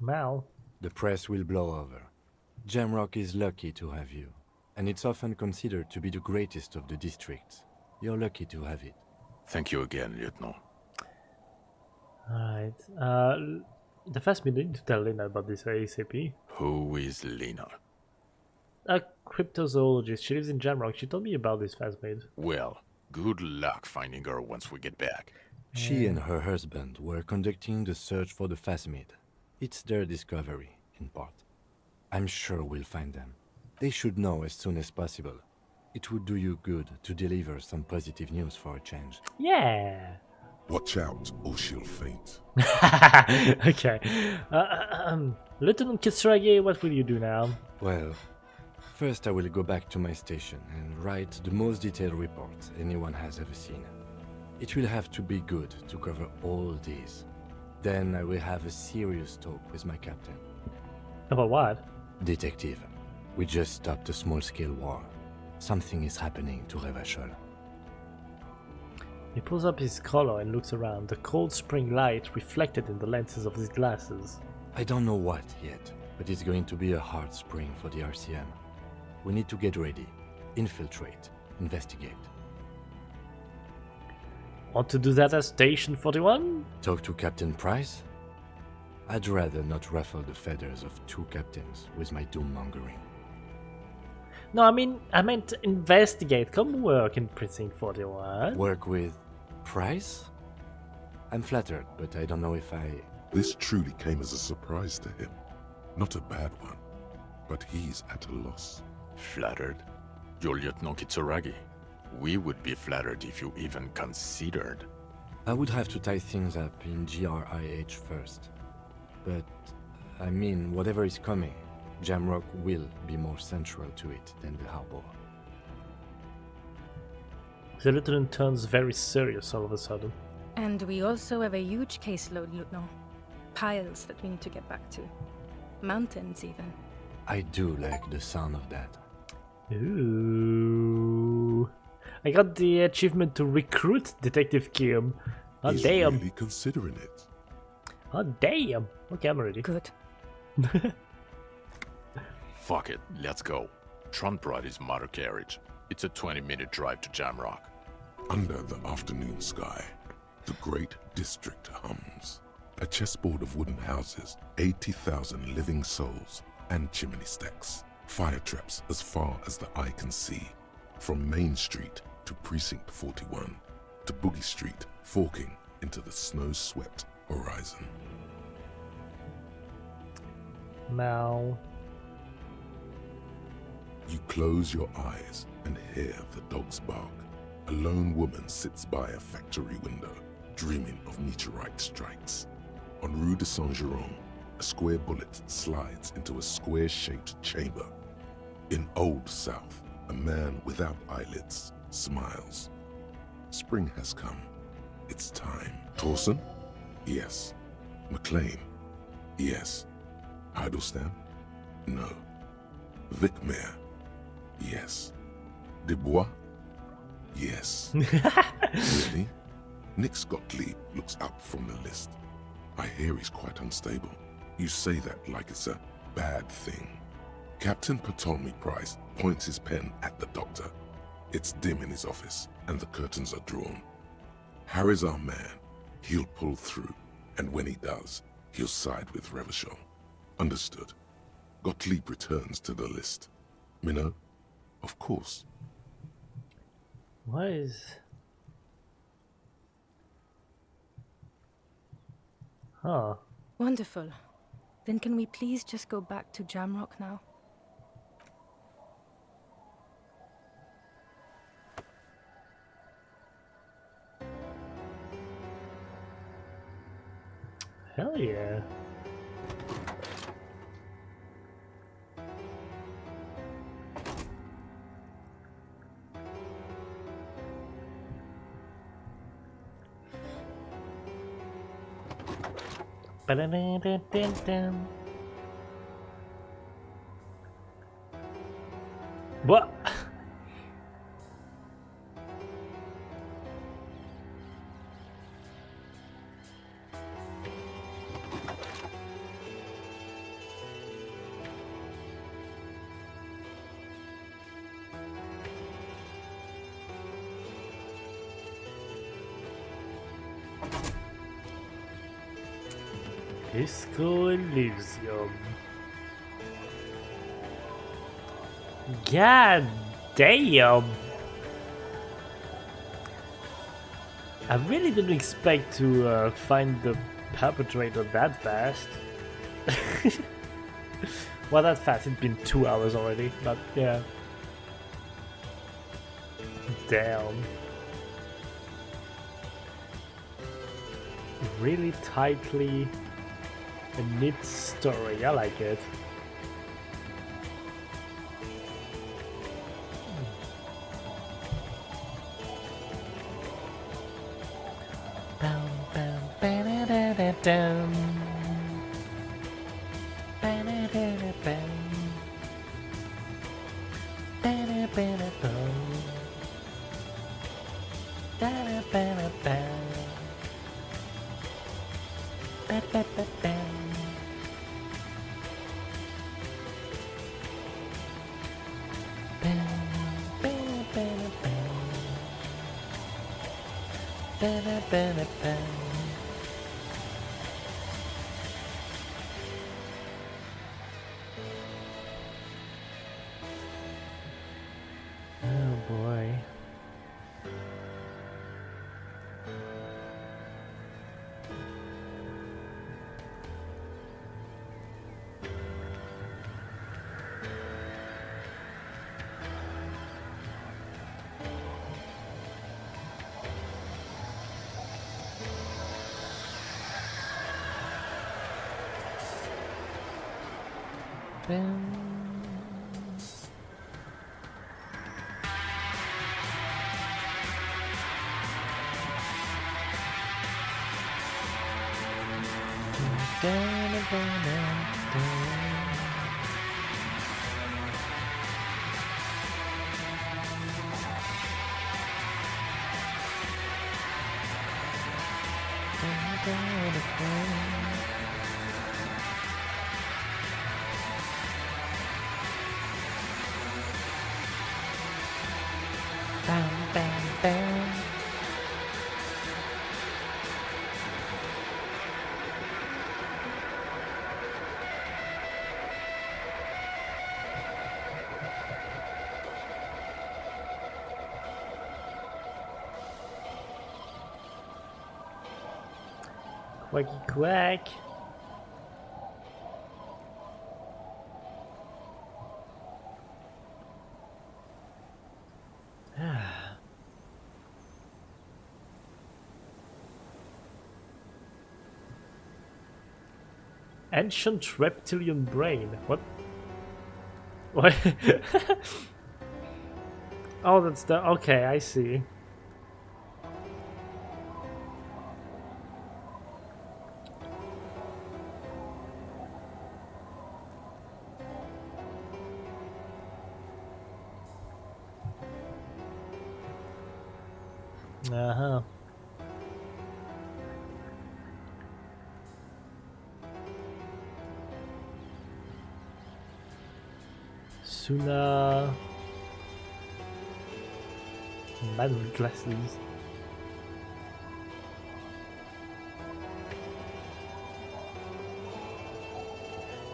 Well, The press will blow over. Jamrock is lucky to have you, and it's often considered to be the greatest of the districts. You're lucky to have it. Thank you again, Lieutenant. alright. The first we need to tell Lena about this ASAP. Who is Lena? A cryptozoologist. She lives in Jamrock. She told me about this phasmid. Well, good luck finding her once we get back. She and her husband were conducting the search for the phasmid. It's their discovery, in part. I'm sure we'll find them. They should know as soon as possible. It would do you good to deliver some positive news for a change. Yeah. Watch out, or she'll faint. Okay. Lieutenant Kitsuragi, what will you do now? Well, first I will go back to my station and write the most detailed report anyone has ever seen. It will have to be good to cover all these. Then I will have a serious talk with my captain. About what? Detective, we just stopped a small-scale war. Something is happening to Revachol. He pulls up his collar and looks around, the cold spring light reflected in the lenses of his glasses. I don't know what yet, but it's going to be a hard spring for the RCM. We need to get ready, infiltrate, investigate. Want to do that at Station 41? Talk to Captain Price? I'd rather not ruffle the feathers of two captains with my doom-mongering. No, I meant investigate. Come work in Precinct 41. Work with Price? I'm flattered, but I don't know if I... This truly came as a surprise to him. Not a bad one, but he's at a loss. Flattered? You're Lieutenant Kitsuragi. We would be flattered if you even considered. I would have to tie things up in GRIH first. But, I mean, whatever is coming, Jamrock will be more central to it than the harbor. The lieutenant turns very serious all of a sudden. And we also have a huge caseload, Lieutenant. Piles that we need to get back to. Mountains, even. I do like the sound of that. Ooh. I got the achievement to recruit Detective Kim. Oh, He's damn. really considering it. Oh, damn. Okay, I'm ready. Good. Fuck it, let's go. Trump brought his motor carriage. It's a 20-minute drive to Jamrock. Under the afternoon sky, the great district hums. A chessboard of wooden houses, 80,000 living souls, and chimney stacks. Fire traps as far as the eye can see. From Main Street to Precinct 41, to Boogie Street, forking into the snow-swept horizon. Now, You close your eyes and hear the dogs bark. A lone woman sits by a factory window, dreaming of meteorite strikes. On Rue de Saint-Jérôme, a square bullet slides into a square-shaped chamber. In Old South, a man without eyelids smiles. Spring has come. It's time. Torsen? Yes. McLean? Yes. Heidelstein? No. Vicmair? Yes. Dubois? Yes. Really? Nix Gottlieb looks up from the list. I hear he's quite unstable. You say that like it's a bad thing. Captain Ptolemy Price points his pen at the doctor. It's dim in his office, and the curtains are drawn. Harry's our man. He'll pull through, and when he does, he'll side with Revachol. Understood. Gottlieb returns to the list. Minnow? Of course. what is... Huh. Wonderful. Then can we please just go back to Jamrock now? Hell yeah. Ba-da-da-da-da-dum. What? Disco Elysium. God damn! I really didn't expect to find the perpetrator that fast. Well, that fast, it's been 2 hours already, but yeah. Damn. Really tightly a knit story, I like it. Bam, bam, ba-da-da-da-dum. Ba-da-da-da-bam. Ba-da-ba-da-bum. Da-da-ba-da-bam. Ba-ba-ba-bam. Bam, ba-da-ba-da-bam. Ba-da-ba-da-bam. Oh boy. Bam. Bam, bam, bam. Quacky quack. Ancient reptilian brain. What? What? Oh, that's the. Okay, I see. Uh-huh. Suna. Man with glasses.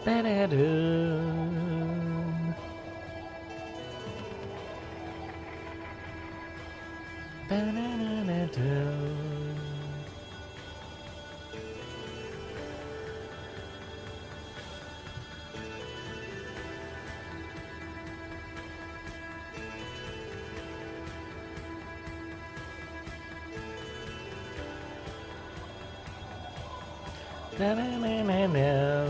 Ba-da-dum. Ba-da-da-da-dum. Na-na-na-na-na.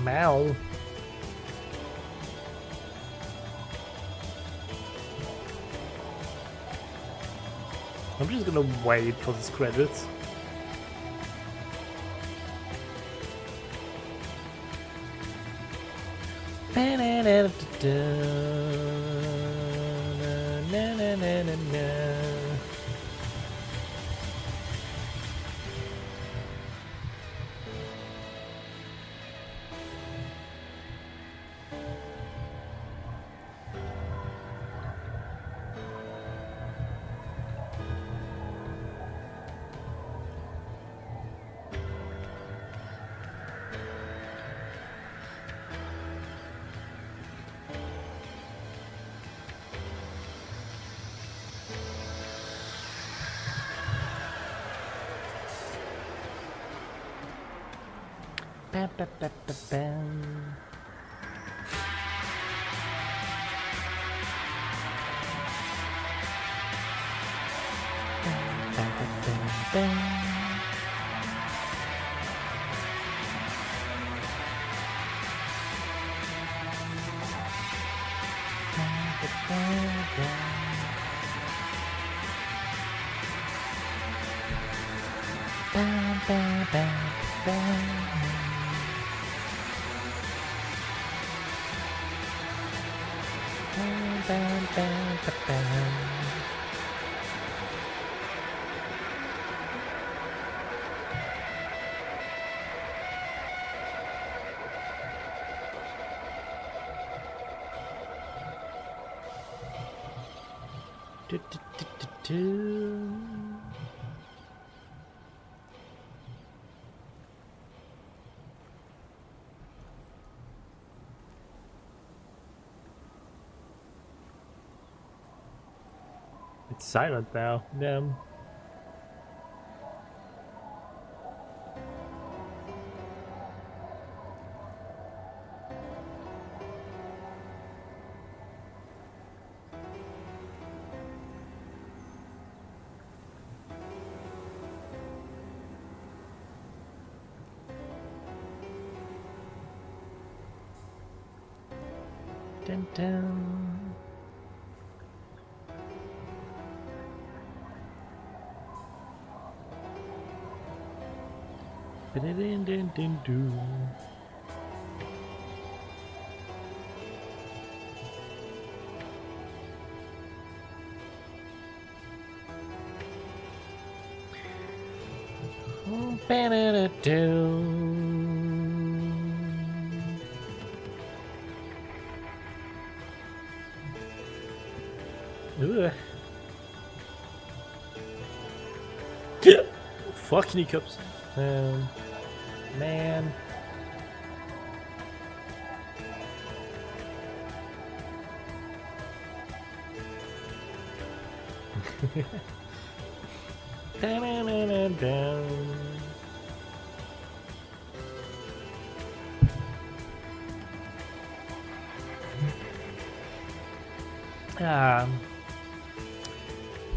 Mal. I'm just gonna wait for these credits. Bam, bam, bam, bam, bam. Bam, bam, bam, bam. Bam, bam, bam, bam. Bam, bam, bam, bam. Bam, bam, bam, bam, bam. Do, do, do, do, do. It's silent now. Damn. Dun, dun. Ba-da-dun-dun-dun-dun. Oh, ba-da-da-dun. Ugh. Fucking hiccups. Man. Da-na-na-na-dun.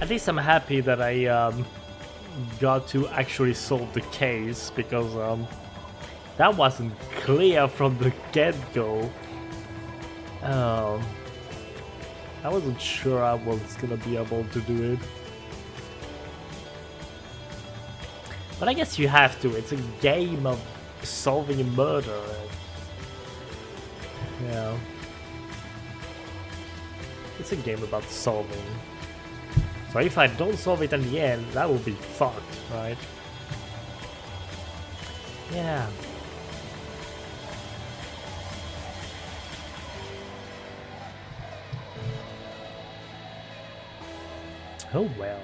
At least I'm happy that I got to actually solve the case, because that wasn't clear from the get-go. I wasn't sure I was gonna be able to do it. But I guess you have to. It's a game of solving a murder. Yeah. It's a game about solving. So if I don't solve it in the end, that will be fucked, right? Yeah. Oh well.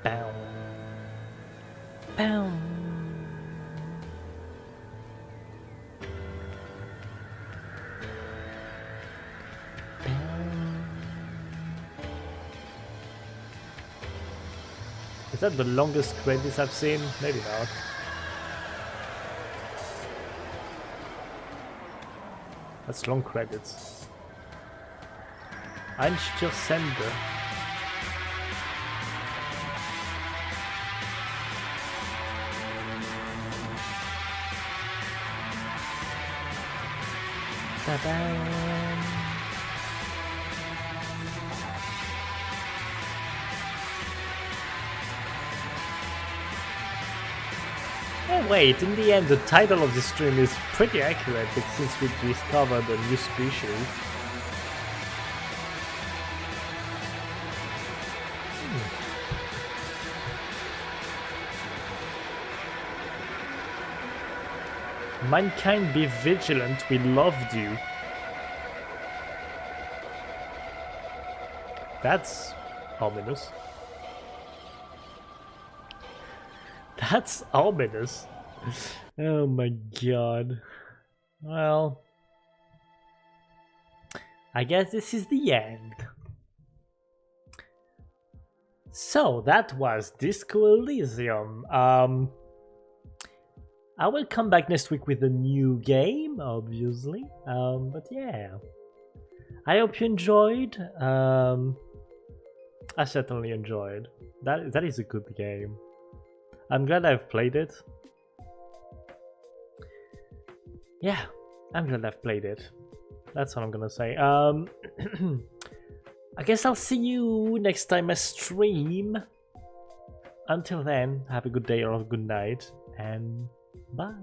Bow. Bow. Is that the longest credits I've seen? Maybe not. That's long credits. Einstürzende. Ta-da! Oh wait, in the end the title of this stream is pretty accurate since we discovered a new species. Mankind, be vigilant, we loved you. That's ominous. That's ominous. Oh my god. Well, I guess this is the end. So that was Disco Elysium. I will come back next week with a new game, obviously. But yeah, I hope you enjoyed. I certainly enjoyed. That is a good game. I'm glad I've played it. Yeah, I'm glad I've played it. That's what I'm gonna say. I guess I'll see you next time I stream. Until then, have a good day or a good night, and bye.